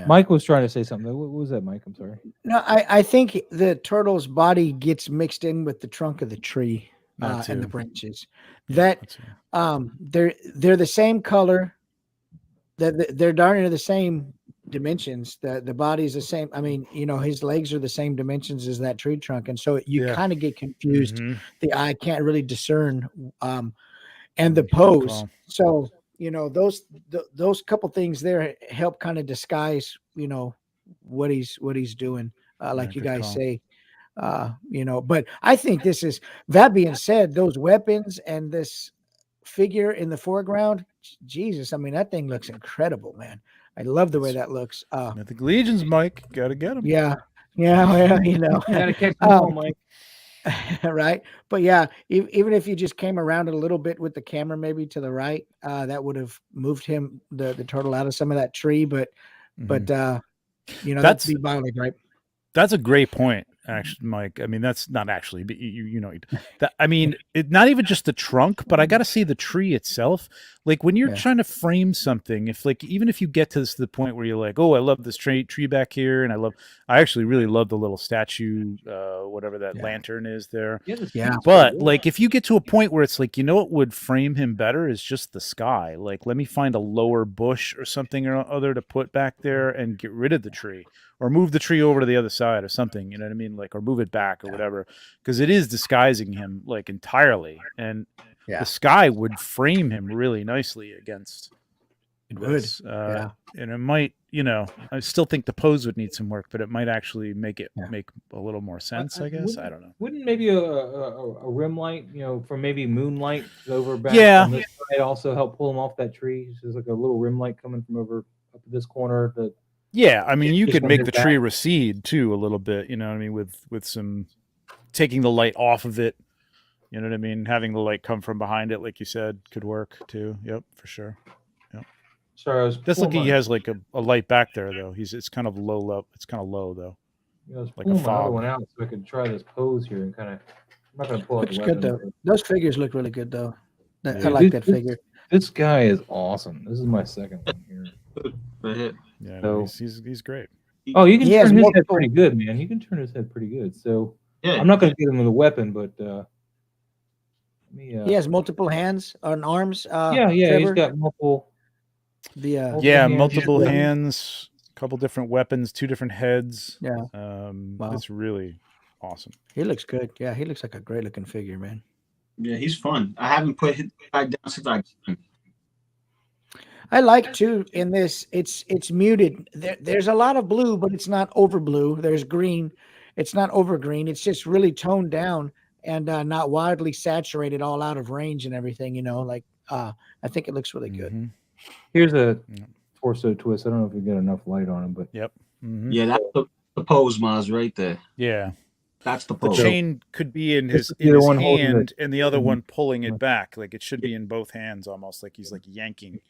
Mike was trying to say something. What was that, Mike? I'm sorry. No, I think the turtle's body gets mixed in with the trunk of the tree That and the too. branches. Yeah, That that's they're the same color. They're darn near the same dimensions. The body's the same. I mean, you know, his legs are the same dimensions as that tree trunk, and so you Yeah. kind of get confused. Mhm. The eye can't really discern, and the Good pose. call. So you know those couple things there help kind of disguise, you know, what he's doing. Like Yeah, you good guys call. say, you know. But I think this is, that being said, those weapons and this figure in the foreground, Jesus, I mean, that thing looks incredible, man. I love the way that looks. Mythic Legions, Mike. Got to get them. Yeah, well, you know, Gotta catch them all, Mike. right. But yeah, even if you just came around it a little bit with the camera, maybe to the right, that would have moved him, the turtle, out of some of that tree. But you know, That's be violent, right? That's a great point, actually, Mike. I mean, that's not actually, but you know that. I mean, not even just the trunk, but I got to see the tree itself. Like when you're trying to frame something, even if you get to the point where you're like, oh, I love this tree back here, and I actually really love the little statue, whatever that lantern is there. Yeah. But like, if you get to a point where it's like, you know, what would frame him better is just the sky. Like, let me find a lower bush or something or other to put back there and get rid of the tree, or move the tree over to the other side or something, you know what I mean? Like, or move it back or whatever, because it is disguising him like entirely. And the sky would frame him really nicely against this. And it might, you know, I still think the pose would need some work, but it might actually make a little more sense, I guess. I don't know. Wouldn't maybe a rim light, you know, from maybe moonlight over back on this side also help pull him off that tree? It's just like a little rim light coming from over up this corner. Yeah, I mean, you could make the tree recede too a little bit, you know what I mean, with some taking the light off of it, you know what I mean? Having the light come from behind it, like you said, could work too. Yep, for sure. Yep. Sorry, I was just like he has like a light back there though. It's kind of low. It's kind of low though. I was like pulling a my other fog. one out so I could try this pose here and kind of. I'm not gonna pull out Looks the good weapon. though. Those figures look really good though. I Yeah. like that figure. This guy is awesome. This is my second one here. Yeah, So, he's great. Oh, you can He has turn his head multiple- pretty good, man. You can turn his head pretty good. So Yeah, I'm not going to get him with a weapon, but he has multiple hands on arms. yeah, he's Trevor. got multiple. Multiple hands, a couple different weapons, 2 different heads. Yeah. It's really awesome. He looks good. Yeah, he looks like a great looking figure, man. Yeah, he's fun. I haven't put his guy down since I like too in this. It's muted. There's a lot of blue, but it's not over blue. There's green. It's not over green. It's just really toned down and not wildly saturated, all out of range and everything. You know, like I think it looks really good. Here's a torso twist. I don't know if we get enough light on him, but yeah, that's the pose, Maz, right there. Yeah. That's the The pose. chain could be in his hand and the other one pulling it back. Like it should be in both hands almost, like he's like yanking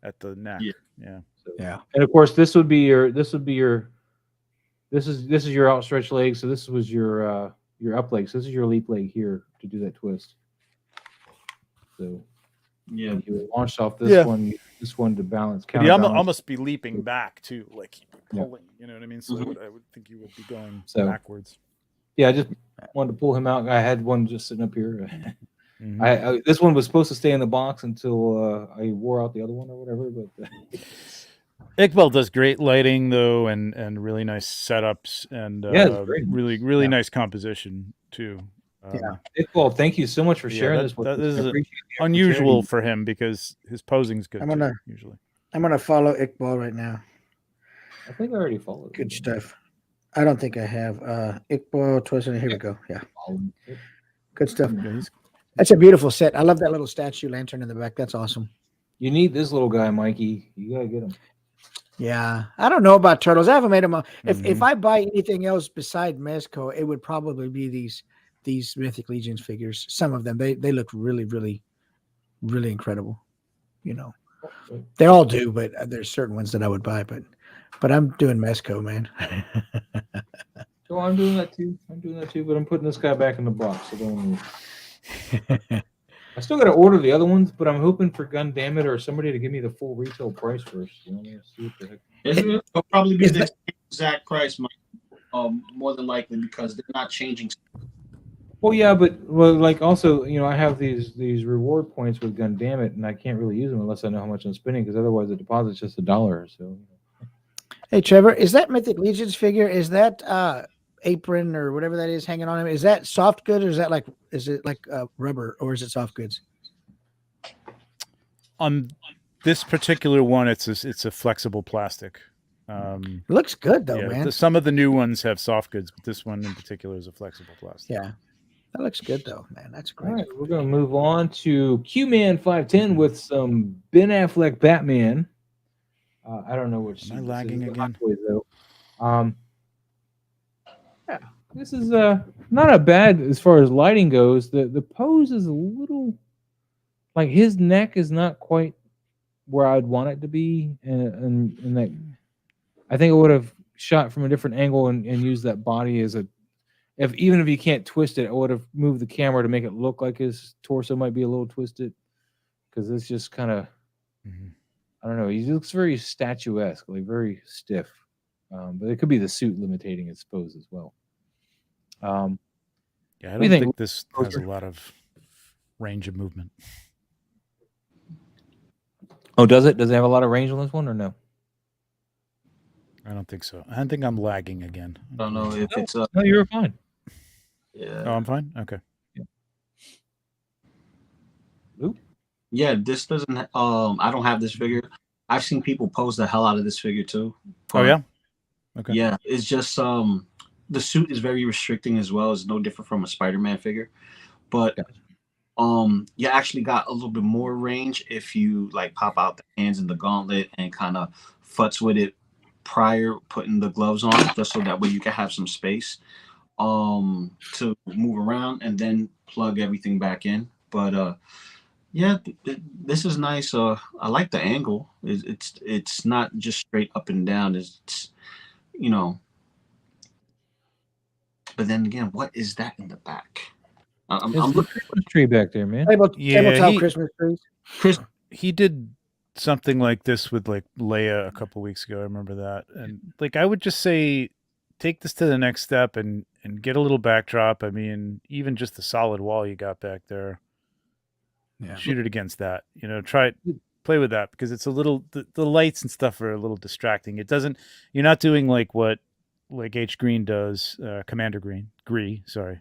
at the neck. Yeah. Yeah. And of course this is your outstretched leg. So this was your up leg. So this is your leap leg here to do that twist. So yeah, you would launch off this one to balance. But he almost be leaping back too, like pulling, you know what I mean? So I would think he would be going backwards. Yeah, I just wanted to pull him out. I had one just sitting up here. This one was supposed to stay in the box until I wore out the other one or whatever. But Iqbal does great lighting though, and really nice setups, and really nice composition too. Iqbal, thank you so much for sharing this with that us. is I appreciate the unusual opportunity. for him because his posing's good usually. I'm gonna follow Iqbal right now. I think I already followed. Good stuff. I don't think I have. Iqbal Twister. Here we go. Yeah. Good stuff. That's a beautiful set. I love that little statue lantern in the back. That's awesome. You need this little guy, Mikey. You gotta get him. Yeah, I don't know about turtles. I haven't made them. If I buy anything else beside Mezco, it would probably be these Mythic Legions figures. Some of them they look really, really, really incredible. You know, they all do, but there's certain ones that I would buy. But I'm doing Mezco, man. So I'm doing that too. But I'm putting this guy back in the box. So don't worry. I still got to order the other ones, but I'm hoping for Gundamit or somebody to give me the full retail price first. You know, see what the heck. It'll probably be the exact price, Mike. More than likely because they're not changing. Well, yeah, but like also, you know, I have these reward points with Gundamit, and I can't really use them unless I know how much I'm spending, because otherwise the deposit's just $1. So. Hey, Trevor, is that Mythic Legions figure? Is that apron or whatever that is hanging on him? Is that soft goods, or is it like rubber, or is it soft goods? On this particular one, it's a flexible plastic. It looks good though, man. Some of the new ones have soft goods, but this one in particular is a flexible plastic. Yeah, that looks good though, man. That's great. All right, we're gonna move on to Q-Man 510 with some Ben Affleck Batman. I don't know which. Am I lagging again? Though. Yeah, this is not a bad as far as lighting goes. The pose is a little like his neck is not quite where I'd want it to be, and that I think I would have shot from a different angle and used that body as even if you can't twist it, I would have moved the camera to make it look like his torso might be a little twisted, because it's just kind of. I don't know. He looks very statuesque, like very stiff. But it could be the suit limiting its pose as well. I don't think this has a lot of range of movement. Oh, does it? Does it have a lot of range on this one, or no? I don't think so. I think I'm lagging again. I don't know if it's No, you're fine. Yeah. Oh, I'm fine. Okay. Yeah, this doesn't. I don't have this figure. I've seen people pose the hell out of this figure too. Oh yeah. Okay. Yeah, it's just the suit is very restricting as well. It's no different from a Spider-Man figure, but you actually got a little bit more range if you like pop out the hands in the gauntlet and kind of futz with it prior putting the gloves on, just so that way you can have some space to move around and then plug everything back in. But yeah, this is nice. I like the angle. It's not just straight up and down. It's you know. But then again, what is that in the back? I'm looking at the Christmas tree back there, man. Tabletop Christmas trees. He did something like this with like Leia a couple weeks ago. I remember that, and like I would just say, take this to the next step and get a little backdrop. I mean, even just the solid wall you got back there. Yeah. Shoot it against that. You know, play with that, because it's a little the lights and stuff are a little distracting. It doesn't. You're not doing like what like H. Green does, Commander Gree, sorry,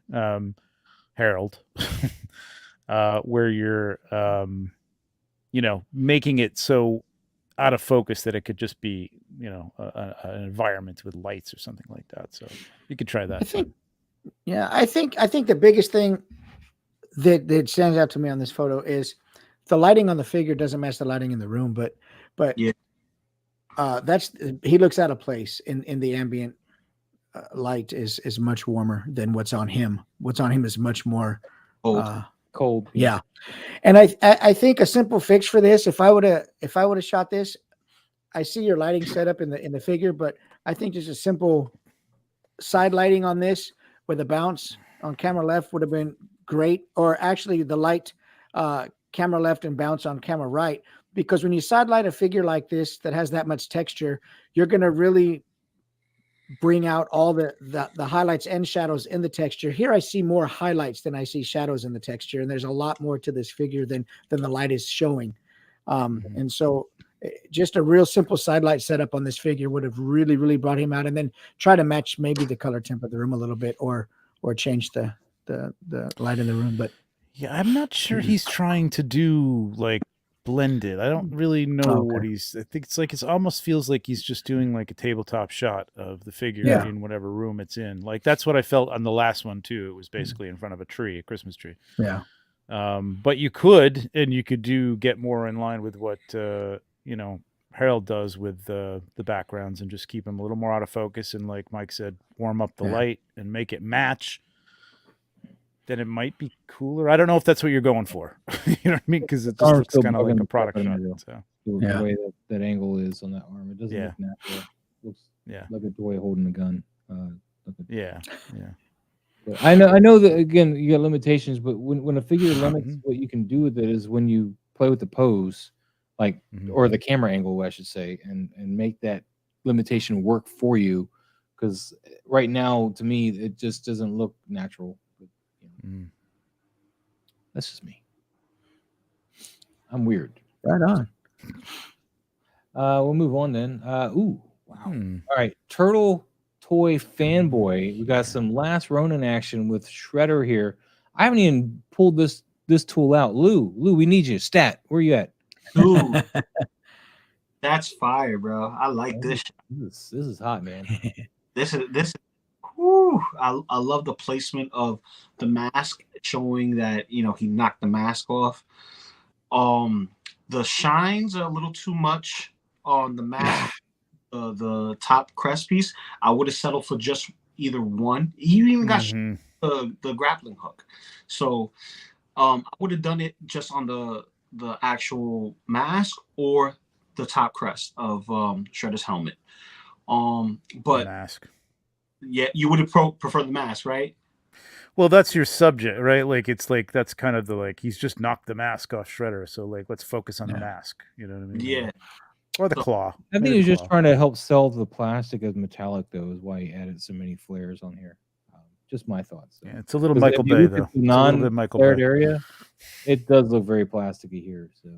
Harold, where you're you know, making it so out of focus that it could just be, you know, an environment with lights or something like that. So you could try that. I think the biggest thing that stands out to me on this photo is the lighting on the figure doesn't match the lighting in the room, but yeah, he looks out of place in the ambient light is much warmer than what's on him. What's on him is much more cold. Yeah. And I think a simple fix for this, if I would have shot this, I see your lighting set up in the figure, but I think just a simple side lighting on this with a bounce on camera left would have been great. Or actually the light camera left and bounce on camera right, because when you side light a figure like this that has that much texture, you're going to really bring out all the highlights and shadows in the texture. Here I see more highlights than I see shadows in the texture, and there's a lot more to this figure than the light is showing. And so just a real simple side light setup on this figure would have really, really brought him out, and then try to match maybe the color temp of the room a little bit, or change the the light in the room. But yeah, I'm not sure he's trying to do like blended. I don't really know what he's. I think it's almost feels like he's just doing like a tabletop shot of the figure in whatever room it's in. Like that's what I felt on the last one too. It was basically in front of a tree, a Christmas tree. Yeah. But you could get more in line with what Harold does with the backgrounds and just keep them a little more out of focus and, like Mike said, warm up the light and make it match. Then it might be cooler. I don't know if that's what you're going for. You know what I mean? Because it just looks kind of like a product shot. So. The way that angle is on that arm, it doesn't look natural. It looks like a toy holding a gun. Yeah. But I know that again you got limitations, but when a figure limits what you can do with it is when you play with the pose, like or the camera angle, I should say, and make that limitation work for you. Because right now, to me, it just doesn't look natural. But, that's just me. I'm weird. Right on. We'll move on then. Ooh, wow. All right, Turtle Toy Fanboy. We got some last Ronin action with Shredder here. I haven't even pulled this tool out. Lou, we need you. Stat, where you at? Dude, that's fire, bro. I like this. This is hot, man. This is. Whew, I love the placement of the mask, showing that he knocked the mask off. The shines are a little too much on the mask. The top crest piece, I would have settled for just either one. You even got the grappling hook, so I would have done it just on the actual mask or the top crest of Shredder's helmet. But mask. Yeah, you would have preferred the mask, right? Well, that's your subject, right? Like it's like that's kind of the like he's just knocked the mask off Shredder, so like let's focus on the mask. You know what I mean? Yeah. Or the claw. I think he was just trying to help sell the plastic as metallic, though, is why he added so many flares on here. Just my thoughts. Yeah, it's a little Michael Bay, though. Non-flared area, it does look very plasticky here. So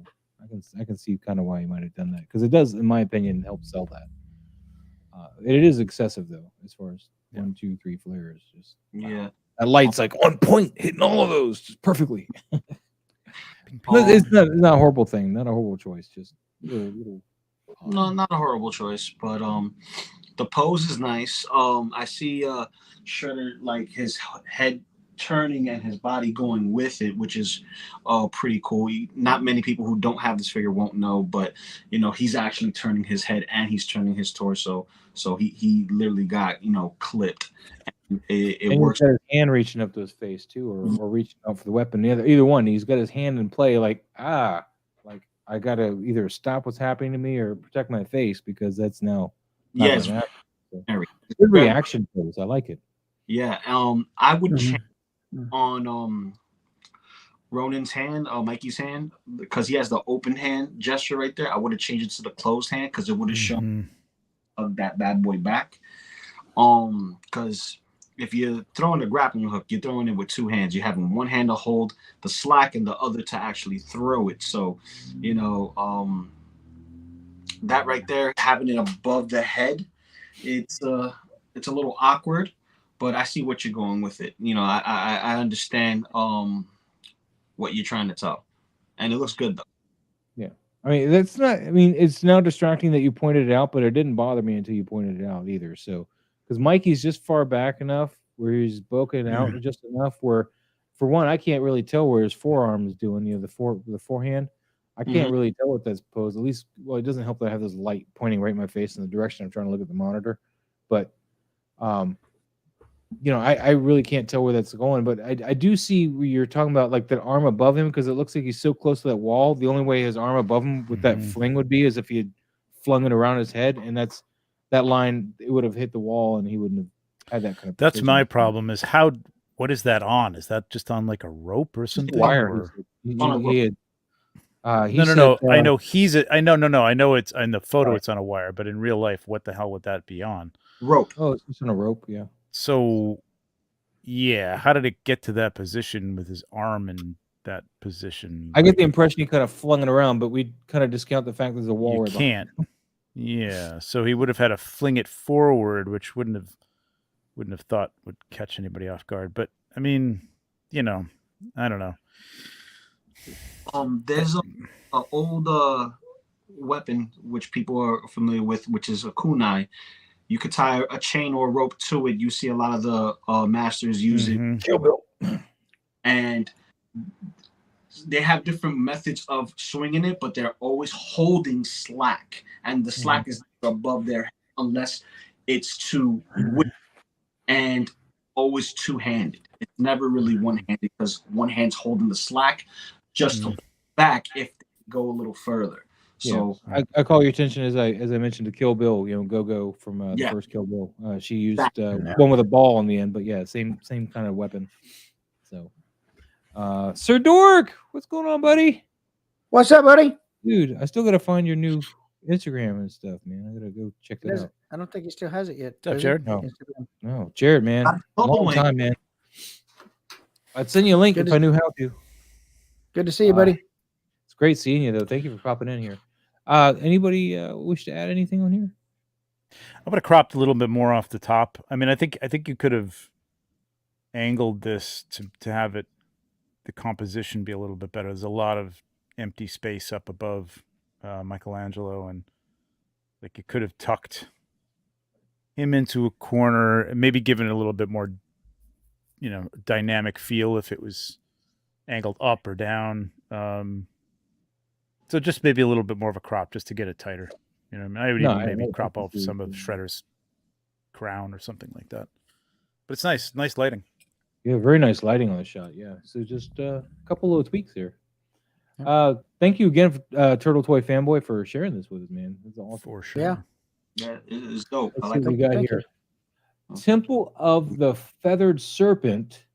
I can see kind of why he might have done that, because it does, in my opinion, help sell that. It is excessive, though, as far as 1, 2, 3 flares. Just that light's like on point, hitting all of those just perfectly. It's not a horrible thing, not a horrible choice. Just little. No, not a horrible choice, but the pose is nice. I see Shredder, like his head turning and his body going with it, which is pretty cool. Not many people who don't have this figure won't know, but he's actually turning his head and he's turning his torso, so he literally got clipped. And it works. He's got his hand reaching up to his face too, or reaching out for the weapon. Either one. He's got his hand in play, like I gotta either stop what's happening to me or protect my face, because that's now. Yes. Good reaction pose. I like it. Yeah. I would change on Ronin's hand, Mikey's hand, because he has the open hand gesture right there. I would have changed it to the closed hand, because it would have shown that bad boy back. Because if you're throwing a grappling hook, you're throwing it with 2 hands. You're having one hand to hold the slack and the other to actually throw it. So, that right there, having it above the head, it's a little awkward, but I see what you're going with it. I understand what you're trying to tell, and it looks good though. Yeah, it's now distracting that you pointed it out, but it didn't bother me until you pointed it out either. So. Because Mikey's just far back enough where he's broken out just enough where, for one, I can't really tell where his forearm is doing. The forehand, I can't really tell what that's posed. At least, it doesn't help that I have this light pointing right in my face in the direction I'm trying to look at the monitor. But, I really can't tell where that's going. But I do see where you're talking about, like that arm above him, because it looks like he's so close to that wall. The only way his arm above him with that fling would be is if he had flung it around his head, and that line, it would have hit the wall and he wouldn't have had that kind of. That's my problem. Is what is that on? Is that just on like a rope or something? Wire. No. I know I know it's in the photo. It's on a wire, but in real life, what the hell would that be on? Rope. Oh, it's just on a rope. Yeah. So, how did it get to that position with his arm in that position? I get the impression he kind of flung it around, but we kind of discount the fact there's a wall. You can't. Yeah, so he would have had to fling it forward, which wouldn't have thought would catch anybody off guard. But I mean, you know, I don't know. There's a old weapon which people are familiar with, which is a kunai. You could tie a chain or a rope to it. You see a lot of the masters use it. Kill Bill. And they have different methods of swinging it, but they're always holding slack, and the slack is above their head unless it's to and always two-handed. It's never really one-handed because one hand's holding the slack just to back if they go a little further. So I call your attention as I mentioned to Kill Bill, Go from the first Kill Bill. She used one with a ball on the end, but yeah, same kind of weapon. So Sir Dork, what's going on, buddy? What's up, buddy? Dude, I still gotta find your new Instagram and stuff, man. I gotta go check that out. I don't think he still has it yet. What's up, Jared? No, Jared, man. Long time, man. I'd send you a link if I knew how to. Good to see you, buddy. It's great seeing you, though. Thank you for popping in here. Anybody wish to add anything on here? I would have cropped a little bit more off the top. I mean, I think you could have angled this to have it, the composition be a little bit better. There's a lot of empty space up above Michelangelo, and like you could have tucked him into a corner and maybe given it a little bit more, dynamic feel if it was angled up or down. So just maybe a little bit more of a crop just to get it tighter. I would even maybe crop off some of Shredder's crown or something like that. But it's nice lighting. Yeah, very nice lighting on the shot. Yeah, so just a couple of tweaks here. Thank you again, Turtle Toy Fanboy, for sharing this with us, man. That's awesome. For sure. Yeah, it's dope. Let's I see like what we got here. Temple of the Feathered Serpent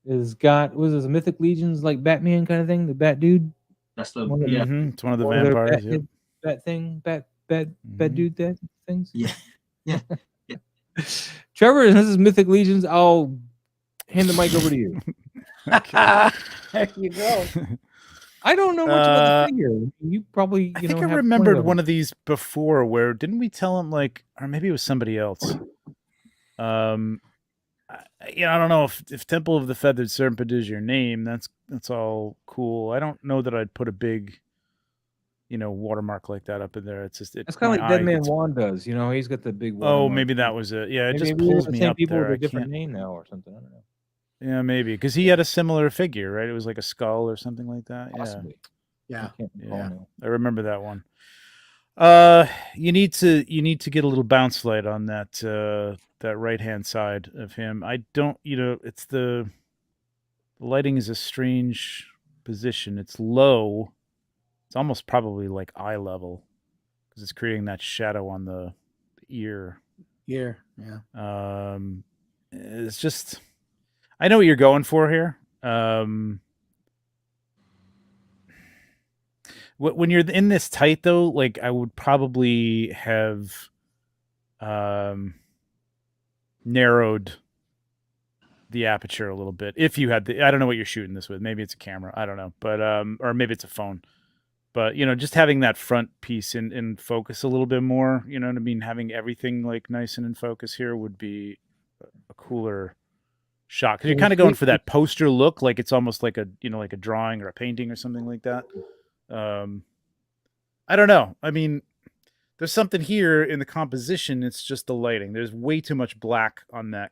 is was this a Mythic Legions like Batman kind of thing? The Bat Dude. That's the It's one of the vampires. Bat Dude that things. Yeah. Trevor, this is Mythic Legions. I'll hand the mic over to you. There you go. I don't know much about the figure. You probably, I think I remembered one of these before. Where didn't we tell him or maybe it was somebody else? I don't know if Temple of the Feathered Serpent is your name. That's all cool. I don't know that I'd put a big, watermark like that up in there. It's just it's kind of like Dead Man Juan does. He's got the big. Oh, maybe that was it. Yeah, it just pulls me up there. With a different name now or something. I don't know. Yeah, maybe because he had a similar figure, right? It was like a skull or something like that. Possibly. Yeah. I remember that one. You need to get a little bounce light on that right hand side of him. I don't, it's the lighting is a strange position. It's low. It's almost probably like eye level because it's creating that shadow on the ear. Yeah. It's just. I know what you're going for here. When you're in this tight, though, like I would probably have narrowed the aperture a little bit. If you had I don't know what you're shooting this with. Maybe it's a camera. I don't know, but or maybe it's a phone. But just having that front piece in focus a little bit more. You know what I mean? Having everything like nice and in focus here would be a cooler shot because you're kind of going for that poster look, like it's almost like a like a drawing or a painting or something like that. I don't know. I mean, there's something here in the composition. It's just the lighting. There's way too much black on that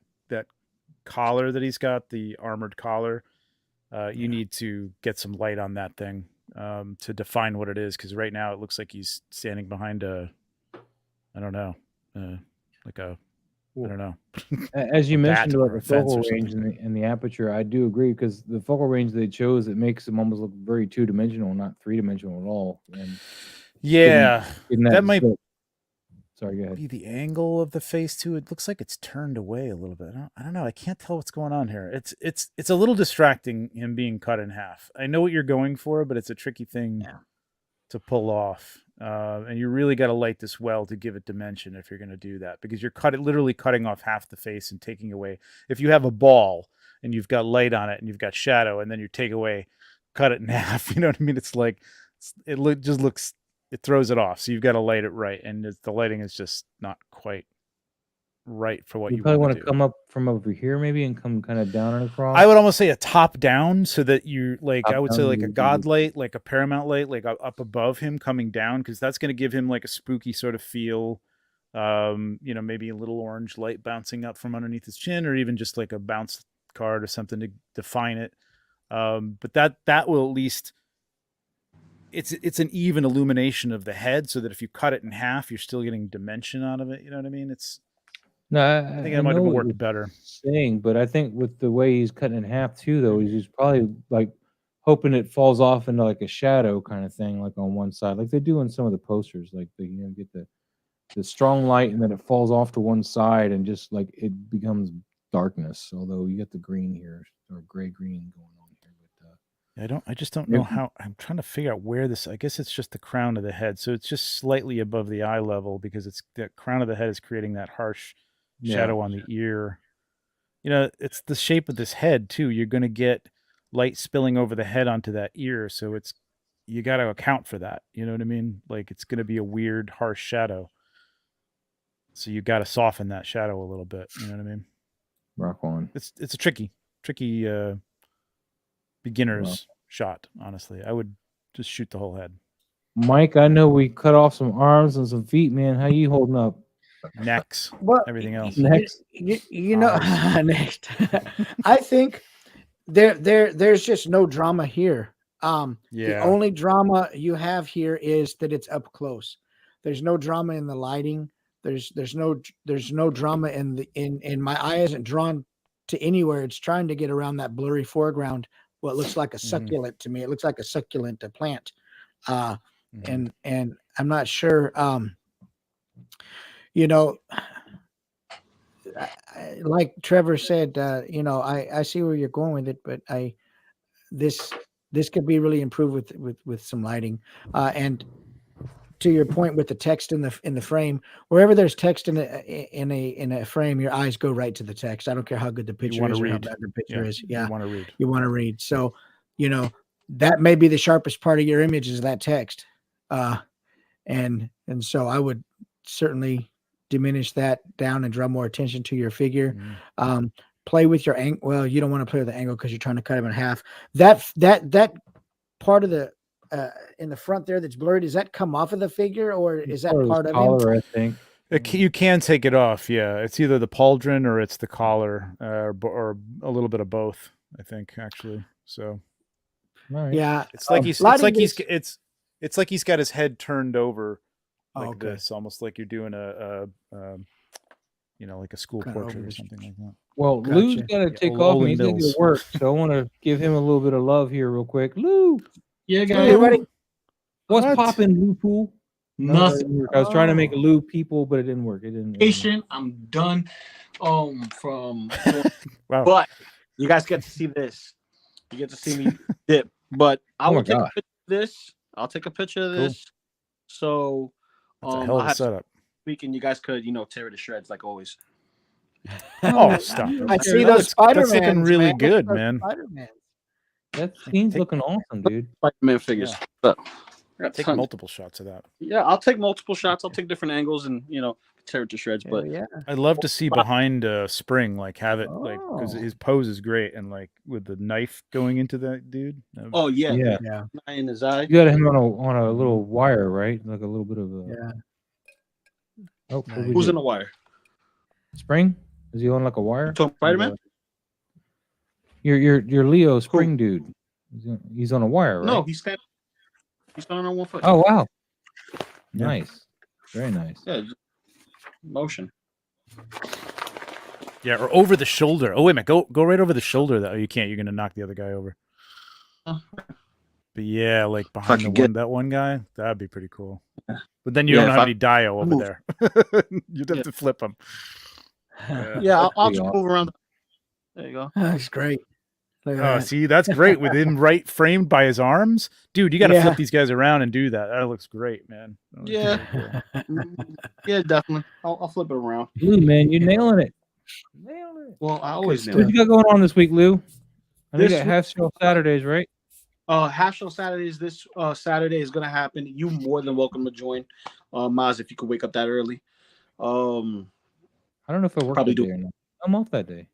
collar that he's got, the armored collar. You need to get some light on that thing to define what it is, because right now it looks like he's standing behind I don't know. As you mentioned about the focal range and the aperture, I do agree, because the focal range they chose, it makes them almost look very two-dimensional, not three-dimensional at all. And that might sorry, go ahead. be the angle of the face too. It looks like it's turned away a little bit. I don't know. I can't tell what's going on here. It's a little distracting, him being cut in half. I know what you're going for, but it's a tricky thing to pull off. And you really got to light this well to give it dimension if you're going to do that, because you're literally cutting off half the face and taking away. If you have a ball and you've got light on it and you've got shadow, and then you cut it in half, you know what I mean? It's like, it throws it off. So you've got to light it right. And the lighting is just not quite right for what You you probably want want to to do. come up from over here, maybe, and come kind of down and across. I would almost say a top down, so that you like. Top I would say down like a would be god good. light, like a paramount light, like up above him, coming down, because that's going to give him like a spooky sort of feel. You know, maybe a little orange light bouncing up from underneath his chin, or even just like a bounce card or something to define it. But that will at least it's an even illumination of the head, so that if you cut it in half, you're still getting dimension out of it. You know what I mean? No, I think I that might know have what worked you're better. saying, but I think with the way he's cutting in half too, though, he's probably like hoping it falls off into like a shadow kind of thing, like on one side, like they do in some of the posters. Like they get the strong light, and then it falls off to one side, and just like it becomes darkness. Although you get the green here, or gray green going on here, but I just don't know how. I'm trying to figure out where this. I guess it's just the crown of the head, so it's just slightly above the eye level, because it's the crown of the head is creating that harsh shadow on the ear. You know, it's the shape of this head too. You're going to get light spilling over the head onto that ear, so you got to account for that. You know what I mean? Like it's going to be a weird, harsh shadow, so you got to soften that shadow a little bit. You know what I mean? rock on. It's a tricky beginner's shot. Honestly, I would just shoot the whole head. Mike, I know we cut off some arms and some feet, man. How you holding up? Necks, Well, everything else. Next. You know, next. I think there's just no drama here. The only drama you have here is that it's up close. There's no drama in the lighting. There's no drama in my eye isn't drawn to anywhere. It's trying to get around that blurry foreground. What looks like a succulent to me. It looks like a succulent plant. And I'm not sure. You know, like Trevor said, you know, I see where you're going with it, but this could be really improved with some lighting. And to your point with the text in the frame, wherever there's text in a frame, your eyes go right to the text. I don't care how good the picture is or how bad the picture is. Yeah, you want to read. So, you know, that may be the sharpest part of your image is that text. And so I would certainly diminish that down and draw more attention to your figure. Play with your angle. Well, you don't want to play with the angle because you're trying to cut him in half. That part of the in the front there that's blurred, does that come off of the figure, or is that part of collar, him? I think you can take it off. Yeah, it's either the pauldron or it's the collar, or a little bit of both. I think actually. So yeah, it's like he's got his head turned over like this, almost like you're doing a you know, like a school portrait or something like that. Well, Lou's got to take off and he's going to work, so I want to give him a little bit of love here real quick. Lou! Yeah, guys. Hey, buddy. What's popping, Lou Pool? Nothing. I was trying to make a Lou people, but it didn't work. It didn't. Patient. I'm done. From wow. But you guys get to see this. You get to see me dip. But I will take a picture of this. I'll take a picture of this. So that's a hell of a setup. And you guys could, tear it to shreds like always. Oh, stop! I see those Spider-Man. That's looking really good, man. That scene's looking awesome, dude. Spider-Man figures. Yeah. Take multiple shots of that. Yeah, I'll take multiple shots. I'll take different angles and tear it to shreds. But yeah, I'd love to see behind Spring, like have it like because his pose is great, and like with the knife going into that dude. Oh yeah. In his eye. You got him on a little wire, right? Like a little bit of a. Yeah. Oh, who's in the wire? Spring? Is he on like a wire? Spider-Man? Your Leo Spring dude. He's on a wire, right? No, he's standing on one foot. Oh wow. Nice. Very nice. Yeah, motion. Yeah, or over the shoulder. Oh wait a minute, go right over the shoulder. That you can't. You're gonna knock the other guy over. But yeah, like behind that one guy, that'd be pretty cool. But then you don't have any Dio over there. You'd have to flip him. Yeah, I'll just move around. There you go. That's great. See, that's great with him right framed by his arms. Dude, you got to flip these guys around and do that. That looks great, man. Yeah. Yeah, definitely. I'll flip it around. Lou, man, you're nailing it. Well, I always nail it. What you got going on this week, Lou? I think you got half show Saturdays, right? Half show Saturdays. This Saturday is gonna happen. You more than welcome to join. Maz, if you could wake up that early. I don't know if I work Probably that do. day or not. I'm off that day.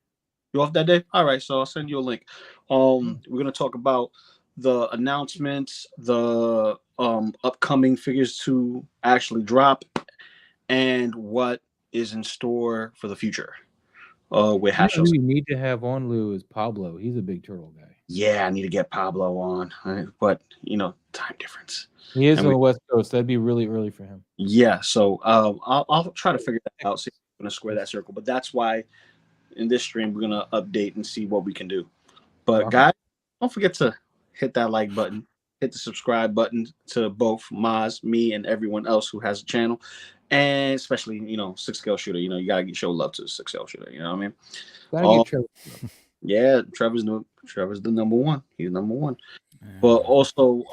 You off that day? All right, so I'll send you a link. We're gonna talk about the announcements, the upcoming figures to actually drop, and what is in store for the future. With You know Hasho's. who you need to have on, Lou, is Pablo. He's a big turtle guy. Yeah, I need to get Pablo on, but time difference. He is And on the West Coast. That'd be really early for him. Yeah, so I'll try to figure that out. See if I'm gonna square that circle. But that's why in this stream we're gonna update and see what we can do. But guys, don't forget to hit that like button, hit the subscribe button to both Maz, me, and everyone else who has a channel, and especially 6Scale Shooter. You gotta show love to the 6Scale Shooter. You know what I mean? Gotta get Trevor. Yeah, Trevor's the number one. He's number one. But also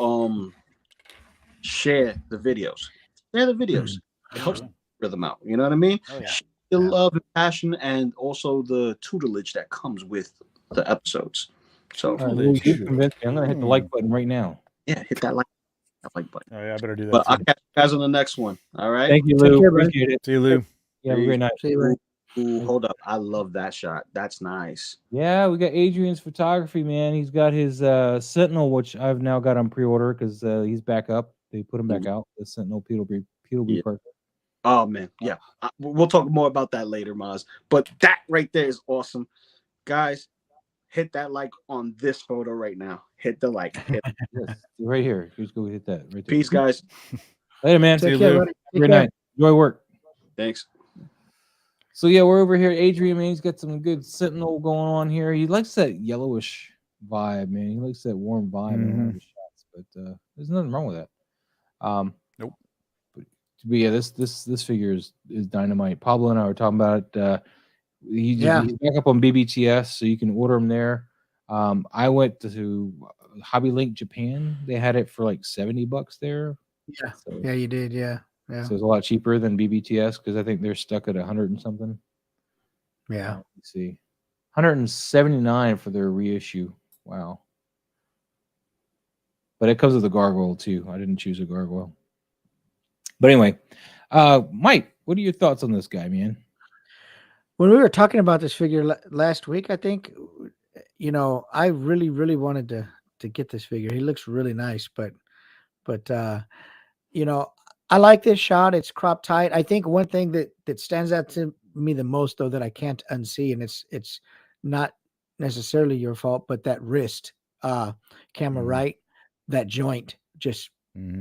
share the videos. Share the videos. It helps rhythm out. You know what I mean? Oh, yeah. Share the love and passion, and also the tutelage that comes with the episodes. So You convinced me. I'm gonna hit the like button right now. Yeah, hit that like button. Oh yeah, I better do that. But too. I'll catch you guys on the next one. All right. Thank you, Lou. Appreciate it. See you, Lou. Yeah, have a great night. See you, Lou. Ooh, hold up. I love that shot. That's nice. Yeah, we got Adrian's photography, man. He's got his Sentinel, which I've now got on pre-order because he's back up. They put him back out. The Sentinel Peelby Parker. Oh man, yeah. We'll talk more about that later, Maz. But that right there is awesome, guys. Hit that like on this photo right now. Hit the like. Yes, right here. Just go hit that. Right there. Peace, guys. Later, man. Take care, buddy. Take Good care. night. Enjoy work. Thanks. So yeah, we're over here. Adrian, man, he's got some good Sentinel going on here. He likes that yellowish vibe, man. He likes that warm vibe in all the shots. But there's nothing wrong with that. Nope. But yeah, this figure is dynamite. Pablo and I were talking about it. He's back up on BBTS, so you can order them there. I went to Hobby Link Japan. They had it for like $70 there. Yeah, so, yeah, you did. Yeah. So it's a lot cheaper than BBTS because I think they're stuck at 100 and something. Yeah. Let's see, 179 for their reissue. Wow. But it comes with a gargoyle too. I didn't choose a gargoyle. But anyway, Mike, what are your thoughts on this guy, man? When we were talking about this figure last week, I think, I really, really wanted to get this figure. He looks really nice, but I like this shot. It's crop tight. I think one thing that stands out to me the most, though, that I can't unsee, and it's not necessarily your fault, but that wrist, camera right, that joint just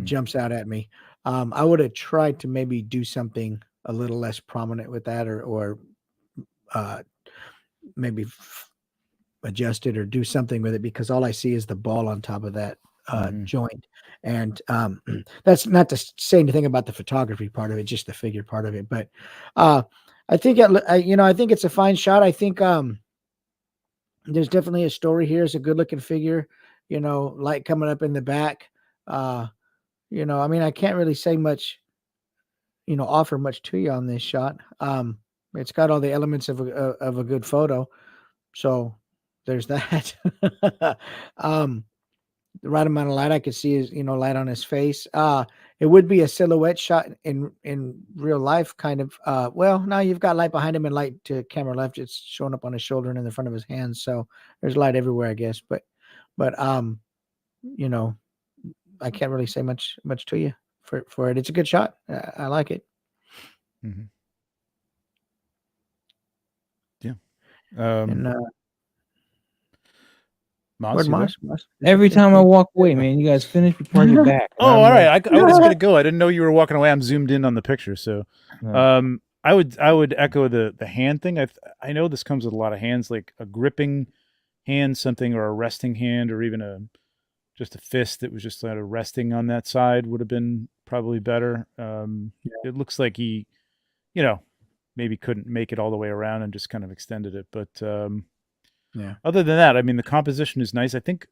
jumps out at me. I would have tried to maybe do something a little less prominent with that, or maybe adjust it or do something with it, because all I see is the ball on top of that joint. And that's not to say anything about the photography part of it, just the figure part of it. But I think I think it's a fine shot. I think there's definitely a story here. It's a good looking figure, light coming up in the back. I mean, I can't really say much, offer much to you on this shot. It's got all the elements of a good photo. So there's that. The right amount of light I could see is, light on his face. It would be a silhouette shot in real life, kind of. Well, now you've got light behind him and light to camera left. It's showing up on his shoulder and in the front of his hands. So there's light everywhere, I guess. But I can't really say much to you for it. It's a good shot. I like it. Yeah. And Mars, every time I walk away, man, you guys finish before I get back. Oh, all right. I was gonna go. I didn't know you were walking away. I'm zoomed in on the picture, so I would echo the hand thing. I know this comes with a lot of hands, like a gripping hand, something, or a resting hand, or even just a fist that was just kind of resting on that side would have been probably better. It looks like he, maybe couldn't make it all the way around and just kind of extended it, but other than that, I mean, the composition is nice. I think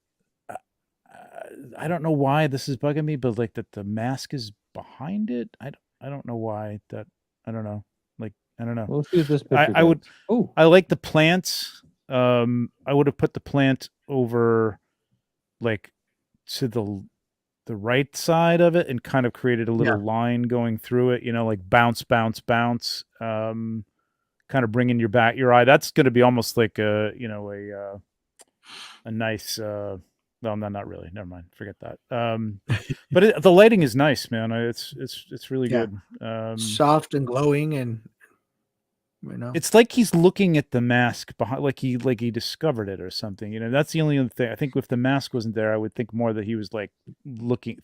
I don't know why this is bugging me, but like that the mask is behind it. I don't know why that. I don't know. Like, I don't know. Well, let's use this picture. I would. Oh, I like the plants. I would have put the plant over, like, to the right side of it and kind of created a little line going through it. Like bounce, bounce, bounce. kind of bringing your eye. That's going to be almost like a nice. No, not really. Never mind. Forget that. But the lighting is nice, man. It's really good. Soft and glowing, and it's like he's looking at the mask behind, like he discovered it or something. That's the only other thing. I think if the mask wasn't there, I would think more that he was like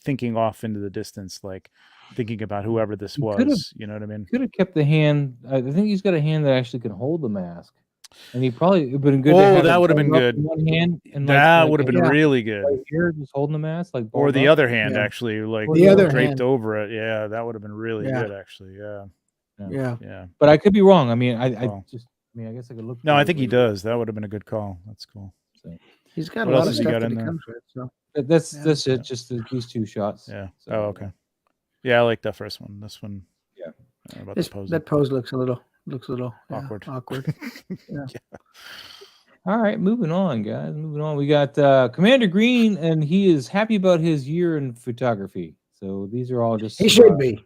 thinking off into the distance, like thinking about whoever this was. You know what I mean? Could have kept the hand. I think he's got a hand that actually can hold the mask. And he probably would have been good. Oh, that would have been good. One hand and that would have been really good. Right here, just holding the mask, like or the other hand, actually, like the other draped hand over it. Yeah, that would have been really good, actually. Yeah. But I could be wrong. I mean, I guess I could look. No, I think he does. That would have been a good call. That's cool. So, he's got a lot of stuff that he comes with. So that's it. Just these two shots. Yeah. So, oh, okay. Yeah, I like that first one. This one. Yeah. That pose looks a little awkward. Yeah. All right, moving on, guys. Moving on. We got Commander Green, and he is happy about his year in photography. So these are all just he should be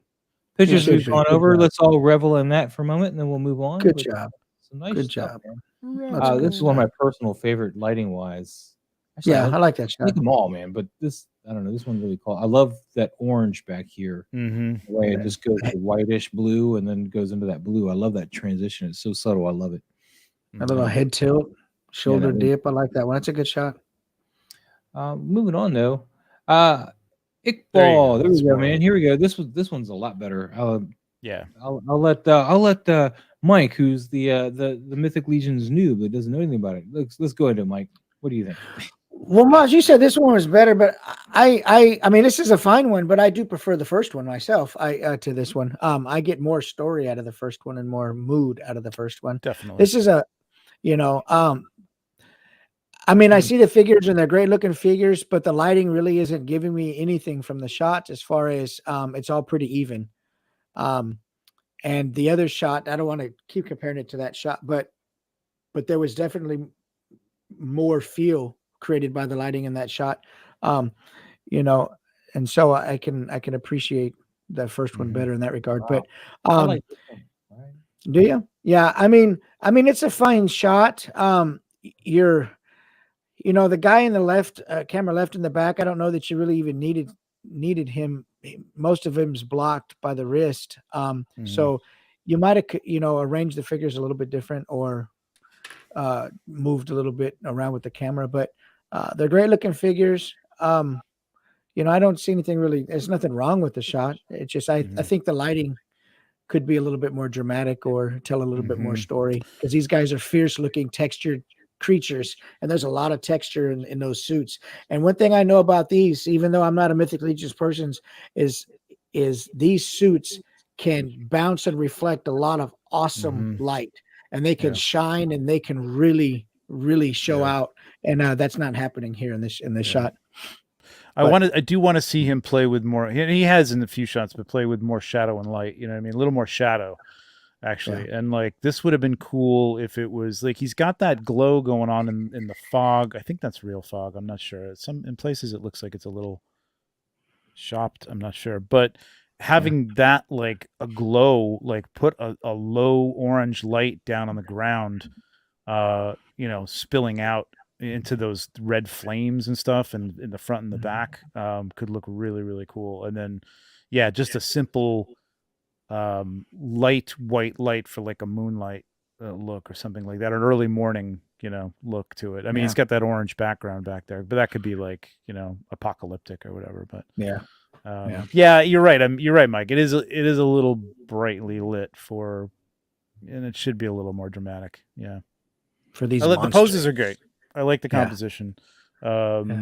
pictures we've gone over. Let's all revel in that for a moment, and then we'll move on. Good job. Some nice Good stuff, job. man. This is one of my personal favorite lighting wise. Actually, I like that shot. I like them all, man. But this, I don't know. This one really cool. I love that orange back here. Mm-hmm. The way it just goes to whitish blue and then goes into that blue. I love that transition. It's so subtle. I love it. A little head tilt, shoulder dip. I like that one. That's a good shot. Moving on though. Iqbal. There we go, man. Here we go. This one's a lot better. I'll let Mike, who's the Mythic Legion's noob that doesn't know anything about it. Let's go into it, Mike. What do you think? Well, Maz, you said this one was better, but I mean, this is a fine one, but I do prefer the first one myself. To this one, I get more story out of the first one and more mood out of the first one. Definitely. This is I mean, I see the figures and they're great looking figures, but the lighting really isn't giving me anything from the shots as far as it's all pretty even. And the other shot, I don't want to keep comparing it to that shot, but there was definitely more feel created by the lighting in that shot. And so I can appreciate the first one better in that regard. Wow. But I like this one. Right. Do you? Yeah. I mean, it's a fine shot. The guy in the left camera left in the back, I don't know that you really even needed him. Most of him's blocked by the wrist. So you might have, arranged the figures a little bit different or moved a little bit around with the camera, but they're great looking figures. I don't see anything really, there's nothing wrong with the shot. It's just, I think the lighting could be a little bit more dramatic or tell a little bit more story, because these guys are fierce looking textured creatures, and there's a lot of texture in those suits. And one thing I know about these, even though I'm not a Mythic Legions person, is these suits can bounce and reflect a lot of awesome light, and they can shine and they can really show out. And that's not happening here in this shot. I do want to see him play with more. He has in a few shots, but play with more shadow and light. You know what I mean? A little more shadow, actually. Yeah. And like this would have been cool if it was like he's got that glow going on in the fog. I think that's real fog. I'm not sure. In places it looks like it's a little shopped. I'm not sure, but having that like a glow, like put a low orange light down on the ground, spilling out into those red flames and stuff, and in the front and the back, could look really, really cool. And then, just a simple white light for like a moonlight look or something like that, or an early morning, look to it. I mean, he's got that orange background back there, but that could be like, apocalyptic or whatever. But you're right. You're right, Mike. It is a little brightly lit and it should be a little more dramatic. Yeah. For these, the poses are great. I like the composition. All right.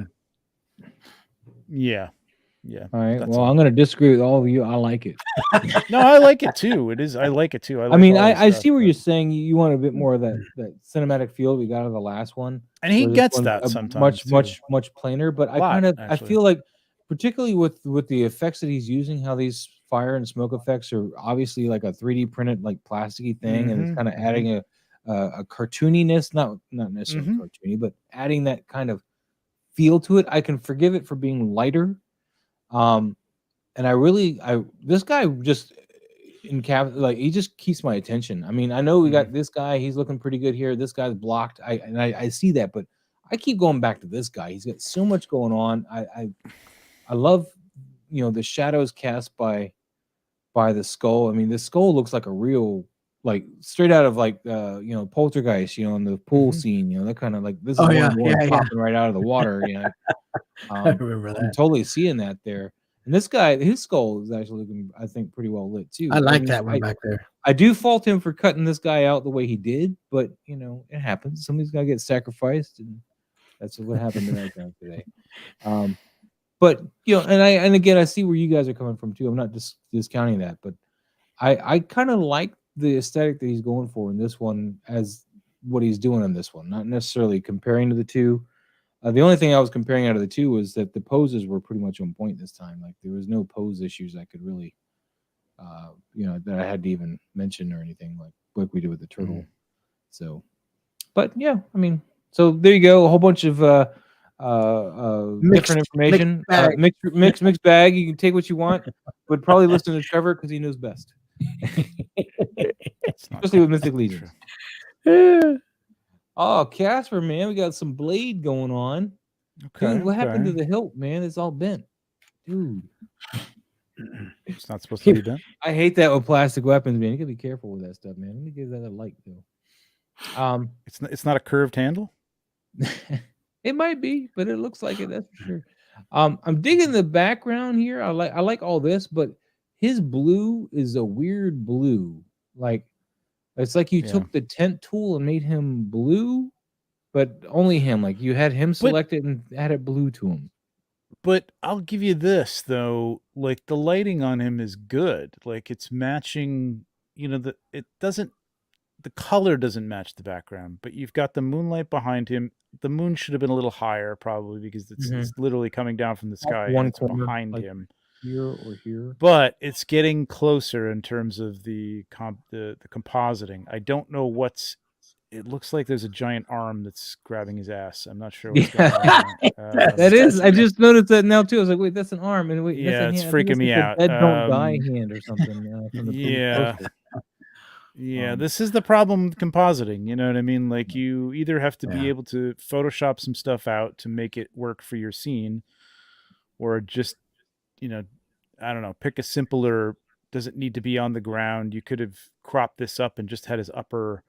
Well, I'm going to disagree with all of you. I like it. No, I like it too. I like it too. I see where you're saying you want a bit more of that cinematic feel we got out of the last one, and he gets that sometimes much plainer. But I feel like, particularly with the effects that he's using, how these fire and smoke effects are obviously like a 3D printed like plasticky thing, and it's kind of adding a cartooniness, not necessarily cartoony, but adding that kind of feel to it. I can forgive it for being lighter. And this guy just, like he just keeps my attention. I mean, I know we got this guy, he's looking pretty good here. This guy's blocked. I see that, but I keep going back to this guy. He's got so much going on. I love, you know, the shadows cast by the skull. I mean, the skull looks like a real, like straight out of like you know, Poltergeist, you know, in the pool scene, you know, that kind of like this is one popping right out of the water, you know. I remember that. I'm totally seeing that there. And this guy, his skull is actually looking, I think, pretty well lit too. I like that one back there. I do fault him for cutting this guy out the way he did, but you know, it happens. Somebody's got to get sacrificed, and that's what happened to that guy today. But you know, and again, I see where you guys are coming from too. I'm not just discounting that, but I kind of like the aesthetic that he's going for in this one as what he's doing in this one. Not necessarily comparing to the two. The only thing I was comparing out of the two was that the poses were pretty much on point this time. Like there was no pose issues I could really, you know, that I had to even mention or anything like we did with the turtle. So, but yeah, I mean, so there you go. A whole bunch of different information. Mixed bag. You can take what you want, but probably listen to Trevor because he knows best. Especially with Mystic Legions. Oh, Casper, man, we got some blade going on. Okay, dude, what happened to the hilt, man? It's all bent, dude. It's not supposed to be bent. I hate that with plastic weapons, man. You gotta be careful with that stuff, man. Let me give that a light, though. It's not a curved handle. It might be, but it looks like it. That's for sure. I'm digging the background here. I like all this, but his blue is a weird blue. Like it's like you took the tent tool and made him blue, but only him. Like you had him selected and added blue to him. But I'll give you this though, like the lighting on him is good. Like it's matching, you know, the color doesn't match the background, but you've got the moonlight behind him. The moon should have been a little higher probably because it's literally coming down from the sky and it's behind him. Here or here, but it's getting closer in terms of the compositing. I don't know it looks like there's a giant arm that's grabbing his ass. I'm not sure what's going on. That is, I just noticed that now too. I was like, wait, that's an arm. And wait, yeah, it's freaking me out. Dead don't die hand or something. Yeah, this is the problem with compositing. You know what I mean? Like you either have to be able to Photoshop some stuff out to make it work for your scene, or just, you know, I don't know, pick a simpler, doesn't need to be on the ground. You could have cropped this up and just had his upper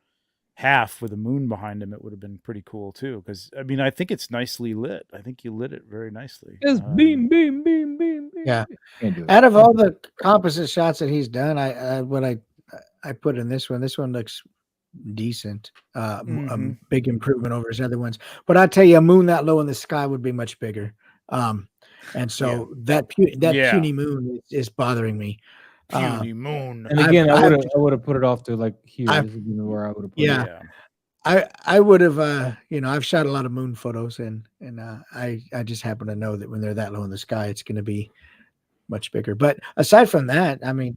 half with a moon behind him. It would have been pretty cool too. Because I mean, I think it's nicely lit. I think you lit it very nicely. It's beam. Yeah. Out of all the composite shots that he's done, I put in this one looks decent. A big improvement over his other ones. But I tell you, a moon that low in the sky would be much bigger. And so that puny moon is bothering me. Puny moon. And again, I would have put it off to like here. This is where I would have put it. I would have, you know, I've shot a lot of moon photos, and I just happen to know that when they're that low in the sky, it's going to be much bigger. But aside from that, I mean,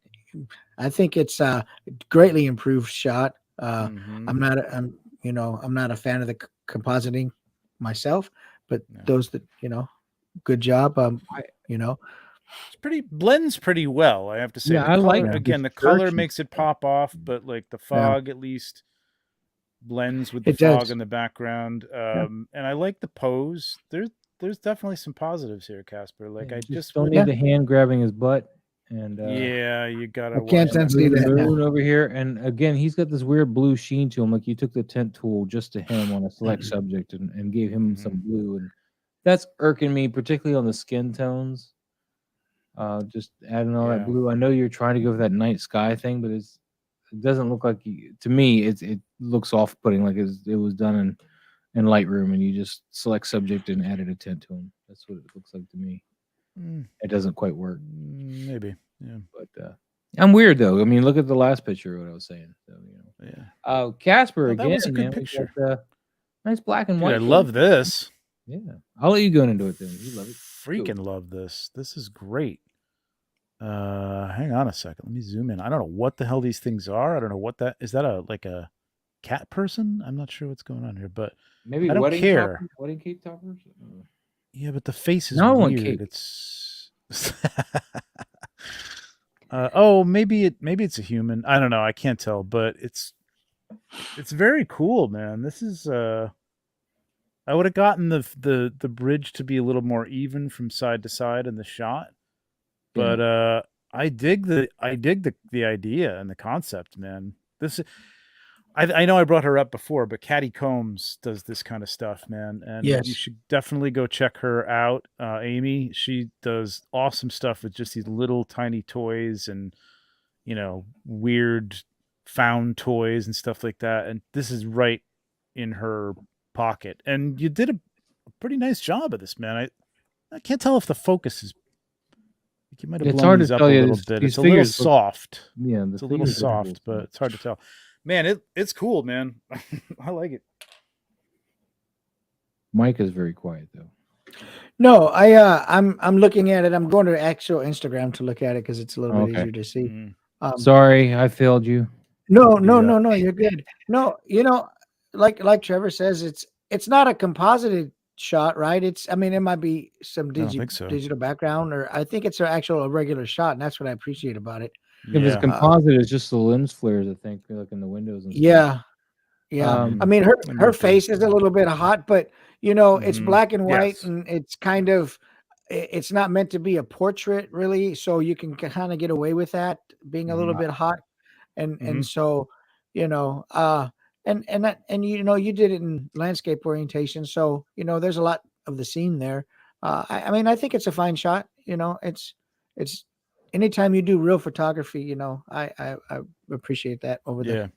I think it's a greatly improved shot. I'm not a fan of the compositing myself, but those that, you know, good job. You know, it's blends pretty well, I have to say. Yeah, I like again, the color makes it pop off, but like the fog at least blends with the fog in the background. And I like the pose. There's definitely some positives here, Casper. Like I just don't need the hand grabbing his butt. And you gotta can't see that moon over here. And again, he's got this weird blue sheen to him. Like you took the tent tool just to him on a select subject and gave him some blue, and that's irking me, particularly on the skin tones. Just adding all that blue. I know you're trying to go for that night sky thing, but it doesn't look like to me. It looks off-putting, like it was done in Lightroom, and you just select subject and added a tent to him. That's what it looks like to me. It doesn't quite work. Maybe, yeah. But I'm weird though. I mean, look at the last picture. What I was saying. So, you know. Casper again. That was a good picture. Nice black and white. I love this. Yeah, I'll let you go into it then. You love it. Freaking love this. This is great. Hang on a second. Let me zoom in. I don't know what the hell these things are. I don't know what that is. That like a cat person? I'm not sure what's going on here, but maybe I don't care. Wedding cake toppers. Yeah, but the face is weird. It's maybe it's a human. I don't know. I can't tell, but it's very cool, man. This is I would have gotten the bridge to be a little more even from side to side in the shot, but I dig the idea and the concept, man. This I know I brought her up before, but Caddy Combs does this kind of stuff, man, and you should definitely go check her out. Amy, she does awesome stuff with just these little tiny toys and weird found toys and stuff like that. And this is right in her pocket. And you did a pretty nice job of this, man. I can't tell if the focus is. You might have blown these up a little bit. It's a little soft. Yeah, it's a little soft, but it's hard to tell. Man, it's cool, man. I like it. Mike is very quiet though. No, I'm looking at it. I'm going to actual Instagram to look at it because it's a little bit easier to see. Mm-hmm. Sorry, I failed you. No, you're good. No, like Trevor says, it's not a composited shot, right? It might be some digital background, or I think it's a regular shot, and that's what I appreciate about it. If it's composite, it's just the lens flares, I think, like in the windows and stuff. Yeah. Her face is a little bit hot, but it's black and white, and it's kind of, it's not meant to be a portrait really, so you can kind of get away with that being a little bit hot, and so you did it in landscape orientation, so there's a lot of the scene there. I think it's a fine shot. It's anytime you do real photography, I appreciate that over the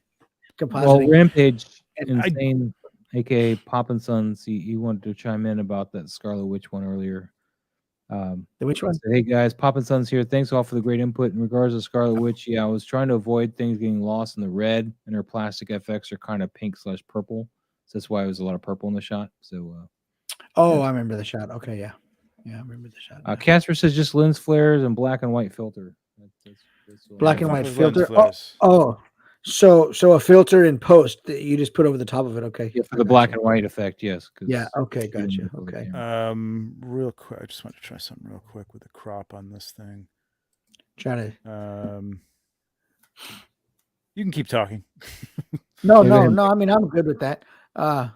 compositing. Well, Rampage Insane, A.K.A. Poppin' Sons, he wanted to chime in about that Scarlet Witch one earlier. The which one? Hey guys, Poppin' Sons here. Thanks all for the great input. In regards to Scarlet Witch, I was trying to avoid things getting lost in the red, and her plastic FX are kind of pink/purple. So that's why there was a lot of purple in the shot. So I remember the shot. Okay, yeah, I remember the shot. Casper says just lens flares and black and white filter. That's black and white filter. So a filter in post that you just put over the top of it. Okay. Yeah, for the black and white effect, yes. Yeah. Okay. Gotcha. Okay. Real quick, I just want to try something real quick with the crop on this thing. Try to. You can keep talking. No. I'm good with that. I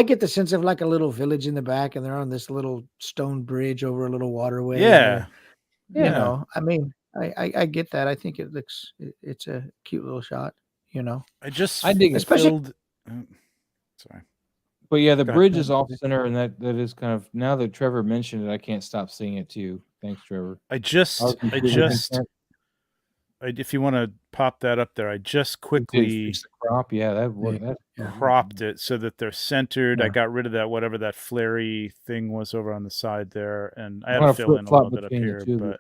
get the sense of like a little village in the back, and they're on this little stone bridge over a little waterway. Yeah. I get that. I think it's a cute little shot, I dig especially. Sorry. But yeah, the bridge is off center, and that is kind of, now that Trevor mentioned it, I can't stop seeing it too. Thanks, Trevor. If you want to pop that up there, I just quickly crop. Yeah, that cropped it so that they're centered. I got rid of that, whatever that flary thing was over on the side there, and I had to fill in a little bit up here, but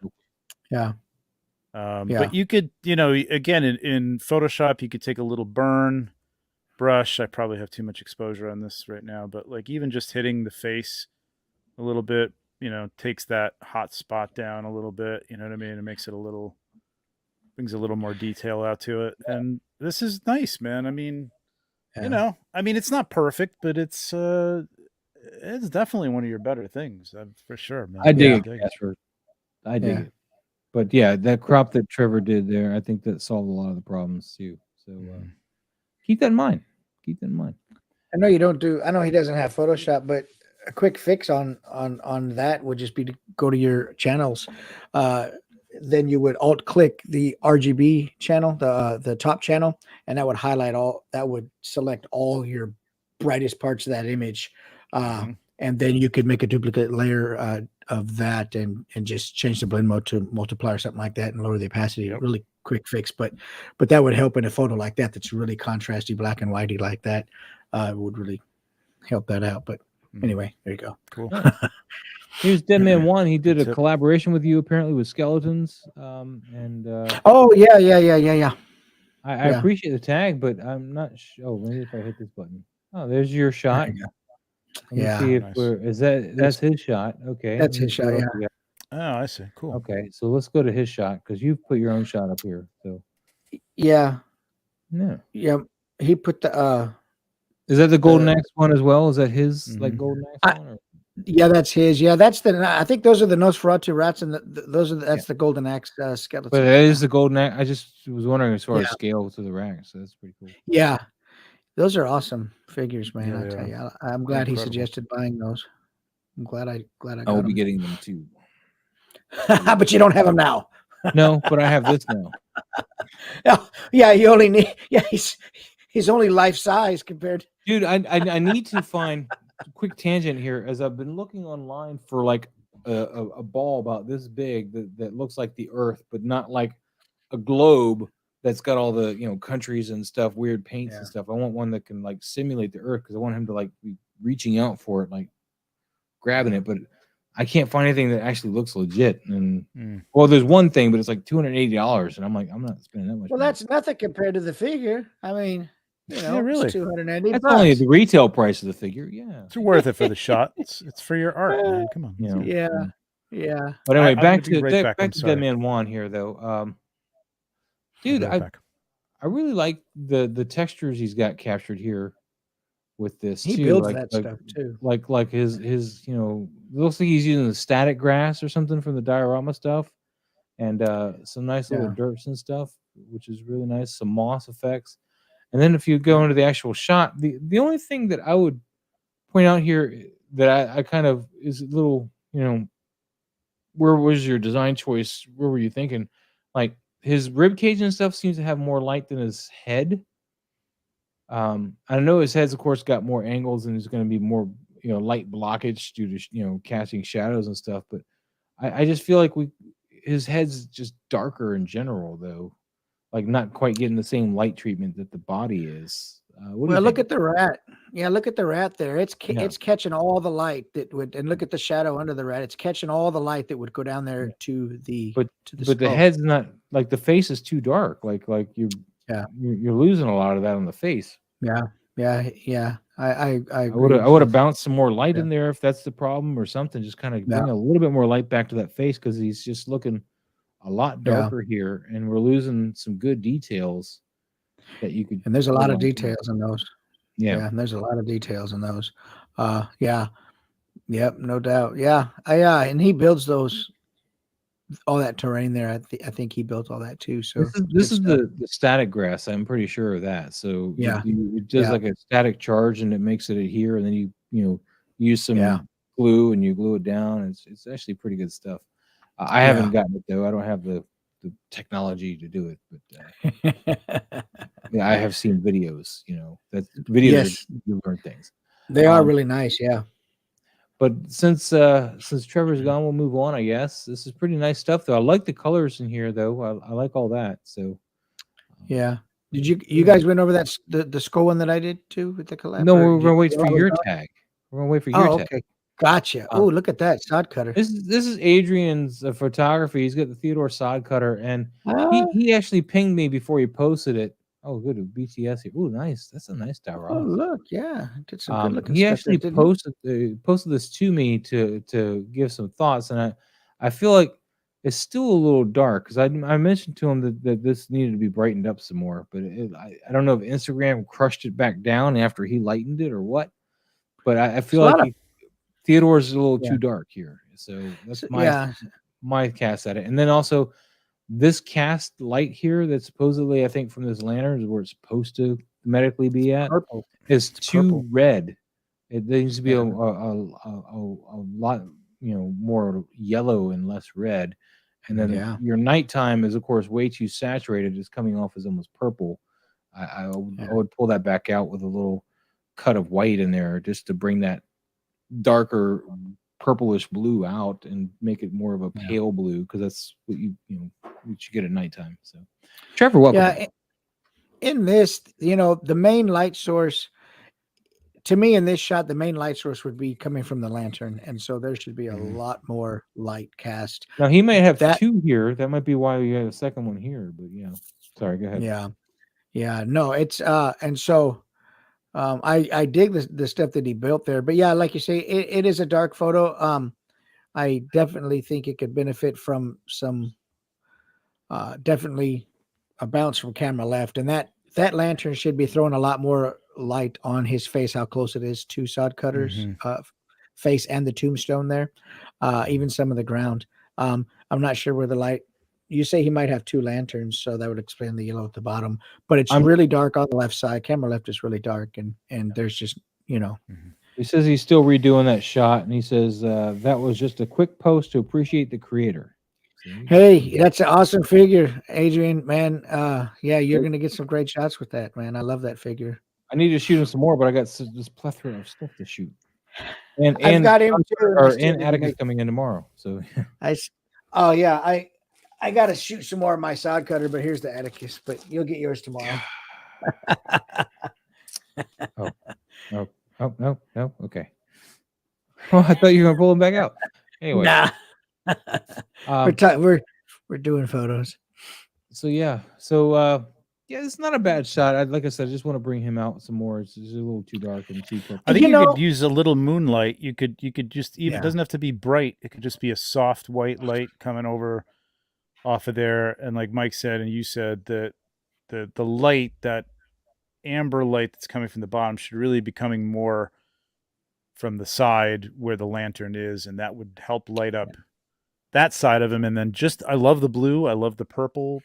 but you could, again, in Photoshop, you could take a little burn brush. I probably have too much exposure on this right now, but like even just hitting the face a little bit, takes that hot spot down a little bit. You know what I mean? It makes it brings a little more detail out to it. And this is nice, man. It's not perfect, but it's definitely one of your better things, for sure, man. I dig it, Casper. I dig it. But yeah, that crop that Trevor did there, I think that solved a lot of the problems too. So keep that in mind. I know you don't do. I know he doesn't have Photoshop, but a quick fix on that would just be to go to your channels. Then you would alt click the RGB channel, the top channel, and that would highlight all. That would select all your brightest parts of that image, and then you could make a duplicate layer of that and just change the blend mode to multiply or something like that and lower the opacity. Really quick fix, but that would help in a photo like that that's really contrasty, black and whitey like that. Would really help that out. But anyway, there you go. Cool. Here's Deadman One. He did a collaboration with you apparently with skeletons. Oh yeah. I appreciate the tag, but I'm not sure. Oh, maybe if I hit this button. Oh, there's your shot. See if that's his shot. Okay, that's his shot. Yeah. Oh, I see. Cool. Okay, so let's go to his shot because you've put your own shot up here. So yeah. He put the. Is that the Golden Axe one as well? Is that his like Golden Axe one? Or? Yeah, that's his. Yeah, that's I think those are the Nosferatu rats, and that's the Golden Axe skeleton. But that is the golden axe. I just was wondering as far Yeah. as scale to the rack, so that's pretty cool. Yeah, those are awesome figures, man. Yeah, I they tell are. you, I'm glad he incredible. suggested buying those. I'm glad I got I will them. be getting them too. But you don't have them now. No, but I have this now. Yeah, you only need. Yeah, he's only life size compared. Dude, I need to find quick tangent here as I've been looking online for like a ball about this big that looks like the Earth, but not like a globe that's got all the countries and stuff, weird paints and stuff. I want one that can like simulate the Earth because I want him to like be reaching out for it, like grabbing it, but I can't find anything that actually looks legit. And well, there's one thing, but it's like $280, and I'm like, I'm not spending that much. Well, money. That's nothing compared to the figure. I mean, really, it's $280. That's only the retail price of the figure. Yeah, it's worth it for the shot. It's for your art, man. Come on. Yeah. But anyway, back I'm to Dead Man Juan here, though. Dude, I really like the textures he's got captured here with this. He too. builds like, that like, stuff too. Like his looks like he's using the static grass or something from the diorama stuff, and some nice little derps and stuff, which is really nice. Some moss effects, and then if you go into the actual shot, the only thing that I would point out here that I kind of is a little where was your design choice? Where were you thinking? Like his rib cage and stuff seems to have more light than his head. I know his head's of course got more angles and there's going to be more light blockage due to casting shadows and stuff. But I just feel like his head's just darker in general though, like not quite getting the same light treatment that the body is. Well, look at the rat. Yeah, look at the rat there. It's catching all the light that would, and look at the shadow under the rat. It's catching all the light that would go down there to the. But the head's not like the face is too dark. Like you're losing a lot of that on the face. Yeah. I would have bounced some more light in there if that's the problem or something. Just kind of bring a little bit more light back to that face because he's just looking a lot darker here, and we're losing some good details that you could. And there's a lot of details in those. Yeah, and there's a lot of details in those. Yep, no doubt. Yeah, and he builds all that terrain there. I think he built all that too. So this is the static grass. I'm pretty sure of that. So it does like a static charge and it makes it adhere, and then you use some glue and you glue it down. It's actually pretty good stuff. I haven't gotten it though. I don't have the technology to do it, but I have seen videos. That videos you learn things. They are really nice. Yeah. But since Trevor's gone, we'll move on. I guess this is pretty nice stuff, though. I like the colors in here, though. I like all that. So, yeah. Did you guys went over that the skull one that I did too with the collab? No, we're gonna wait for your tag. We're gonna wait for your tag. Okay. Gotcha. Oh, look at that sod cutter. This is Adrian's photography. He's got the Theodore sod cutter, and he actually pinged me before he posted it. Oh, good BTS here. Oh, nice. That's a nice diorama. Oh, look, yeah, did some good looking he stuff actually posted this to me to give some thoughts, and I feel like it's still a little dark because I mentioned to him that this needed to be brightened up some more, but I don't know if Instagram crushed it back down after he lightened it or what, but I feel like Theodore's a little too dark here, so that's my cast at it, and then also. This cast light here that's supposedly, I think, from this lantern is where it's supposed to medically be at. Purple. Is too red. It needs to be a lot, more yellow and less red. And then your nighttime is, of course, way too saturated. It's coming off as almost purple. I would pull that back out with a little cut of white in there just to bring that darker purplish blue out and make it more of a pale blue because that's what you get at nighttime. So, Trevor, welcome. Yeah, in this, the main light source to me in this shot, the main light source would be coming from the lantern, and so there should be a lot more light cast. Now he may have two here. That might be why we have a second one here. But sorry, go ahead. Yeah. No, it's and so. I dig the stuff that he built there, but like you say, it is a dark photo. I definitely think it could benefit from some, definitely a bounce from camera left, and that lantern should be throwing a lot more light on his face, how close it is to sod cutters. face and the tombstone there, even some of the ground. I'm not sure where the light. You say he might have 2 lanterns, so that would explain the yellow at the bottom. But it's really dark on the left side. Camera left is really dark, and there's just He says he's still redoing that shot, and he says that was just a quick post to appreciate the creator. Hey, that's an awesome figure, Adrian. Man, yeah, you're gonna get some great shots with that, man. I love that figure. I need to shoot him some more, but I got this plethora of stuff to shoot. And I've got him too. And Atticus coming in tomorrow. So I got to shoot some more of my sod cutter, but here's the Atticus. But you'll get yours tomorrow. No. Okay. Well, I thought you were gonna pull him back out. Anyway, nah. We're doing photos. So yeah, it's not a bad shot. Like I said, I just want to bring him out some more. It's just a little too dark and too quick. I think you could use a little moonlight. You could just even, it doesn't have to be bright. It could just be a soft white light coming over off of there. And like Mike said, and you said, that the light, that amber light that's coming from the bottom, should really be coming more from the side where the lantern is, and that would help light up that side of him. And then I love the blue. I love the purple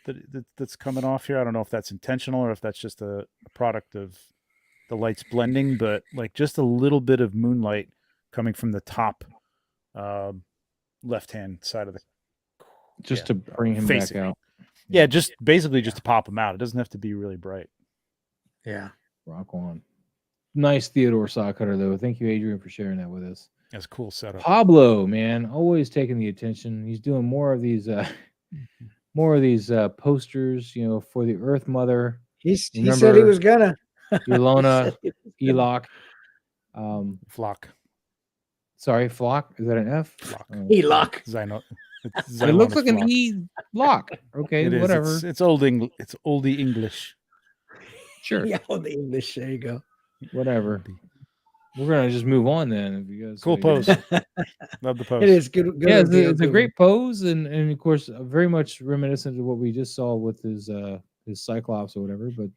that's coming off here. I don't know if that's intentional or if that's just a product of the lights blending, but like just a little bit of moonlight coming from the top left-hand side of the, to bring him back out. Yeah, just basically just to pop him out. It doesn't have to be really bright. Yeah. Rock on. Nice Theodore saw cutter though. Thank you, Adrian, for sharing that with us. That's a cool setup. Pablo, man, always taking the attention. He's doing more of these posters, for the Earth Mother. He said he was gonna. Ilona, Elock, Flock. Sorry, Flock. Is that an F? Flock. Elock. It looks like an E lock. Okay, it whatever. It's oldie English. Sure. Yeah, oldie English. There you go. Whatever. We're gonna just move on then. If you guys cool pose. Love the pose. It is good. Yeah, it's a great pose, and of course, very much reminiscent of what we just saw with his Cyclops or whatever, but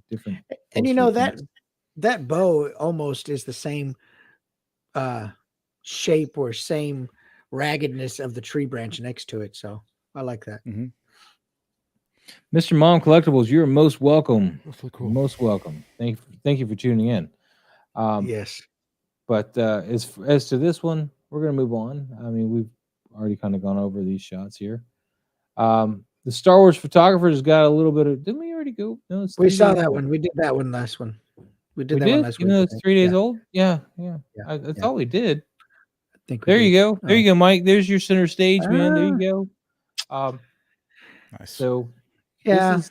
different. And that bow almost is the same shape or same raggedness of the tree branch next to it. So I like that. Mm-hmm. Mr. Mom Collectibles, you're most welcome. That's really cool. Most welcome. Thank you for tuning in. Yes. But as to this one, we're going to move on. I mean, we've already kind of gone over these shots here. The Star Wars Photographer's got a little bit of. Didn't we already go? No, we saw that one. We did that one last one. We did that one last week. It's 3 days old. Yeah. That's all we did. I think there you go. There you go, Mike. There's your center stage, man. There you go. Nice. So yeah,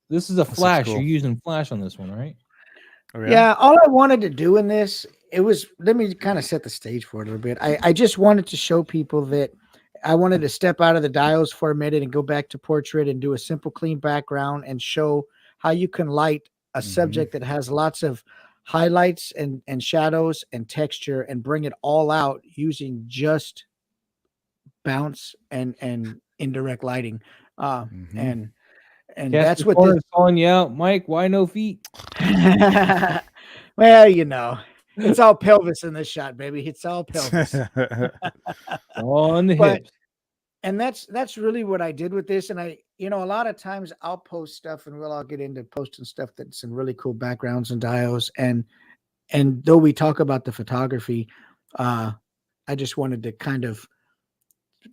this is a Flash. Cool. You're using Flash on this one, right? Oh, yeah. All I wanted to do in this, let me kind of set the stage for it a little bit. I just wanted to show people that I wanted to step out of the dials for a minute and go back to portrait and do a simple, clean background and show how you can light a subject that has lots of highlights and shadows and texture and bring it all out using just bounce and indirect lighting. And that's what this is calling you out, Mike. Why no feet? Well, it's all pelvis in this shot, baby. It's all pelvis. On the hips. And that's really what I did with this. And a lot of times I'll post stuff and we'll all get into posting stuff that's in really cool backgrounds and dials. And though we talk about the photography, I just wanted to kind of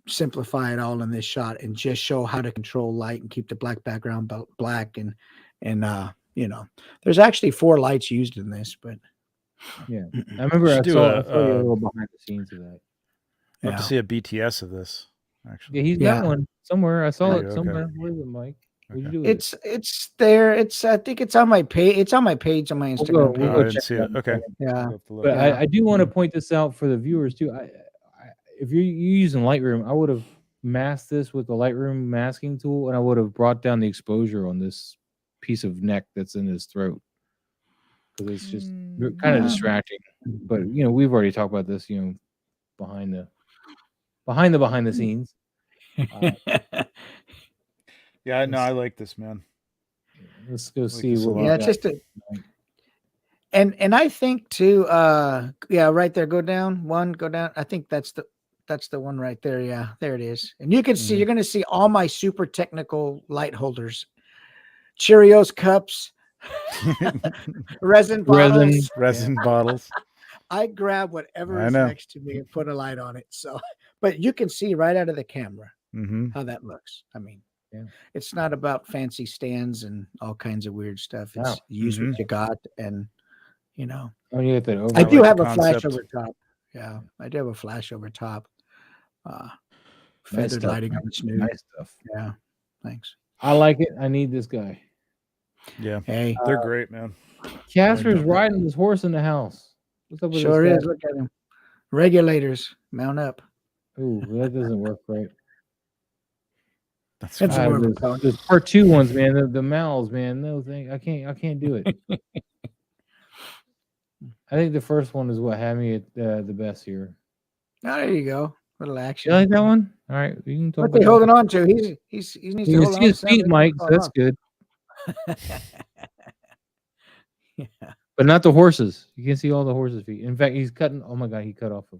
simplify it all in this shot and just show how to control light and keep the black background black. And there's actually 4 lights used in this, but yeah, I remember I saw a little behind the scenes of that. I'd love to see a BTS of this. Actually, yeah, he's got one somewhere. I saw it somewhere. Okay. Where is it, Mike? What'd you do with it? It's there. I think it's on my page. It's on my page on my Instagram page. I didn't see it. Okay. Yeah. But I do want to point this out for the viewers too. If you're using Lightroom, I would have masked this with the Lightroom masking tool, and I would have brought down the exposure on this piece of neck that's in his throat, because it's just kind of distracting. But we've already talked about this. Behind the scenes. Yeah, no, I like this, man. Let's go see what. Yeah, it's just And I think too, yeah, right there, go down. I think that's the one right there. Yeah, there it is. And you can see, you're gonna see all my super technical light holders, Cheerios cups, resin bottles. resin bottles. I grab whatever I is know. next to me and put a light on it. So, but you can see right out of the camera how that looks. I mean, it's not about fancy stands and all kinds of weird stuff. It's use what you got, and you know. Oh, you get that over. I do like have the a flash concept. over top. Yeah, I do have a flash over top. Nice Feathered stuff, lighting man. on the snoot. Nice stuff. Yeah, thanks. I like it. I need this guy. Yeah, Hey, they're great, man. Casper's riding his horse in the house. What's up with sure this is. guy? Look at him. Regulators, mount up. Ooh, that doesn't work right. That's It's fine. more of a Those, pony. those part 2 ones, man. The mouths, man. No thing. I can't do it. I think the first one is what had me at the best here. Oh, there you go. Little action. You like that one? All right, we can talk What about they that. holding on to? He needs You to can hold see on to his feet, something. Mike. So that's good. Yeah. But not the horses. You can see all the horses' feet. In fact, he's cutting. Oh my god, he cut off a.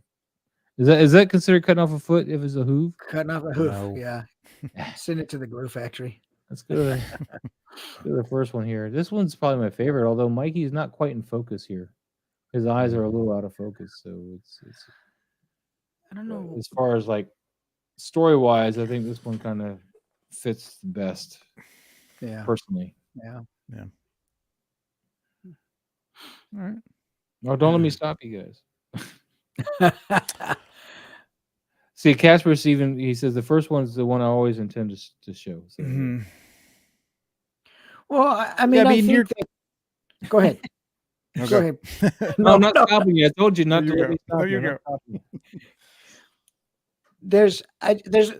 Is that considered cutting off a foot if it's a hoof? Cutting off a hoof. No. Yeah. Send it to the glue factory. Let's go to the first one here. This one's probably my favorite, although Mikey's not quite in focus here. His eyes are a little out of focus, so it's I don't know. as far as like story wise, I think this one kind of fits the best. Yeah. Personally. Yeah. Yeah. All right. No, don't let me stop you guys. See, Casper Steven, he says the first one's the one I always intend to show. So. Well, I mean, I think that... Go ahead. Okay. Go ahead. No, I'm not stopping you. I told you not There to you let me go. stop There you. you I'm go. not stopping you.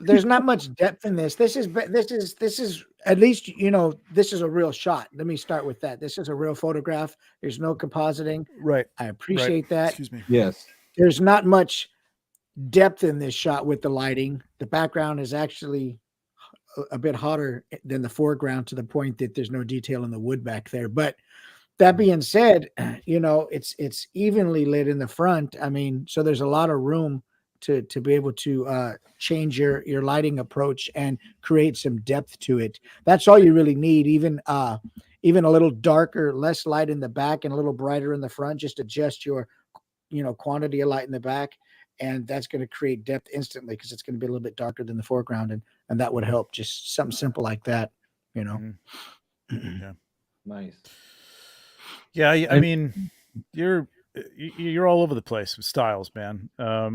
There's not much depth in this. This is at least, you know, this is a real shot. Let me start with that. This is a real photograph. There's no compositing. Right. I appreciate that. Excuse me. Yes. There's not much depth in this shot with the lighting. The background is actually a bit hotter than the foreground, to the point that there's no detail in the wood back there. But that being said, you know, it's evenly lit in the front. I mean, so there's a lot of room to be able to change your lighting approach and create some depth to it. That's all you really need. Even a little darker, less light in the back and a little brighter in the front. Just adjust your, you know, quantity of light in the back, and that's going to create depth instantly, because it's going to be a little bit darker than the foreground, and that would help. Just something simple like that, you know. Yeah. Nice. Yeah, I mean, you're all over the place with styles, man.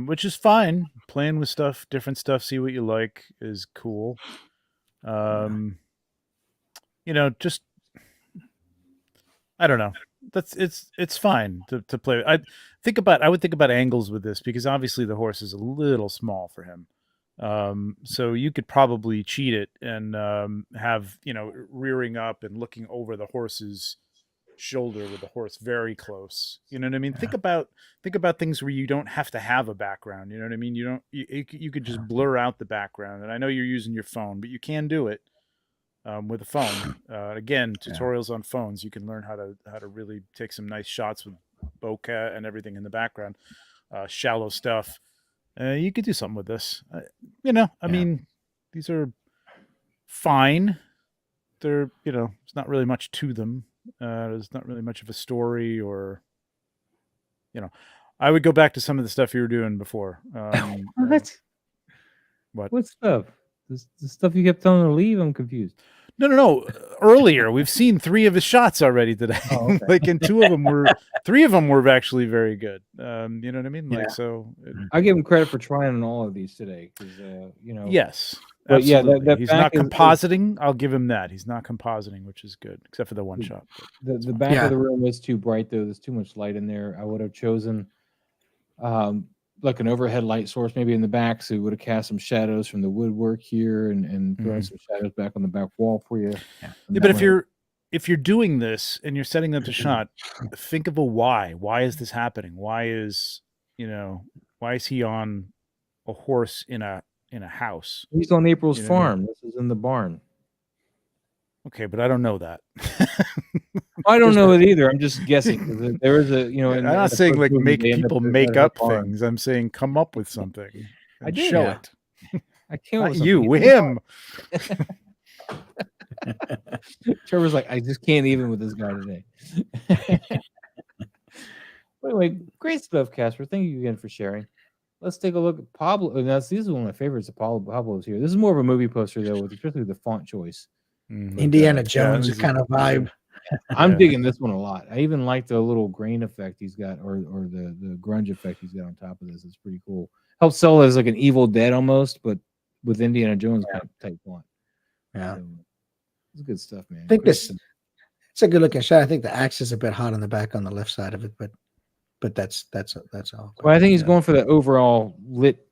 Which is fine. Playing with stuff, different stuff, see what you like is cool. You know, just I don't know. It's fine to play. I would think about angles with this, because obviously the horse is a little small for him. So you could probably cheat it and have, you know, rearing up and looking over the horse's shoulder with the horse very close. You know what I mean? Yeah. Think about things where you don't have to have a background. You know what I mean? You could just blur out the background. And I know you're using your phone, but you can do it with a phone. Again, tutorials on phones. You can learn how to really take some nice shots with bokeh and everything in the background, shallow stuff. You could do something with this. You know, I mean, these are fine. They're, you know, it's not really much to them. There's not really much of a story, or, you know, I would go back to some of the stuff you were doing before. What stuff? The stuff you kept telling him to leave. I'm confused. No. Earlier, we've seen 3 of his shots already today. Oh, okay. Like, and 3 of them were actually very good. You know what I mean? Like, so I give him credit for trying on all of these today, because you know. yes, but absolutely. that He's back not compositing. I'll give him that. He's not compositing, which is good, except for the one shot. The back of the room is too bright, though. There's too much light in there. I would have chosen like an overhead light source maybe in the back, so we would have cast some shadows from the woodwork here and thrown some shadows back on the back wall for you. Yeah, but if you're doing this and you're setting up the shot, think of a why. Why is this happening? Why is he on a horse in a house? He's on April's farm. This is in the barn. Okay, but I don't know that. I don't know it either. I'm just guessing. There is a, I'm not saying like make people make up things. I'm saying come up with something and show it. I came up with you, him. Trevor's like, I just can't even with this guy today. Anyway, great stuff, Casper. Thank you again for sharing. Let's take a look at Pablo. This is one of my favorites of Pablo's here. This is more of a movie poster, though, especially the font choice. Indiana Jones kind of vibe. I'm digging this one a lot. I even like the little grain effect he's got, or the grunge effect he's got on top of this. It's pretty cool. Helps sell as like an Evil Dead almost, but with Indiana Jones kind of type font. Yeah, so, it's good stuff, man. I think it's a good looking shot. I think the axe is a bit hot on the back on the left side of it, but that's all. Well, I think he's going for the overall lit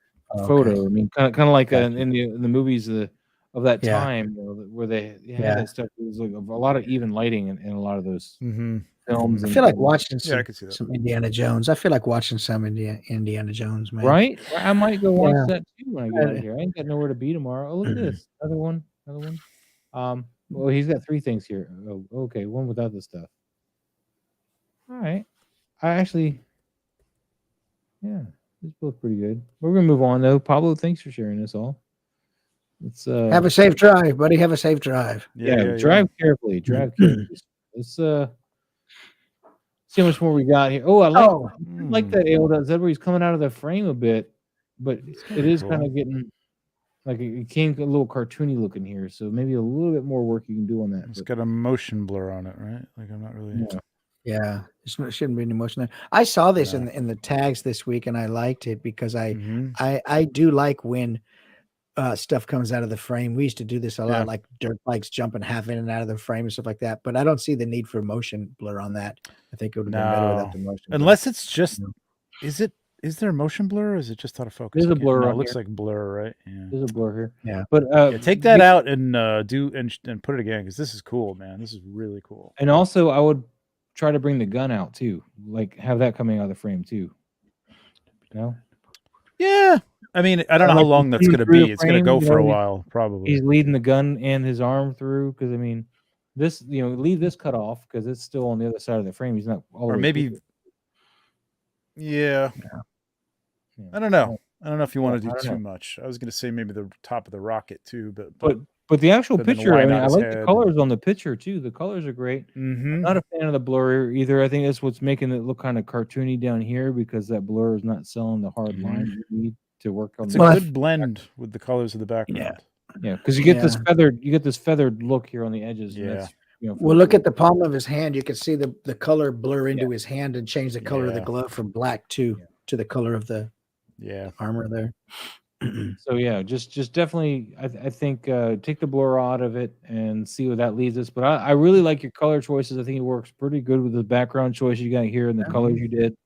photo. I mean, kind of like in the movies of that time, where they had that stuff. It was like a lot of even lighting in a lot of those films. I feel like watching some Indiana Jones. I feel like watching some Indiana Jones, man. Right? I might go watch that too when I get out of here. I ain't got nowhere to be tomorrow. Oh, look at this. Another one. Well, he's got 3 things here. Oh, okay. One without the stuff. All right. I actually, it's both pretty good. We're gonna move on though. Pablo, thanks for sharing this all. Let's have a safe drive, buddy. Have a safe drive. Drive carefully. Drive carefully. Let's see how much more we got here. Oh, I like that Ale does that where he's coming out of the frame a bit, but it is kind of getting like it came a little cartoony looking here. So maybe a little bit more work you can do on that. It's got a motion blur on it, right? Like I'm not really. Yeah, it shouldn't be any motion there. I saw this in the tags this week, and I liked it because I do like when stuff comes out of the frame. We used to do this a lot, like dirt bikes jumping half in and out of the frame and stuff like that. But I don't see the need for motion blur on that. I think it would have been better without the motion blur. Unless it's just, is there a motion blur or is it just out of focus? There's a blur. It looks like blur, right? Yeah. There's a blur here. Yeah. But take that out and put it again because this is cool, man. This is really cool. And also, I would try to bring the gun out too, like have that coming out of the frame too. No. Yeah. I mean, I don't know how long that's going to be. It's going to go for a while, probably. He's leading the gun and his arm through because I mean, this leave this cut off because it's still on the other side of the frame. He's not all or maybe. Yeah. I don't know. I don't know if you want to do too much. I was going to say maybe the top of the rocket too, but the actual picture, I mean, I like the colors on the picture too. The colors are great. I'm not a fan of the blur either. I think that's what's making it look kind of cartoony down here because that blur is not selling the hard lines you need to work on. It's a good blend with the colors of the background. Yeah, because you get this feathered look here on the edges. Yeah. And that's, well, look at the palm of his hand. You can see the color blur into his hand and change the color of the glove from black to the color of the armor there. So just definitely I think take the blur out of it and see where that leads us. But I really like your color choices. I think it works pretty good with the background choice you got here and the colors you did.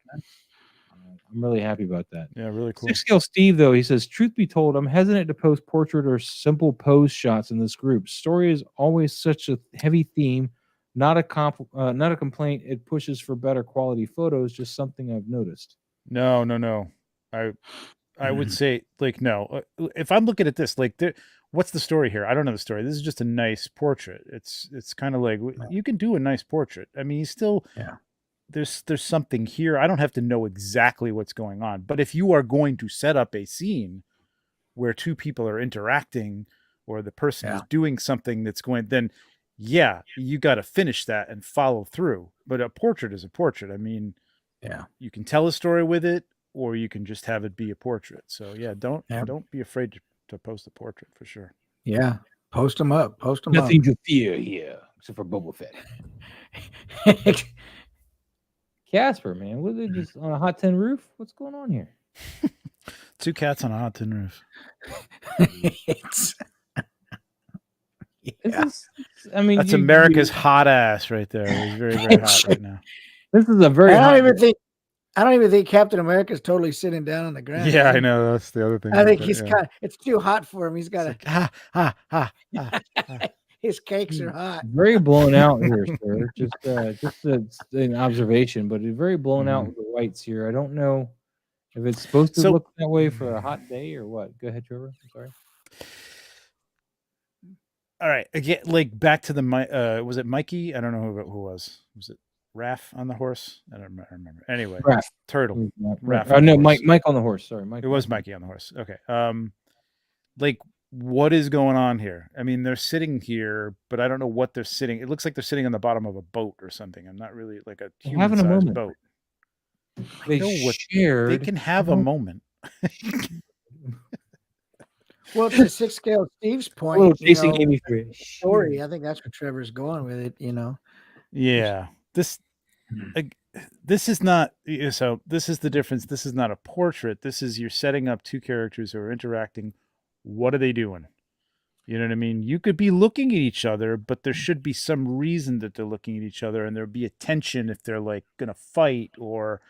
I'm really happy about that. Yeah, really cool. 6 Scale Steve, though, he says, truth be told, I'm hesitant to post portrait or simple pose shots in this group. Story is always such a heavy theme, not a complaint. It pushes for better quality photos, just something I've noticed. No. I would say, like, no. If I'm looking at this, like, what's the story here? I don't know the story. This is just a nice portrait. It's kind of like, you can do a nice portrait. I mean, he's still... There's something here. I don't have to know exactly what's going on. But if you are going to set up a scene where 2 people are interacting or the person is doing something that's going, then you got to finish that and follow through. But a portrait is a portrait. I mean, you can tell a story with it or you can just have it be a portrait. So don't be afraid to post a portrait for sure. Yeah. Post them up. Nothing to fear here except for Boba Fett. Casper, man, was it just on a hot tin roof? What's going on here? 2 cats on a hot tin roof. That's America's hot ass right there. It's very, very hot right now. This is a very. I don't even think Captain America's totally sitting down on the ground. Yeah, I know. That's the other thing. I think he's it's too hot for him. He's got his cakes are hot. Very blown out here, sir. Just an observation, but it's very blown out with the whites here. I don't know if it's supposed to look that way for a hot day or what. Go ahead, Trevor. I'm sorry. All right, again, like back to the was it Mikey? I don't know who was. Was it Raph on the horse? I don't remember. Anyway, Raph. Turtle. Raph Oh on the no, horse. Mike on the horse. Sorry, Mike. It was Mikey on the horse. Okay. Like what is going on here? I mean, they're sitting here, but I don't know what they're sitting. It looks like they're sitting on the bottom of a boat or something. I'm not really like a having a human-sized moment. boat. They shared. They can have a moment. Well, to 6 scale Steve's A little point, chasing Amy through. story. I think that's where Trevor's going with it. Yeah. This is not, so this is the difference. This is not a portrait. This is, you're setting up two characters who are interacting. What are they doing? You know what I mean? You could be looking at each other, but there should be some reason that they're looking at each other, and there'd be a tension if they're like going to fight, or,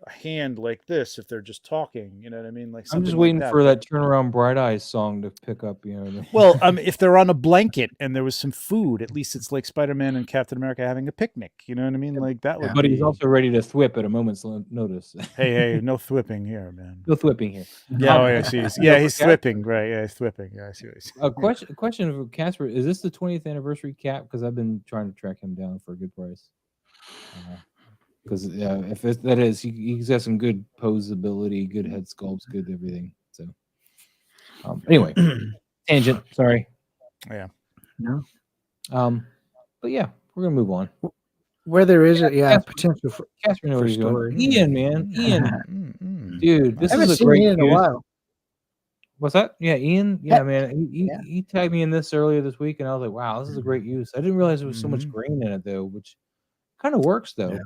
a hand like this if they're just talking. You know what I mean? Like I'm just something waiting like for that "Turn Around, Bright Eyes" song to pick up. Well, if they're on a blanket and there was some food, at least it's like Spider-Man and Captain America having a picnic. You know what I mean? Like that would. But he's also ready to thwip at a moment's notice. Hey, no thwipping here, man. No thwipping here. Yeah, I see. Yeah, he's thwipping, right? Yeah, he's thwipping. Yeah, I see what he's saying. A question for Casper: is this the 20th anniversary cap? Because I've been trying to track him down for a good price. Because if that is, he's got some good posability, good head sculpts, good everything. So, anyway, tangent. Sorry. Yeah. No. But yeah, we're gonna move on. Where there is Casper, potential for Casper knows for what he's doing. story. Ian, man, Ian, dude, this I haven't is a seen great Ian in a while. What's that? Yeah, Ian. Yeah, Yeah. man. He tagged me in this earlier this week, and I was like, wow, this is a great use. I didn't realize there was so much green in it though, which kind of works though.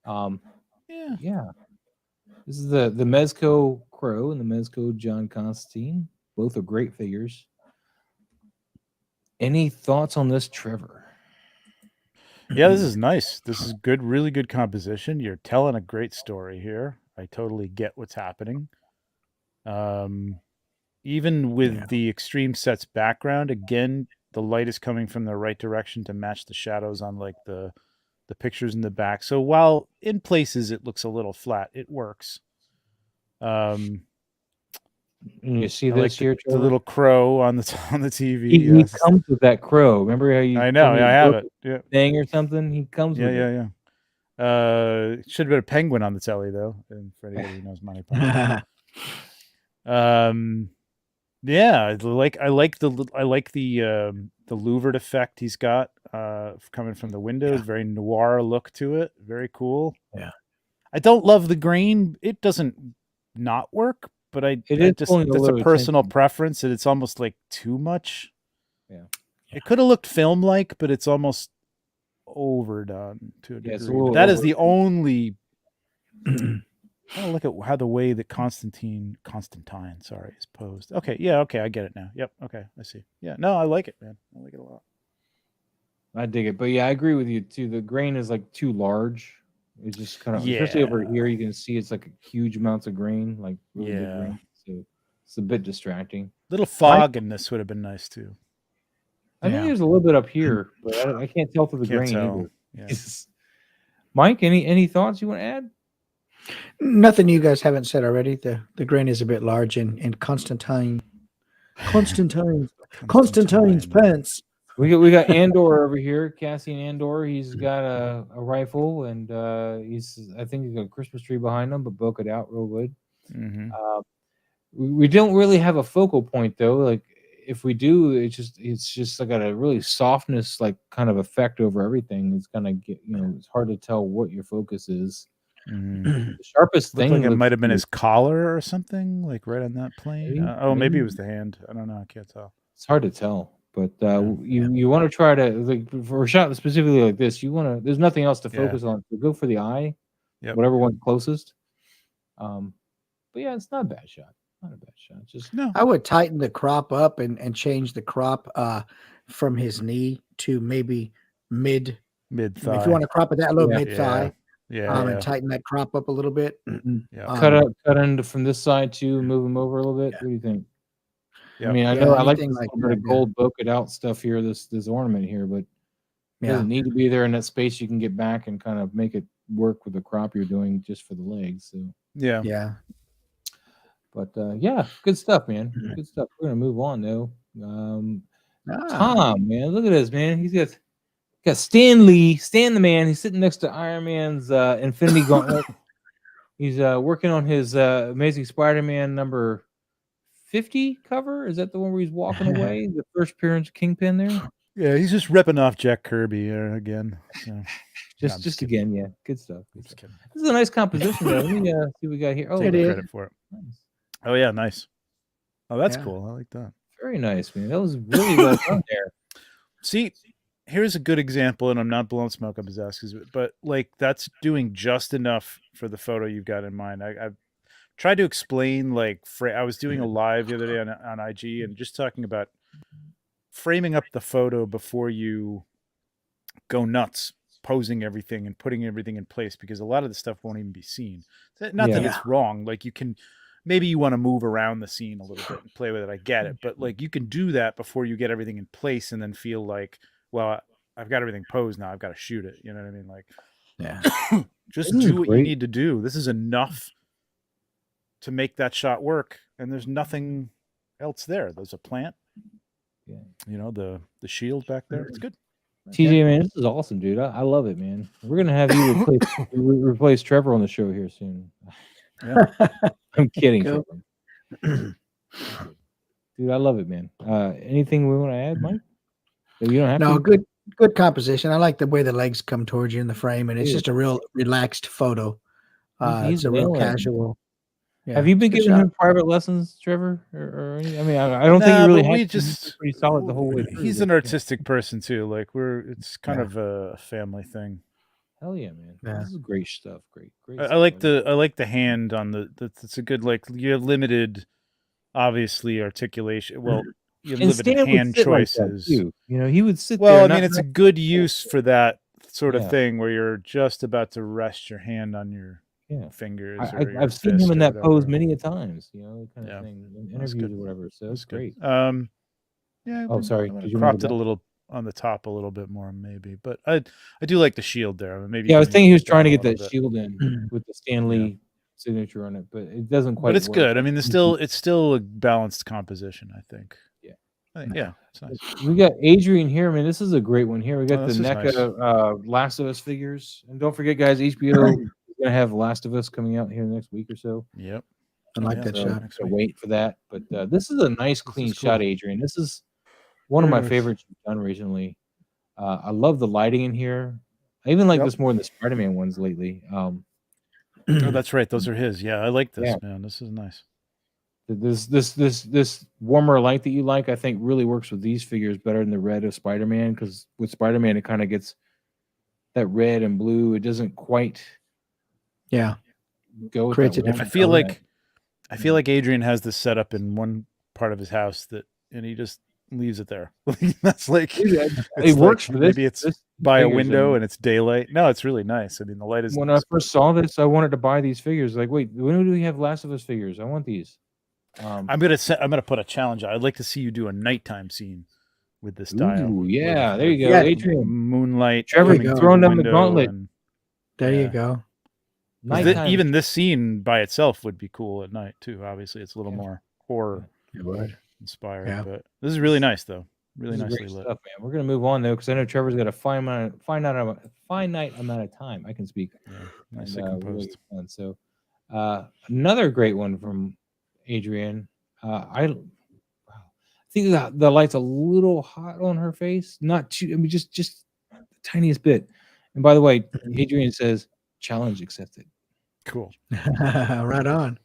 Yeah. This is the Mezco Crow and the Mezco John Constantine. Both are great figures. Any thoughts on this, Trevor? Yeah, this is nice. This is good, really good composition. You're telling a great story here. I totally get what's happening. Even with the extreme sets background, again, the light is coming from the right direction to match the shadows on like the pictures in the back. So while in places it looks a little flat, it works. You see this here, the little crow on the TV. He comes with that crow. Remember how you? I know. I have it. Yeah. Thing or something. He comes with it. Yeah. Should have been a penguin on the telly though. And for anybody who knows Monty Python. Yeah, I like the louvered effect he's got coming from the windows. Very noir look to it. Very cool. Yeah. I don't love the grain. It doesn't not work, but that's a personal preference, and it's almost like too much. Yeah. It could have looked film-like, but it's almost overdone to a degree. But that is the only. Look at how the way that Constantine, is posed. Okay, I get it now. Yep, okay, I see. Yeah, no, I like it, man. I like it a lot. I dig it, but yeah, I agree with you too. The grain is like too large. It's just kind of, especially over here, you can see it's like huge amounts of grain, like really big grain. So it's a bit distracting. Little fog in this would have been nice too. I think there's a little bit up here, but I can't tell through the grain either. Yeah. Mike, any thoughts you want to add? Nothing you guys haven't said already. The grain is a bit large, and Constantine's pants. We got Andor over here, Cassian Andor. He's got a rifle, and I think he's got a Christmas tree behind him, but broke it out real good. Mm-hmm. We don't really have a focal point though. Like if we do, it's just like got a really softness, like kind of effect over everything. It's gonna get it's hard to tell what your focus is. The sharpest thing like it might have been his collar or something, like right on that plane. Maybe it was the hand. I don't know. I can't tell. It's hard to tell, but you want to try to, like, for a shot specifically like this, there's nothing else to focus on. So go for the eye, whatever one's closest. But yeah, it's not a bad shot. Not a bad shot. Just no. I would tighten the crop up and change the crop from his knee to maybe mid thigh. If you want to crop it that low, mid thigh. And tighten that crop up a little bit. Cut into from this side too. Move them over a little bit. What do you think? I mean, I know I like this like gold bokeh out stuff here. This ornament here, but it doesn't need to be there in that space. You can get back and kind of make it work with the crop you're doing just for the legs. So yeah. But good stuff, man. Good stuff. We're gonna move on though. Tom, man, look at this, man. He's got Stan Lee, Stan the Man. He's sitting next to Iron Man's Infinity Gauntlet. He's working on his Amazing Spider-Man number 50 cover. Is that the one where he's walking away? The first appearance of Kingpin there? Yeah, he's just ripping off Jack Kirby again. So. Just again, yeah. Good stuff. This is a nice composition, though. Let me see what we got here. Oh, take credit for it. Nice. Oh, yeah, nice. Oh, that's cool. I like that. Very nice, man. That was really well done there. See, here's a good example, and I'm not blowing smoke up his ass, but like that's doing just enough for the photo you've got in mind. I've tried to explain, like, I was doing a live the other day on IG and just talking about framing up the photo before you go nuts, posing everything and putting everything in place, because a lot of the stuff won't even be seen. Not that it's wrong. Like, you can, maybe you want to move around the scene a little bit and play with it. I get it. But like, you can do that before you get everything in place and then feel like, well, I've got everything posed now. I've got to shoot it. You know what I mean? Like, just do what you need to do. This is enough to make that shot work. And there's nothing else there. There's a plant, you know, the shield back there. It's good. TJ, man, this is awesome, dude. I love it, man. We're gonna have you replace Trevor on the show here soon. Yeah. I'm kidding. Dude, I love it, man. Anything we want to add, Mike? You don't have to. Good composition. I like the way the legs come towards you in the frame, and it's just a real relaxed photo. It's a real casual. Yeah, have you been giving him private lessons, Trevor? Or any? I mean, I don't think you really have. Just pretty solid the whole way through. He's an artistic person too. Like it's kind of a family thing. Hell yeah, man! Yeah. This is great stuff. Great. I like the hand on the. It's a good, like, you have limited, obviously, articulation. Well, you have limited hand choices. Like you know, he would sit. Well, there, I mean, it's a good use for that sort of thing where you're just about to rest your hand on your fingers. I've seen him in that pose many a times. You know, kind of thing in interviews or whatever. So it's great. Yeah. Oh, sorry. I cropped it a little on the top a little bit more, maybe, but I do like the shield there. Maybe. Yeah, I was thinking he was trying to get that shield in with the Stanley signature on it, but it doesn't quite. But it's good. I mean, it's still a balanced composition, I think. Yeah, it's nice. We got Adrian here. I mean, this is a great one here. We got the NECA Last of Us figures, and don't forget, guys, HBO is gonna have Last of Us coming out here next week or so. Yep, I like that shot. So wait for that. But this is a nice, clean shot, Adrian. This is one of my favorites you've done recently. I love the lighting in here. I even like this more than the Spider-Man ones lately. Oh, that's right. Those are his. Yeah, I like this, man. This is nice. This warmer light that you like, I think, really works with these figures better than the red of Spider-Man, because with Spider-Man it kind of gets that red and blue. It doesn't quite go with creates a different. I feel like Adrian has this set up in one part of his house and he just leaves it there. That's like it works for this. Maybe it's by a window and it's daylight. No, it's really nice. I mean, the light is. When I first saw this, I wanted to buy these figures. Like, wait, when do we have Last of Us figures? I want these. I'm gonna put a challenge out. I'd like to see you do a nighttime scene with this style. Ooh, yeah, there you go, Adrian. Moonlight. Trevor throwing down the gauntlet. There you go. Even this scene by itself would be cool at night too. Obviously, it's a little more horror inspired, but this is really nice though. Really nicely lit. Stuff, man. We're gonna move on though, because I know Trevor's got a finite amount of time. I can speak. Yeah, nicely composed. Really so, another great one from Adrian. I think the light's a little hot on her face. Not too. I mean, just the tiniest bit. And by the way, Adrian says challenge accepted. Cool. Right on.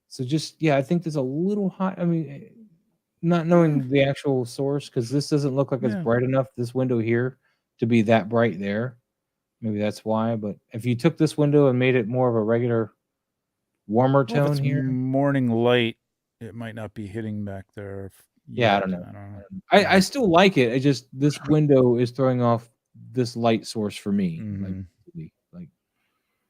So just I think there's a little hot. I mean, not knowing the actual source, because this doesn't look like it's bright enough. This window here to be that bright there. Maybe that's why. But if you took this window and made it more of a regular warmer tone here, morning light, it might not be hitting back there. I don't know. I still like it. I just, this window is throwing off this light source for me. Like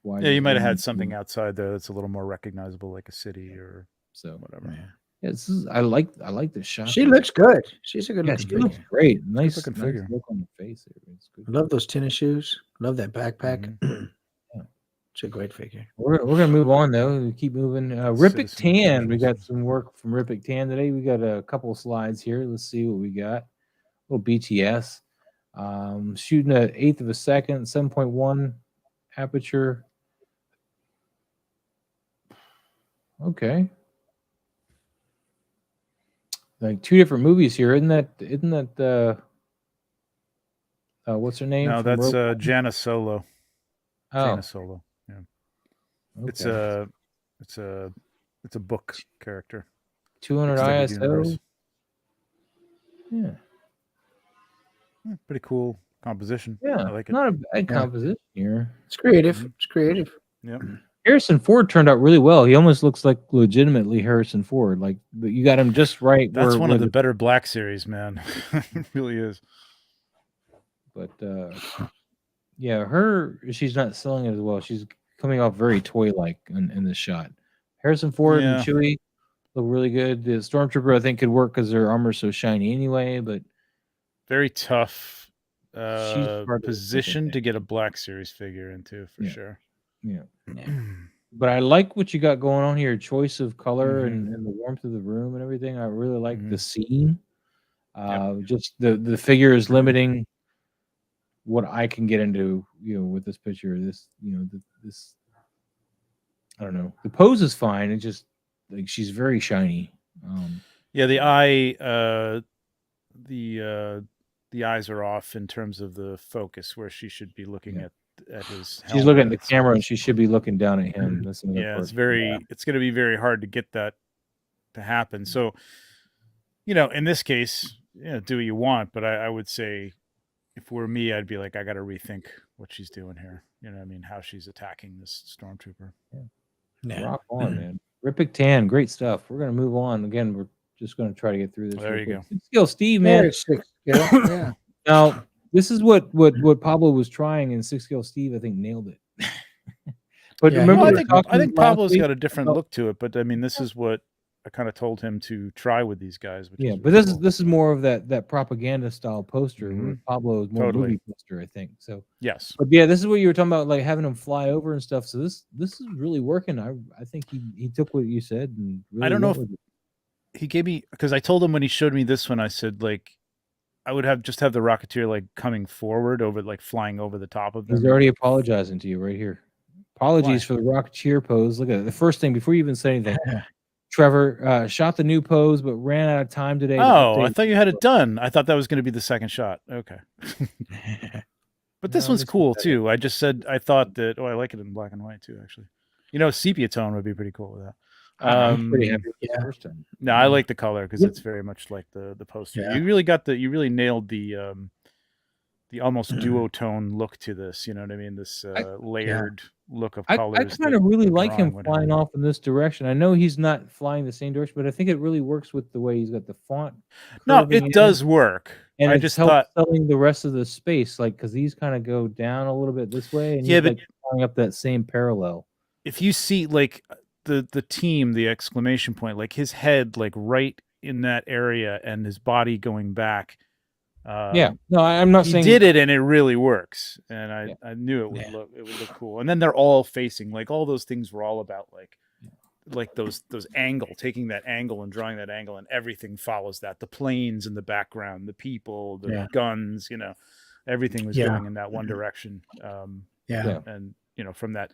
why? Yeah, you might have had something outside there that's a little more recognizable, like a city or whatever. Yeah, I like this shot. She looks good. She's a good looking. She looks great. Nice looking figure. Look on the face. It's good. Love those tennis shoes. Love that backpack. It's a great figure. We're gonna move on though. We keep moving. Rippic Citizen Tan. We got Turtles. some work from Rippic Tan today. We got a couple of slides here. Let's see what we got. A little BTS. Shooting at 1/8 of a second, 7.1 aperture. Okay. Like 2 different movies here. Isn't that what's her name? No, from that's Rogue One? Jana Solo. Oh, Jana Solo. Yeah. okay. It's a book character. 200 Extended ISO. universe. Yeah. Pretty cool composition. Yeah. I like it. Not a bad composition here. It's creative. It's creative. Yep. Harrison Ford turned out really well. He almost looks like legitimately Harrison Ford. Like you got him just right. That's one of the better Black Series, man. It really is. But yeah, she's not selling it as well. She's coming off very toy-like in this shot. Harrison Ford and Chewie look really good. The Stormtrooper, I think, could work because their armor's so shiny anyway, but very tough hard position to get a Black Series figure into, for sure. Yeah. But I like what you got going on here. Choice of color and the warmth of the room and everything. I really like the scene. Just the figure is limiting what I can get into, with this picture. This, this I don't know. The pose is fine. It just like she's very shiny. The eye, the eyes are off in terms of the focus where she should be looking at his. She's looking at the camera and she should be looking down at him. That's it's it's going to be very hard to get that to happen. So, in this case, do what you want, but I would say, if it were me, I'd be like, I got to rethink what she's doing here. You know what I mean? How she's attacking this Stormtrooper. Yeah. Rock on, man. Rippic Tan, great stuff. We're going to move on. Again, we're just going to try to get through this. There you go. Skill Steve, man. Yeah. Now, this is what Pablo was trying, and 6 Scale Steve, I think, nailed it. But remember, I think Pablo's got a different look to it. But I mean, this is what I kind of told him to try with these guys. Which but this is more of that propaganda style poster. Where Pablo is more movie poster, I think. So yes, but yeah, this is what you were talking about, like having him fly over and stuff. So this is really working. I think he took what you said and really I don't know if he gave me, because I told him when he showed me this one, I said like I would have the Rocketeer like coming forward over, like flying over the top of them. He's already apologizing to you right here. Apologies for the Rocketeer pose. Look at it. The first thing before you even say anything. Trevor shot the new pose, but ran out of time today. Oh, I thought you had it done. I thought that was going to be the second shot. Okay. But this one's cool too. I just said I thought that. Oh, I like it in black and white too. Actually, sepia tone would be pretty cool with that. I'm pretty happy with the first time. No, I like the color because it's very much like the poster. Yeah. You really nailed the almost duotone look to this. You know what I mean? This layered look of colors. I kind of really like him flying off in this direction. I know he's not flying the same direction, but I think it really works with the way he's got the font. No, it does work. And I just thought selling the rest of the space, like, because these kind of go down a little bit this way, and he's like flying up that same parallel. If you see like the team, the exclamation point, like his head, like right in that area, and his body going back. No, I'm not saying he did it, and it really works. And I knew it would look cool. And then they're all facing, like all those things were all about like those angle, taking that angle and drawing that angle, and everything follows that. The planes in the background, the people, the guns, everything was going in that one direction. And from that,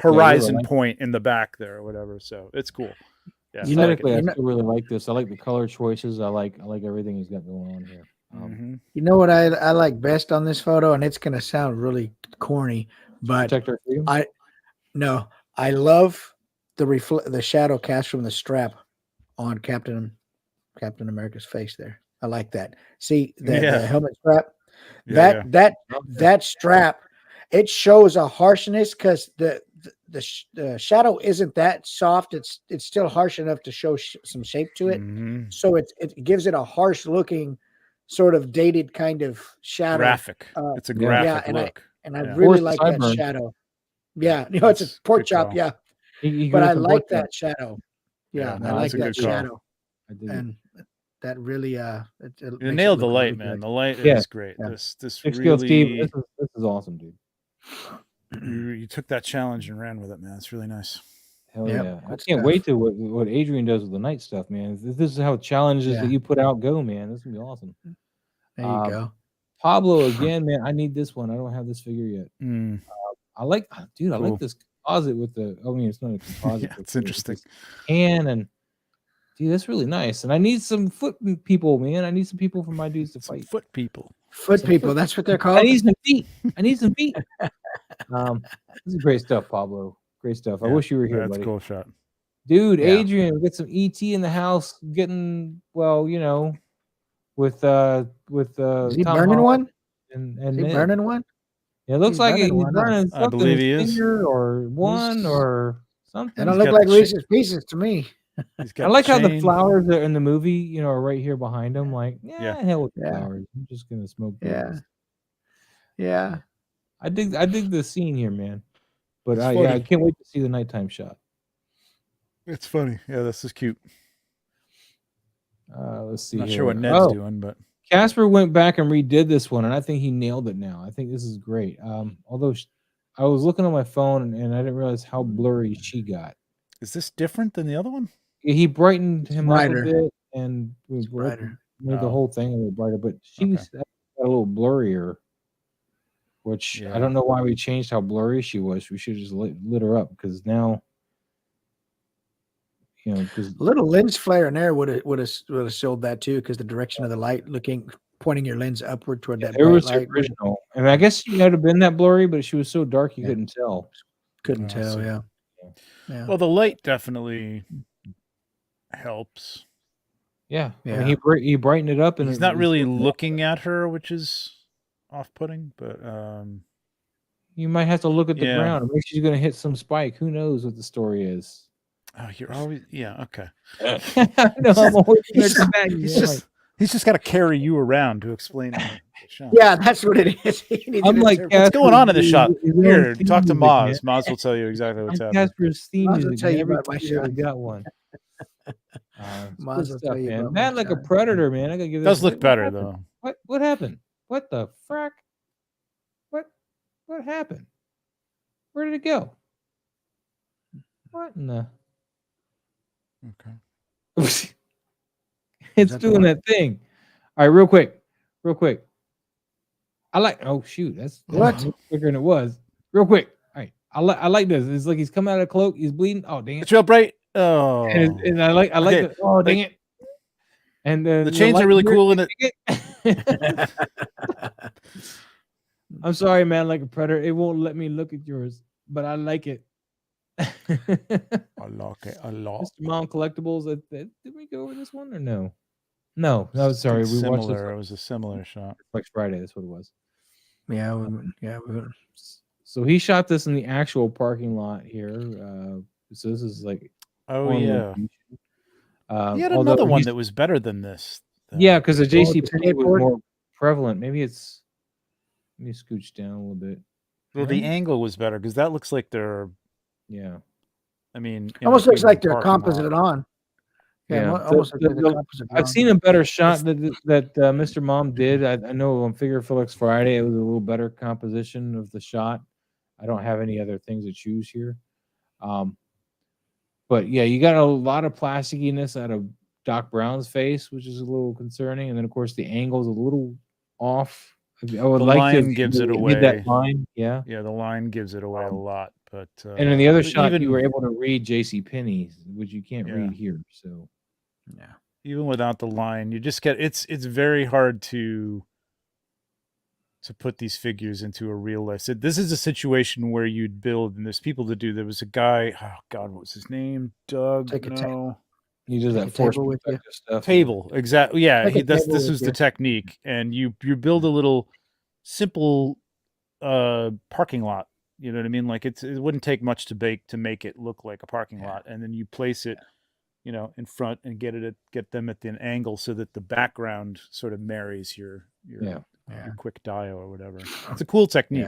horizon point in the back there or whatever. So it's cool. Yeah, I still really like this. I like the color choices. I like everything he's got going on here. You know what I like best on this photo, and it's gonna sound really corny, but I love the shadow cast from the strap on Captain America's face there. I like that. See the helmet strap? That strap, it shows a harshness because the shadow isn't that soft. It's still harsh enough to show some shape to it. So it gives it a harsh looking, sort of dated kind of shadow. Graphic. It's a graphic look. I really like that shadow. Yeah, it's a pork chop. Yeah, but I like that shadow. Yeah, I like that shadow. And that really you nailed the light, man. The light is great. This really, Steve, this is awesome, dude. You took that challenge and ran with it, man. It's really nice. Hell Yep, yeah! I good can't stuff. wait to what Adrian does with the night stuff, man. This is how challenges that you put out go, man. This is gonna be awesome. There you go. Pablo again, man. I need this one. I don't have this figure yet. I like, dude. I like this composite with the. I mean, it's not a composite. Yeah, it's interesting. Can and dude, that's really nice. And I need some foot people, man. I need some people for my dudes to fight. Foot people. Foot people. That's what they're called. I need some feet. I need some feet. This is great stuff, Pablo. Great stuff. I wish you were here, That's buddy. a cool shot. Dude, Adrian, get some ET in the house, getting with Is he Tom burning Holland one? and Is he Min. burning one? Yeah, it looks He's like burning he's one, burning something. I believe he is. Finger or one or something. They don't look like Reese's Pieces to me. I like how the flowers are in the movie, are right here behind him. Like, hell with the flowers. I'm just gonna smoke. Yeah. I dig the scene here, man. But I can't wait to see the nighttime shot. It's funny. Yeah, this is cute. Let's see. Not sure what Ned's doing, but Casper went back and redid this one, and I think he nailed it now. I think this is great. Although I was looking on my phone and I didn't realize how blurry she got. Is this different than the other one? He brightened him brighter. up a bit and made the whole thing a little brighter, but she's a little blurrier. Which I don't know why we changed how blurry she was. We should have just lit her up because now, because a little lens flare in there would have showed that too, because the direction of the light pointing your lens upward toward that. There was the light. original, and I guess she might have been that blurry, but she was so dark you couldn't tell. Couldn't tell, yeah. Well, the light definitely helps. Yeah. I mean, he brightened it up, and he's not really looking at her, which is off-putting, but you might have to look at the ground. Maybe she's going to hit some spike. Who knows what the story is? Oh, you're always okay. No, I'm always he's just got to carry you around to explain the shot. Yeah, that's what it is. I'm like, what's going on in the shot? Here, talk to Maz. Maz will tell you exactly what's happening. Casper's theme music. Will tell you about my shot. Got one. Maz will tell you about man, like a predator, man. I gotta give. Does look better though. What happened? What the frack? What happened? Where did it go? What in the? Okay. It's doing that thing. All right, real quick. I like. Oh shoot, that's quicker than it was. Real quick. All right, I like this. It's like he's coming out of a cloak. He's bleeding. Oh dang it! It's real bright. Oh, and I like it. Oh dang it! And the chains are really cool in it. I'm sorry, man. Like a predator, it won't let me look at yours, but I like it. I like it a lot. Mr. Mom Collectibles. Did we go over this one or no? No, sorry. We watched this. It was a similar shot. Flex Friday. That's what it was. Yeah. So he shot this in the actual parking lot here. So this is like. Oh yeah. He had although another one that was better than this. Yeah, because the JCP was more prevalent. Maybe it's. Let me scooch down a little bit. Well, the angle was better because that looks like they're. Yeah. I mean, almost looks like they're composited on. Yeah, almost I've seen a better shot that Mr. Mom did. I know on Figure Felix Friday it was a little better composition of the shot. I don't have any other things to choose here. But yeah, you got a lot of plasticiness out of Doc Brown's face, which is a little concerning, and then of course the angle's a little off. I would like to gives it away. That line, yeah, the line gives it away a lot. But and in the other shot, you were able to read J.C. Penney, which you can't read here. So yeah, even without the line, you just get it's very hard to put these figures into a real life. So this is a situation where you'd build, and there's people to do. There was a guy. Oh God, what was his name? Doug. He does that force stuff. Table, exactly. Yeah, this is the technique, and you build a little simple parking lot. You know what I mean? Like it wouldn't take much to make it look like a parking lot, and then you place it, in front and get them at an angle so that the background sort of marries your quick dial or whatever. It's a cool technique.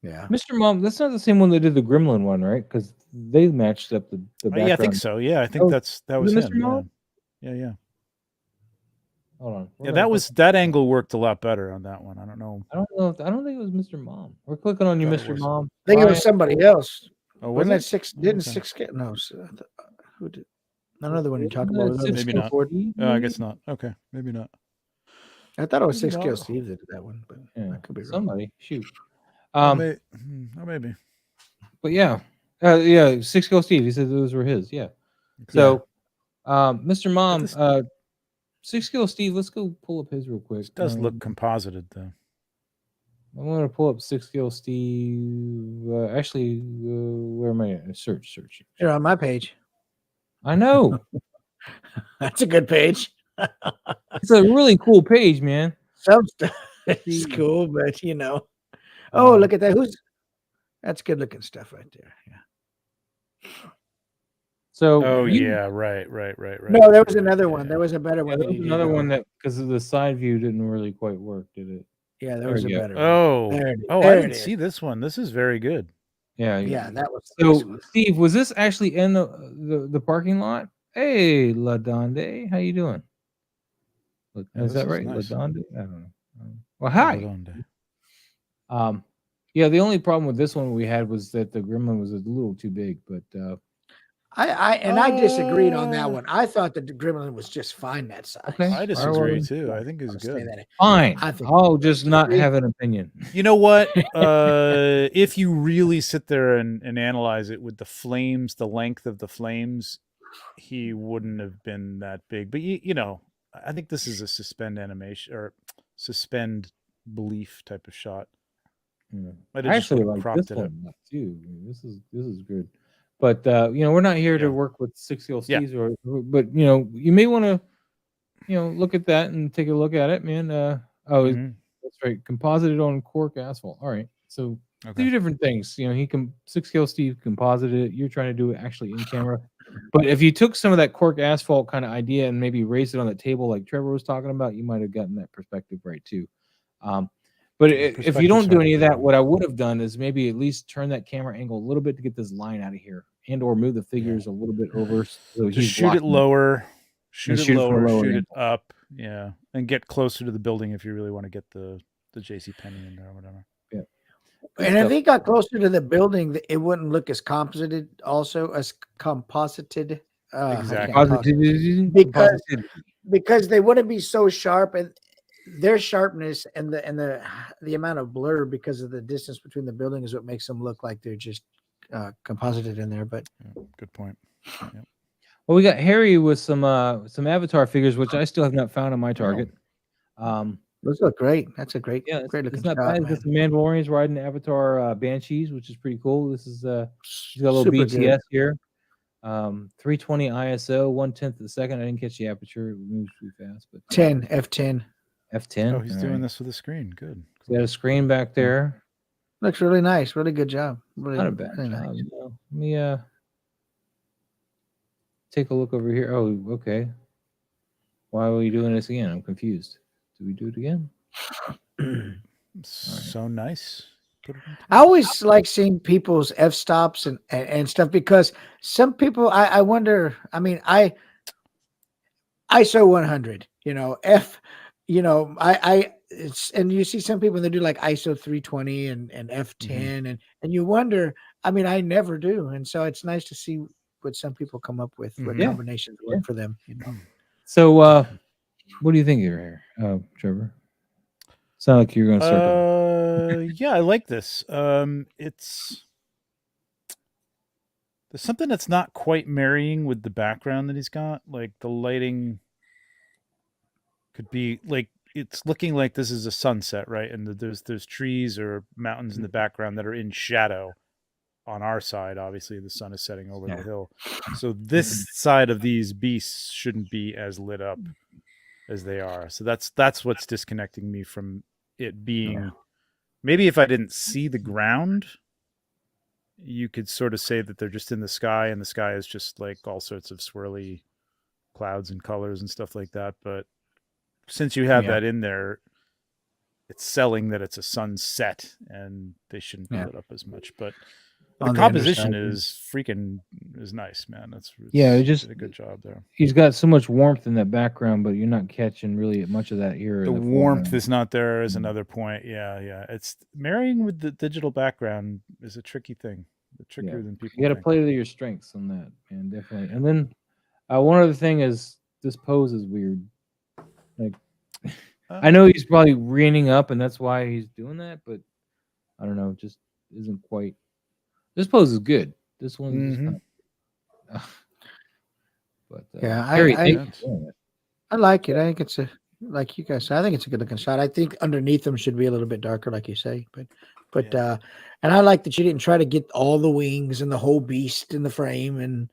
Yeah. Mr. Mom, that's not the same one that did the Gremlin one, right? Because they matched up the background. Yeah, I think so. Yeah, I think that was him. Mr. Mom? Yeah. Hold on. Yeah, that angle worked a lot better on that one. I don't know. I don't think it was Mr. Mom. We're clicking on you, Thought it Mr. was. Mom. I think it Ryan, was somebody else. Oh, was Wasn't it? that six? Oh, Didn't okay. six get no? Who did? Another one you talked about. Was Six Maybe Kill not. Steve, I guess not. Okay, maybe not. I thought it was Maybe Six Kill not. Steve that did that one, but Yeah, I could be wrong. somebody. Shoot. Maybe. But yeah. Yeah, 6 Kill Steve. He said those were his. Yeah. So, Mr. Mom, 6 Kill Steve, let's go pull up his real quick. It does look composited, though. I'm going to pull up 6 Kill Steve. Actually, where am I at? Search. You're on my page. I know. That's a good page. It's a really cool page, man. Some stuff is cool, but Oh, look at that. That's good looking stuff right there. Yeah. So right. No, there was another one. There was a better one. There was another one that, because of the side view, didn't really quite work, did it? Yeah, there was a better one. I didn't see this one. This is very good. Yeah, that was. So, Steve, was this actually in the parking lot? Hey, La Donde, how you doing? Is that right? Nice. La Donde? I don't know. Well, hi. Yeah, the only problem with this one we had was that the gremlin was a little too big, but I disagreed on that one. I thought that the gremlin was just fine that size. Okay. I disagree too. I think it's good. Fine. I'll just not have an opinion. You know what? If you really sit there and analyze it with the flames, the length of the flames, he wouldn't have been that big. But I think this is a suspend animation or suspend belief type of shot. I actually like this one too. This is good. But we're not here to work with 6 Kill Steves, but you may want to look at that and take a look at it, man. That's right, composited on cork asphalt. All right, so 2 different things. He can 6 Kill Steve composited it. You're trying to do it actually in camera. But if you took some of that cork asphalt kind of idea and maybe raised it on the table like Trevor was talking about, you might have gotten that perspective right too. But if you don't do any of that, what I would have done is maybe at least turn that camera angle a little bit to get this line out of here, and or move the figures a little bit over. So just shoot it lower, shoot it up, and get closer to the building if you really want to get the JC Penney in there or whatever. Yeah, and if he got closer to the building, it wouldn't look as composited. Also, as composited. Exactly. Because they wouldn't be so sharp, and their sharpness and the amount of blur because of the distance between the building is what makes them look like they're just composited in there. But good point. Yeah. Well, we got Harry with some Avatar figures, which I still have not found on my Target. Those look great. That's a great looking it's not shot, bad. Got some Mandalorians riding Avatar Banshees, which is pretty cool. This is he's got a little BTS good. Here. 320 ISO, 1/10 of a second. I didn't catch the aperture; it moves too fast. But F10. F10. Oh, he's doing this with a screen. Good. He's got a screen back there. Looks really nice. Really good job. Really, not a bad job. Nice. Let me take a look over here. Oh, okay. Why are we doing this again? I'm confused. Do we do it again? So nice. I always like seeing people's f-stops and stuff, because some people, I wonder, I mean, ISO 100, and you see some people, they do like ISO 320 and F10 and you wonder, I mean, I never do. And so it's nice to see what some people come up with, what combinations work for them, So, what do you think here, Trevor? Sound like you're going to start. Yeah, I like this. There's something that's not quite marrying with the background that he's got. Like the lighting could be like, it's looking like this is a sunset, right? And there's trees or mountains in the background that are in shadow. On our side, obviously, the sun is setting over the hill. So this side of these beasts shouldn't be as lit up as they are. So that's what's disconnecting me from it being. Maybe if I didn't see the ground, you could sort of say that they're just in the sky, and the sky is just like all sorts of swirly clouds and colors and stuff like that. But since you have that in there, it's selling that it's a sunset and they shouldn't be lit up as much. But The composition is nice, man. It just did a good job there. He's got so much warmth in that background, but you're not catching really much of that here. The warmth is not there is another point. Yeah. It's marrying with the digital background is a tricky thing. Trickier than people. You got to play to your strengths on that, man, definitely. And then one other thing is this pose is weird. Like, I know he's probably reining up, and that's why he's doing that, but I don't know, just isn't quite. This pose is good. This one's just not. But I like it. I think it's like you guys said, I think it's a good looking shot. I think underneath them should be a little bit darker, like you say. But and I like that you didn't try to get all the wings and the whole beast in the frame. And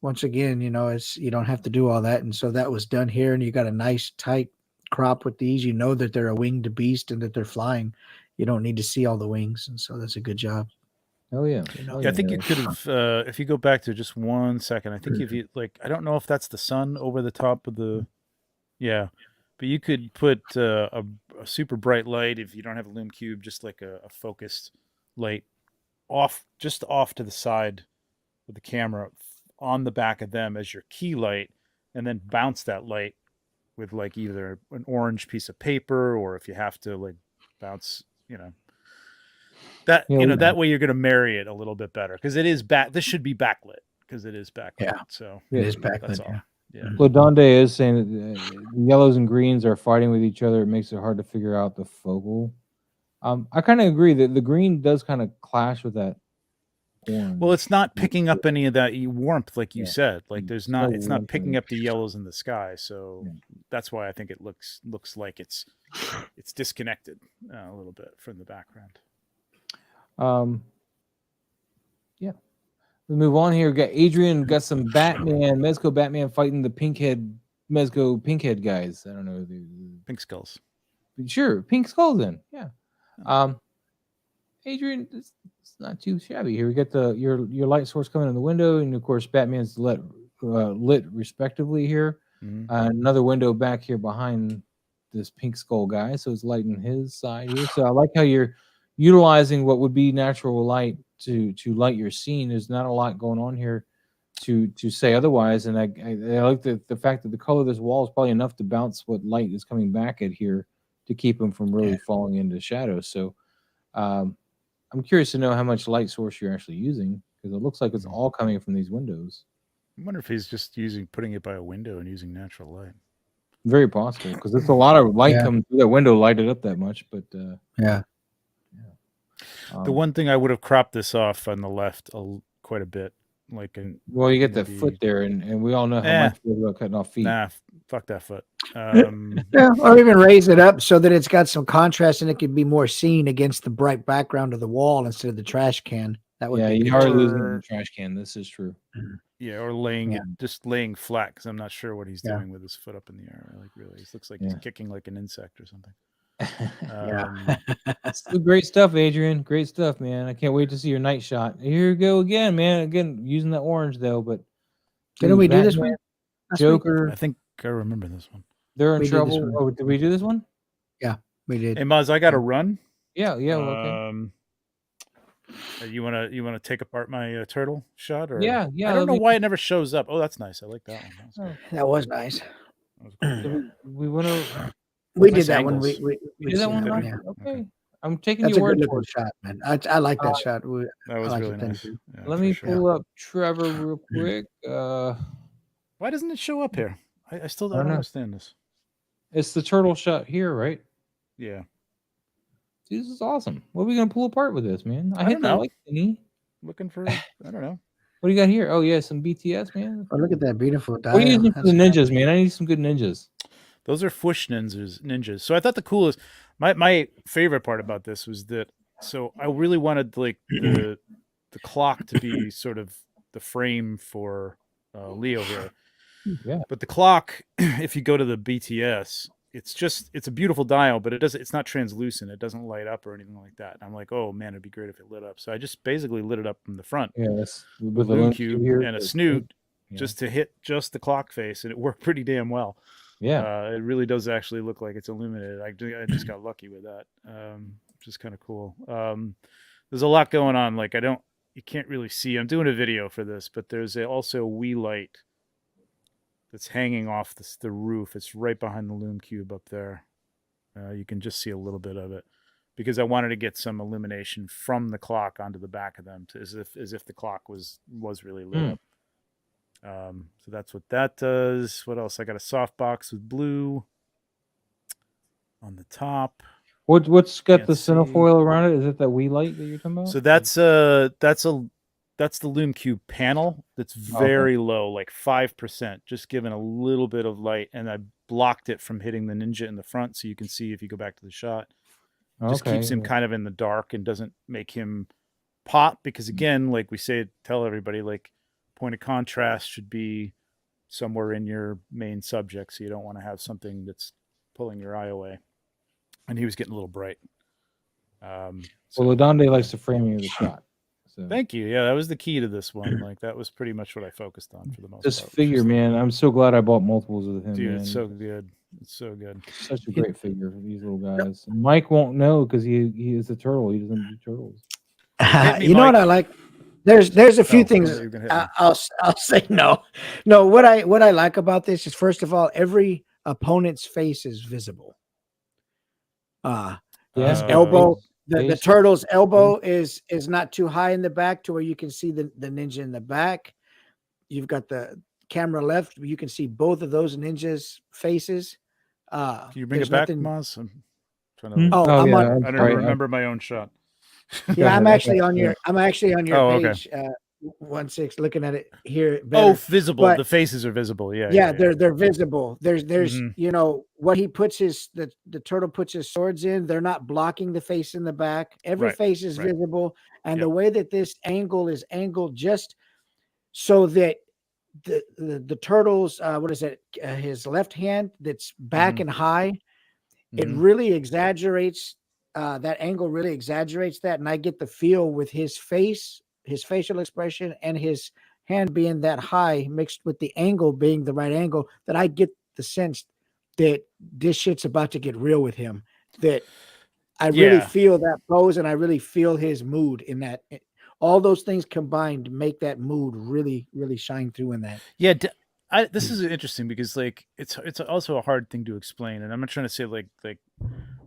once again, it's you don't have to do all that. And so that was done here, and you got a nice tight crop with these. You know that they're a winged beast and that they're flying. You don't need to see all the wings, and so that's a good job. Oh yeah. I think you could have if you go back to just 1 second, I think if you I don't know if that's the sun over the top of the but you could put a super bright light if you don't have a lume cube, just like a focused light off to the side of the camera on the back of them as your key light, and then bounce that light with either an orange piece of paper, or if you have to bounce that that way you're going to marry it a little bit better, because it is this should be backlit, because it is backlit. So it is backlit. That's all. Yeah. Well, Donde is saying that the yellows and greens are fighting with each other. It makes it hard to figure out the focal. I kind of agree that the green does kind of clash with that orange. Well, it's not picking up any of that warmth, like you said. It's not picking up the yellows in the sky. So that's why I think it looks like it's disconnected a little bit from the background. We move on here. We got Adrian, got some Mezco Batman fighting the Mezco pinkhead guys. I don't know. Pink skulls. Sure, pink skulls then. Yeah. Adrian, it's not too shabby here. We got your light source coming in the window, and of course Batman's lit respectively here. Mm-hmm. Another window back here behind this pink skull guy, so it's lighting his side here. So I like how you're utilizing what would be natural light to light your scene. There's not a lot going on here to say otherwise, and I like the fact that the color of this wall is probably enough to bounce what light is coming back at here to keep them from really falling into shadow. So I'm curious to know how much light source you're actually using, because it looks like it's all coming from these windows. I wonder if he's just putting it by a window and using natural light. Very possible, because there's a lot of light coming through that window, lighted up that much. But the one thing I would have cropped this off on the left quite a bit. You get that foot there, and we all know how much we're about cutting off feet. Nah, fuck that foot. Or even raise it up so that it's got some contrast and it can be more seen against the bright background of the wall instead of the trash can. That would be you are losing the trash can. This is true. Yeah, or laying flat, because I'm not sure what he's doing with his foot up in the air. Really, it looks like he's kicking like an insect or something. Great stuff, Adrian. Great stuff, man. I can't wait to see your night shot. Here you go again, man. Again, using the orange though, but didn't we do this one? Joker. I think I remember this one. They're in trouble. Oh, did we do this one? Yeah, we did. Hey, Maz, I got to run. Yeah. Okay. You wanna take apart my turtle shot, or yeah? I don't know why it never shows up. Oh, that's nice. I like that one. That was nice. We want to. We did that one. We did that one. Yeah. Okay. I'm taking your word for it. Shot, man. I like that shot. That was really nice. Yeah, let me pull up Trevor real quick. Why doesn't it show up here? I still don't understand this. It's the turtle shot here, right? Yeah. Dude, this is awesome. What are we gonna pull apart with this, man? I hit that like thingy. Looking for I don't know. What do you got here? Oh yeah, some BTS, man. Oh, look at that beautiful dial. What are you using for the ninjas, man? I need some good ninjas. Those are Fush ninjas. So I thought the coolest, my favorite part about this was that. So I really wanted the clock to be sort of the frame for Leo here. Yeah. But the clock, if you go to the BTS, it's a beautiful dial, but it's not translucent. It doesn't light up or anything like that. And I'm like, oh man, it'd be great if it lit up. So I just basically lit it up from the front. Yes. With a lume cube and a snoot just to hit just the clock face, and it worked pretty damn well. Yeah. It really does actually look like it's illuminated. I just got lucky with that. which is kind of cool. There's a lot going on. Like you can't really see. I'm doing a video for this, but there's also a wee light that's hanging off the roof. It's right behind the Loom Cube up there. You can just see a little bit of it because I wanted to get some illumination from the clock onto the back of them, as if the clock was really lit up. So that's what that does. What else? I got a soft box with blue on the top. What's got Can't the see. cinefoil around it? Is it that wee light that you're talking about? So that's the Loom Cube panel that's very low, like 5%, just giving a little bit of light, and I blocked it from hitting the ninja in the front, so you can see if you go back to the shot. Just keeps him kind of in the dark and doesn't make him pop, because again, like we say, tell everybody, like, point of contrast should be somewhere in your main subject, so you don't want to have something that's pulling your eye away. And he was getting a little bright. Well, Ladonde likes the framing of the shot. So. Thank you. Yeah, that was the key to this one. Like, that was pretty much what I focused on for the most part. This figure, man, I'm so glad I bought multiples of him. Dude, man. it's so good. It's so good. Such a great figure for these little guys. Mike won't know because he is a turtle. He doesn't do turtles. You know what I like? There's a few things. I'll say no. What I like about this is, first of all, every opponent's face is visible. His elbow. The turtle's elbow is not too high in the back to where you can see the ninja in the back. You've got the camera left. You can see both of those ninjas' faces. Can you bring it back, Maz? I'm trying to. I don't remember my own shot. Yeah, I'm actually on your page. 1.6, looking at it here. Better. Oh, visible. But the faces are visible. Yeah. They're visible. There's what he puts the turtle puts his swords in. They're not blocking the face in the back. Every face is visible, and the way that this angle is angled, just so that the turtle's his left hand that's back and high, it really exaggerates. That angle really exaggerates that, and I get the feel with his face, his facial expression, and his hand being that high mixed with the angle being the right angle, that I get the sense that this shit's about to get real with him, that I really feel that pose, and I really feel his mood in that. All those things combined make that mood really, really shine through in that. Yeah. This is interesting because, like, it's also a hard thing to explain, and I'm not trying to say like,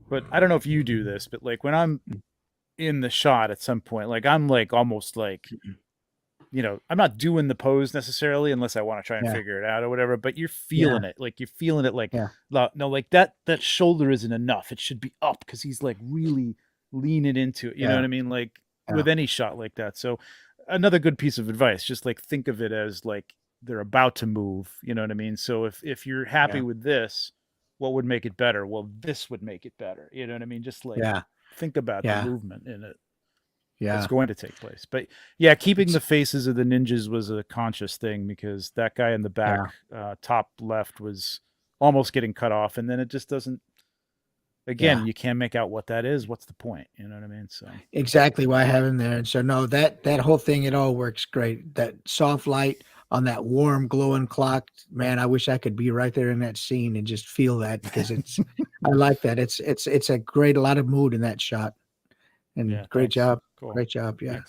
but I don't know if you do this, but like when I'm in the shot at some point, like I'm like almost like, I'm not doing the pose necessarily unless I want to try and figure it out or whatever, but you're feeling it. Like you're feeling it like, no, like that shoulder isn't enough. It should be up because he's like really leaning into it. You know what I mean? Like with any shot like that. So another good piece of advice, just like think of it as like they're about to move. You know what I mean? So if you're happy with this, what would make it better? Well, this would make it better. You know what I mean? Just like think about the movement in it. Yeah, it's going to take place. But yeah, keeping the faces of the ninjas was a conscious thing, because that guy in the back, top left, was almost getting cut off, and then it just doesn't. Again, you can't make out what that is. What's the point? You know what I mean? So exactly why I have him there. And so no, that whole thing, it all works great. That soft light on that warm glowing clock, man, I wish I could be right there in that scene and just feel that, because it's I like that. It's a lot of mood in that shot. And great job. Cool. Great job. Yeah.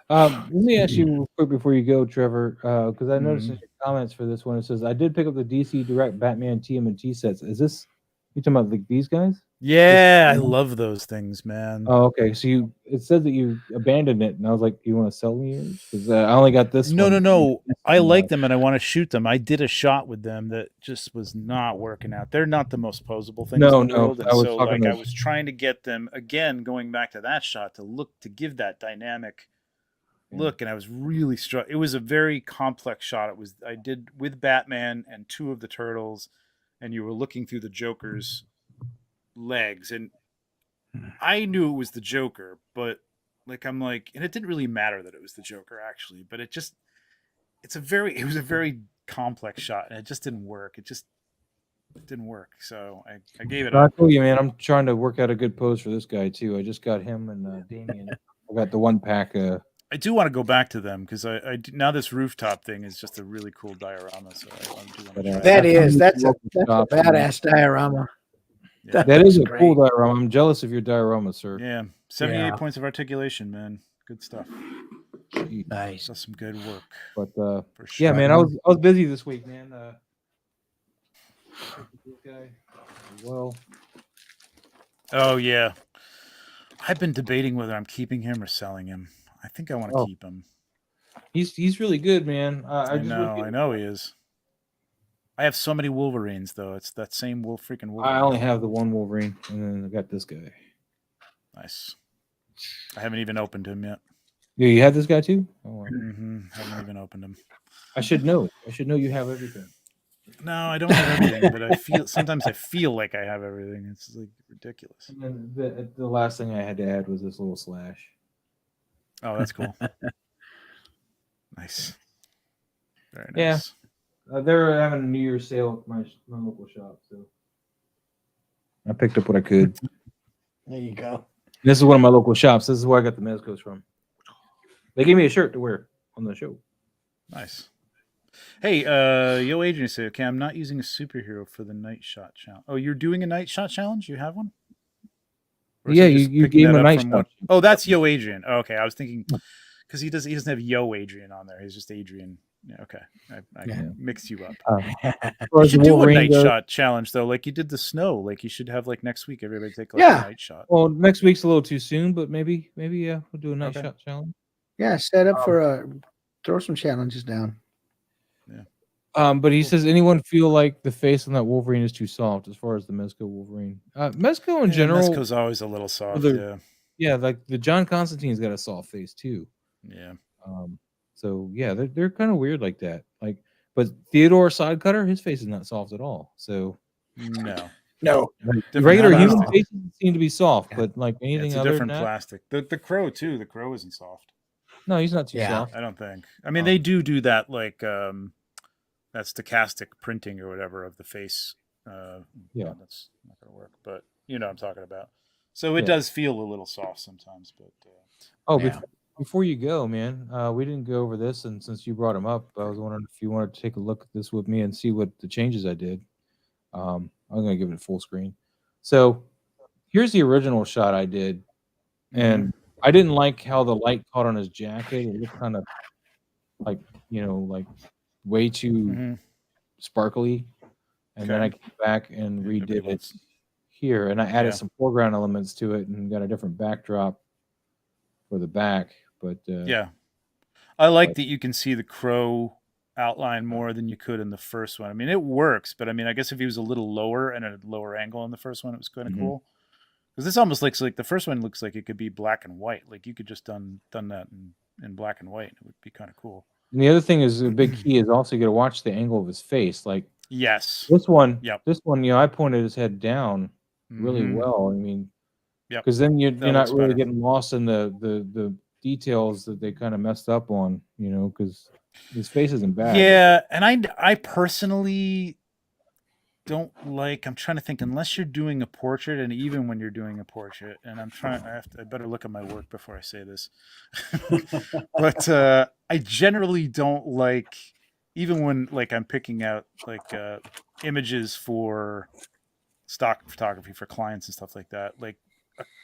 Let me ask you quick before you go, Trevor, because I noticed in your comments for this one, it says, I did pick up the DC Direct Batman TMNT sets. Is this, you talking about like these guys? Yeah, I love those things, man. Oh, okay. So it said that you abandoned it, and I was like, you want to sell me? Because I only got this. No. I like them, and I want to shoot them. I did a shot with them that just was not working out. They're not the most posable things in the world. And I was trying to get them, again, going back to that shot, to give that dynamic look, and I was really struck. It was a very complex shot. I did with Batman and two of the Turtles, and you were looking through the Joker's legs, and I knew it was the Joker, but like I'm like, and it didn't really matter that it was the Joker actually, but it was a very complex shot, and it just didn't work. It didn't work, so I gave it up. I told you, man, I'm trying to work out a good pose for this guy too. I just got him and Damien. I got the one pack. I do want to go back to them, because I now this rooftop thing is just a really cool diorama. So I do want to try that's a badass diorama. Yeah. That is a cool diorama. I'm jealous of your diorama, sir. Yeah. 78 points of articulation, man. Good stuff. Nice. That's some good work. But for sure. yeah, man, I was busy this week, man. This guy as well. Oh yeah, I've been debating whether I'm keeping him or selling him. I think I want to keep him. He's really good, man. I know he is. I have so many Wolverines though. It's that same freaking Wolverine. I only have the one Wolverine, and then I got this guy. Nice. I haven't even opened him yet. Yeah, you have this guy too? Oh, haven't even opened him. I should know. I should know you have everything. No, I don't have everything, but sometimes I feel like I have everything. It's like ridiculous. And then the last thing I had to add was this little slash. Oh, that's cool. Nice. Very nice. Yeah. They're having a New Year's sale at my local shop, so I picked up what I could. There you go. This is one of my local shops. This is where I got the Mezcos from. They gave me a shirt to wear on the show. Nice. Hey, Yo Adrian said, okay, I'm not using a superhero for the night shot challenge. Oh, you're doing a night shot challenge? You have one? Yeah, you gave him a night shot. Oh, that's Yo Adrian. Oh, okay, I was thinking because he doesn't have Yo Adrian on there. He's just Adrian. Yeah, okay. I mixed you up. You should do a night shot challenge though, like you did the snow. Like you should have like next week everybody take like a night shot. Well, next week's a little too soon, but maybe we'll do a night shot challenge. Yeah, set up for throw some challenges down. Yeah. But he says, anyone feel like the face on that Wolverine is too soft as far as the Mezco Wolverine? Mezco in general, Mezco's always a little soft. Yeah, like the John Constantine's got a soft face too. Yeah. So yeah, they're kind of weird like that. Like, but Theodore Sidecutter, his face is not soft at all. So no. Like, regular human faces seem to be soft, but like anything it's a other different than that, plastic. The Crow too. The Crow isn't soft. No, he's not too soft. I don't think. I mean, they do that like that stochastic printing or whatever of the face. Yeah, that's not gonna work. But you know what I'm talking about. So it does feel a little soft sometimes. But before you go, man, we didn't go over this, and since you brought him up, I was wondering if you wanted to take a look at this with me and see what the changes I did. I'm gonna give it full screen. So here's the original shot I did, and I didn't like how the light caught on his jacket. It looked kind of like, like way too sparkly. And then I came back and redid it here, and I added some foreground elements to it and got a different backdrop for the back. But I like that you can see the Crow outline more than you could in the first one. I mean, it works, but I mean, I guess if he was a little lower and a lower angle in the first one, it was kind of cool. Because this almost looks like the first one looks like it could be black and white. Like you could just done that in black and white. It would be kind of cool. And the other thing is, a big key is also you got to watch the angle of his face. Like this one, I pointed his head down really well. I mean, because then you're not really getting lost in the details that they kind of messed up on. Because his face isn't bad. Yeah, and I personally don't like. I'm trying to think. Unless you're doing a portrait, and even when you're doing a portrait, and I better look at my work before I say this. But I generally don't like, even when like I'm picking out like images for stock photography for clients and stuff like that. Like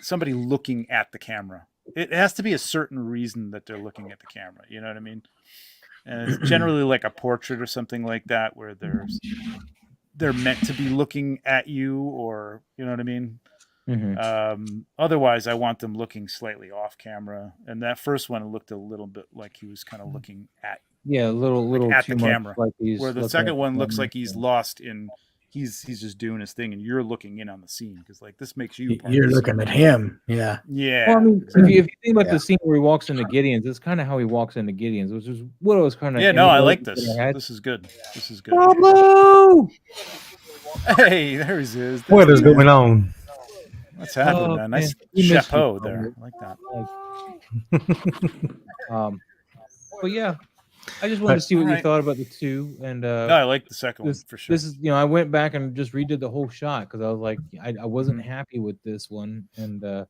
somebody looking at the camera. It has to be a certain reason that they're looking at the camera. You know what I mean? And it's generally like a portrait or something like that, where they're meant to be looking at you, or you know what I mean. Otherwise, I want them looking slightly off camera. And that first one looked a little bit like he was kind of looking at a little at too the camera. Like where the second one looks like he's lost in. He's just doing his thing, and you're looking in on the scene because like this makes you. You're looking at him, yeah. Well, I mean, if you think about the scene where he walks into Gideon's, it's kind of how he walks into Gideon's, which is what I was kind of. Yeah, no, I like this. This is good. This is good. Pablo! Hey, there he is. What is going on? What's happening, man? Nice chapeau there. I like that. But yeah. I just wanted to see what you thought about the two, and no, I like the second one for sure. This is, I went back and just redid the whole shot because I was like, I wasn't happy with this one, and I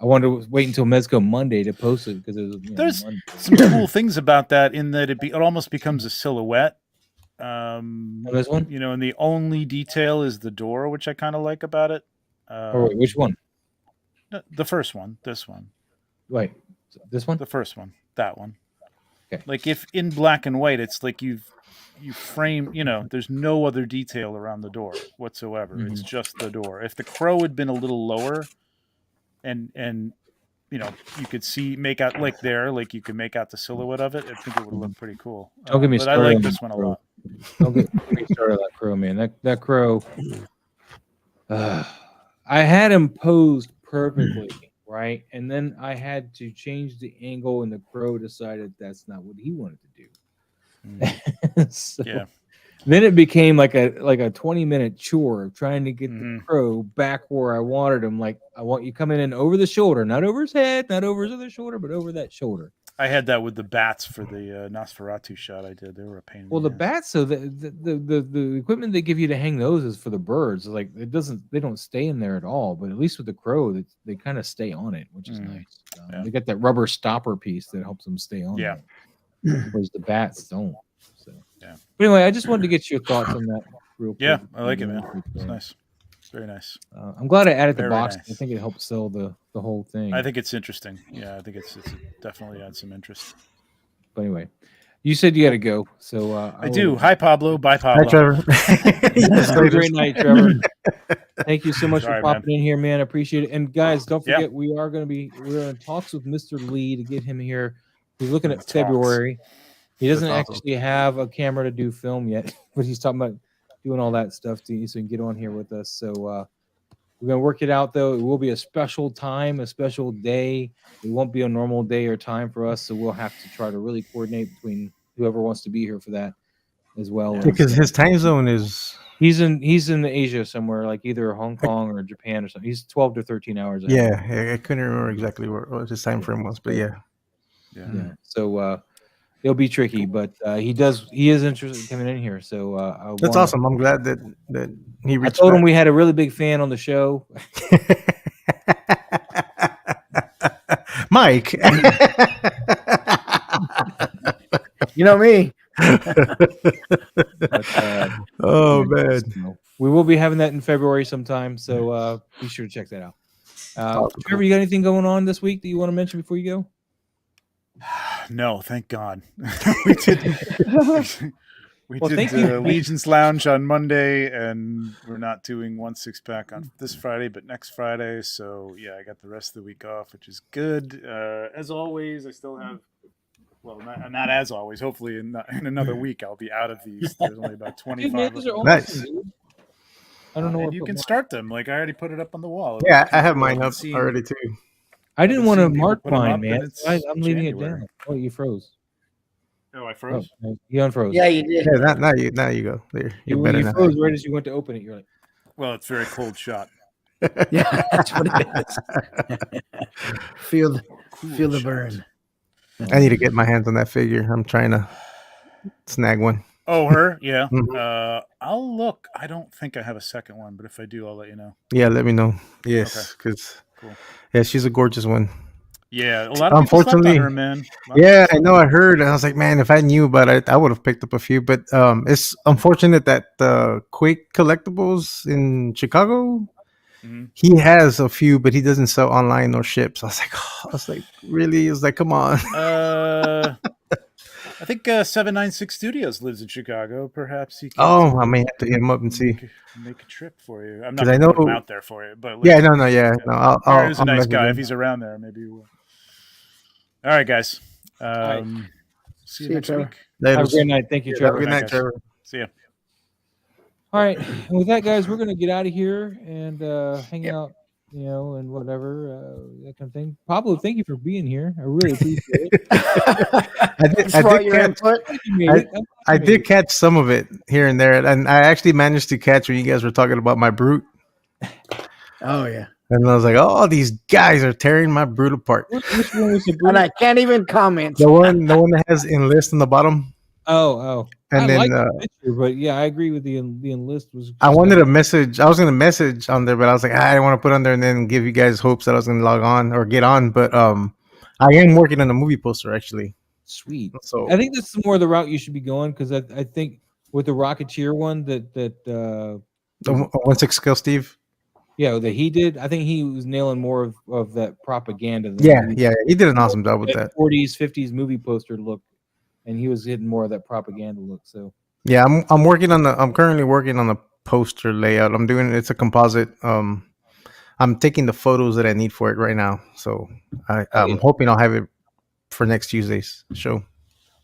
wanted to wait until Mezco Monday to post it because it was. There's some cool things about that in that it almost becomes a silhouette. This one, and the only detail is the door, which I kind of like about it. Which one? The first one. This one. Wait, this one? The first one. That one. Okay. Like if in black and white, it's like you frame. There's no other detail around the door whatsoever. Mm-hmm. It's just the door. If the crow had been a little lower, and you could make out like you could make out the silhouette of it. I think it would look pretty cool. Don't get me but started. I like this one a lot. Don't get me started on that crow, man. That crow. I had him posed perfectly, right? And then I had to change the angle, and the crow decided that's not what he wanted to do. So Yeah. Then it became like a 20-minute chore of trying to get the crow back where I wanted him. Like, I want you coming in over the shoulder, not over his head, not over his other shoulder, but over that shoulder. I had that with the bats for the Nosferatu shot I did. They were a pain in the bats, so the equipment they give you to hang those is for the birds. Like, they don't stay in there at all. But at least with the crow, they kind of stay on it, which is nice. They got that rubber stopper piece that helps them stay on. Yeah. It, whereas the bats don't. So yeah. But anyway, I just wanted to get your thoughts on that real quick. Yeah, I like it, man. It's nice. Very nice. I'm glad I added the Very box. nice. I think it helped sell the whole thing. I think it's interesting. Yeah, I think it's definitely adds some interest. But anyway, you said you got to go, so I do. Hi, Pablo. Bye, Pablo. Hi, Trevor. Have a great night, Trevor. Thank you so much Sorry, for popping in here, man. I appreciate it. And guys, don't forget, Yeah. we're in talks with Mr. Lee to get him here. We're looking at Talks. February. He doesn't That's awesome. actually have a camera to do film yet, but he's talking about doing all that stuff so he can get on here with us. So we're going to work it out, though. It will be a special time, a special day. It won't be a normal day or time for us, so we'll have to try to really coordinate between whoever wants to be here for that as well. Because his time zone is... He's in Asia somewhere, like either Hong Kong or Japan or something. He's 12 to 13 hours ahead. Yeah, I couldn't remember exactly what his time frame was, but yeah. So it'll be tricky, but he is interested in coming in here. So That's awesome. I'm glad that he I reached told him back. we had a really big fan on the show. Mike. You know me. But, Oh man. we will be having that in February sometime, so be sure to check that out. Trevor, you got anything going on this week that you want to mention before you go? No, thank God. we did Thank you. Legion's Lounge on Monday, and we're not doing 1/6-pack on this Friday, but next Friday. So yeah, I got the rest of the week off, which is good. As always, I still have. Well, not as always. Hopefully, in another week, I'll be out of these. There's only about 25. These are awesome, Nice. dude. I don't know. And you can start them. Like I already put it up on the wall. Yeah, I have mine up already too. I didn't want to seen people mark put 'em mine, up, man. and it's I'm leaving it January. down. Oh, you froze. Oh, I froze. Oh, you unfroze. Yeah, you did. Yeah, now you go. There, you're better you now. froze right as you went to open it. You're like, Well, it's very cold shot. Yeah, that's what it is. feel the shot. burn. I need to get my hands on that figure. I'm trying to snag one. Oh, her? Yeah. Mhm. I'll look. I don't think I have a second one, but if I do, I'll let you know. Yeah, let me know. Yes, because Cool. yeah, she's a gorgeous one. Yeah, a lot of people slept on Unfortunately- her, man. Yeah, I know. I heard, and I was like, man, if I knew about it, I would have picked up a few. But it's unfortunate that Quake Collectibles in Chicago, Mhm. he has a few, but he doesn't sell online or ship. So I was like, really? It was like, come on. I think 796 Studios lives in Chicago. Perhaps he can Oh, I may have to hit him up and see. make a trip for you. I'm 'Cause not I going to put him know- out there for you, but Yeah, no. I'll he's a nice message guy. him. If he's around there, maybe we will. All right, guys. right. See you See you, next Trevor. week. Later. have a great night. Thank you, Have a Trevor. good night, guys. Trevor. See ya. All right. And with that, guys, we're going to get out of here and hang out, and whatever, that kind of thing. Pablo, thank you for being here. I really appreciate it. Thanks for all your input. You made it. I did catch some of it here and there, and I actually managed to catch when you guys were talking about my brute. Oh yeah, And I was like, oh, these guys are tearing my brute apart. Which one was the and brute? I can't even comment. The one that has enlist on the bottom. Oh. And I then like the picture, but yeah, I agree with the enlist was. I wanted to message. I was going to message on there, but I was like, I didn't want to put on there and then give you guys hopes that I was going to log on or get on. But I am working on a movie poster actually. Sweet. So I think that's more the route you should be going because I think with the Rocketeer one that the 1/6 scale Steve. Yeah, that he did. I think he was nailing more of that propaganda. Yeah, he did an awesome job with that 40s, 50s movie poster look, and he was hitting more of that propaganda look. So yeah, I'm currently working on the poster layout. It's a composite. I'm taking the photos that I need for it right now. So I'm hoping I'll have it for next Tuesday's show.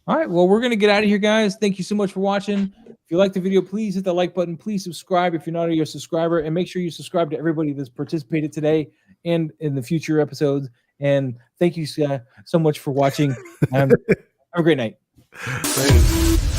All right. Well, we're going to get out of here, guys. Thank you so much for watching. If you like the video, please hit the like button. Please subscribe if you're not already a subscriber. And make sure you subscribe to everybody that's participated today and in the future episodes. And thank you so much for watching. Have a great night. Later.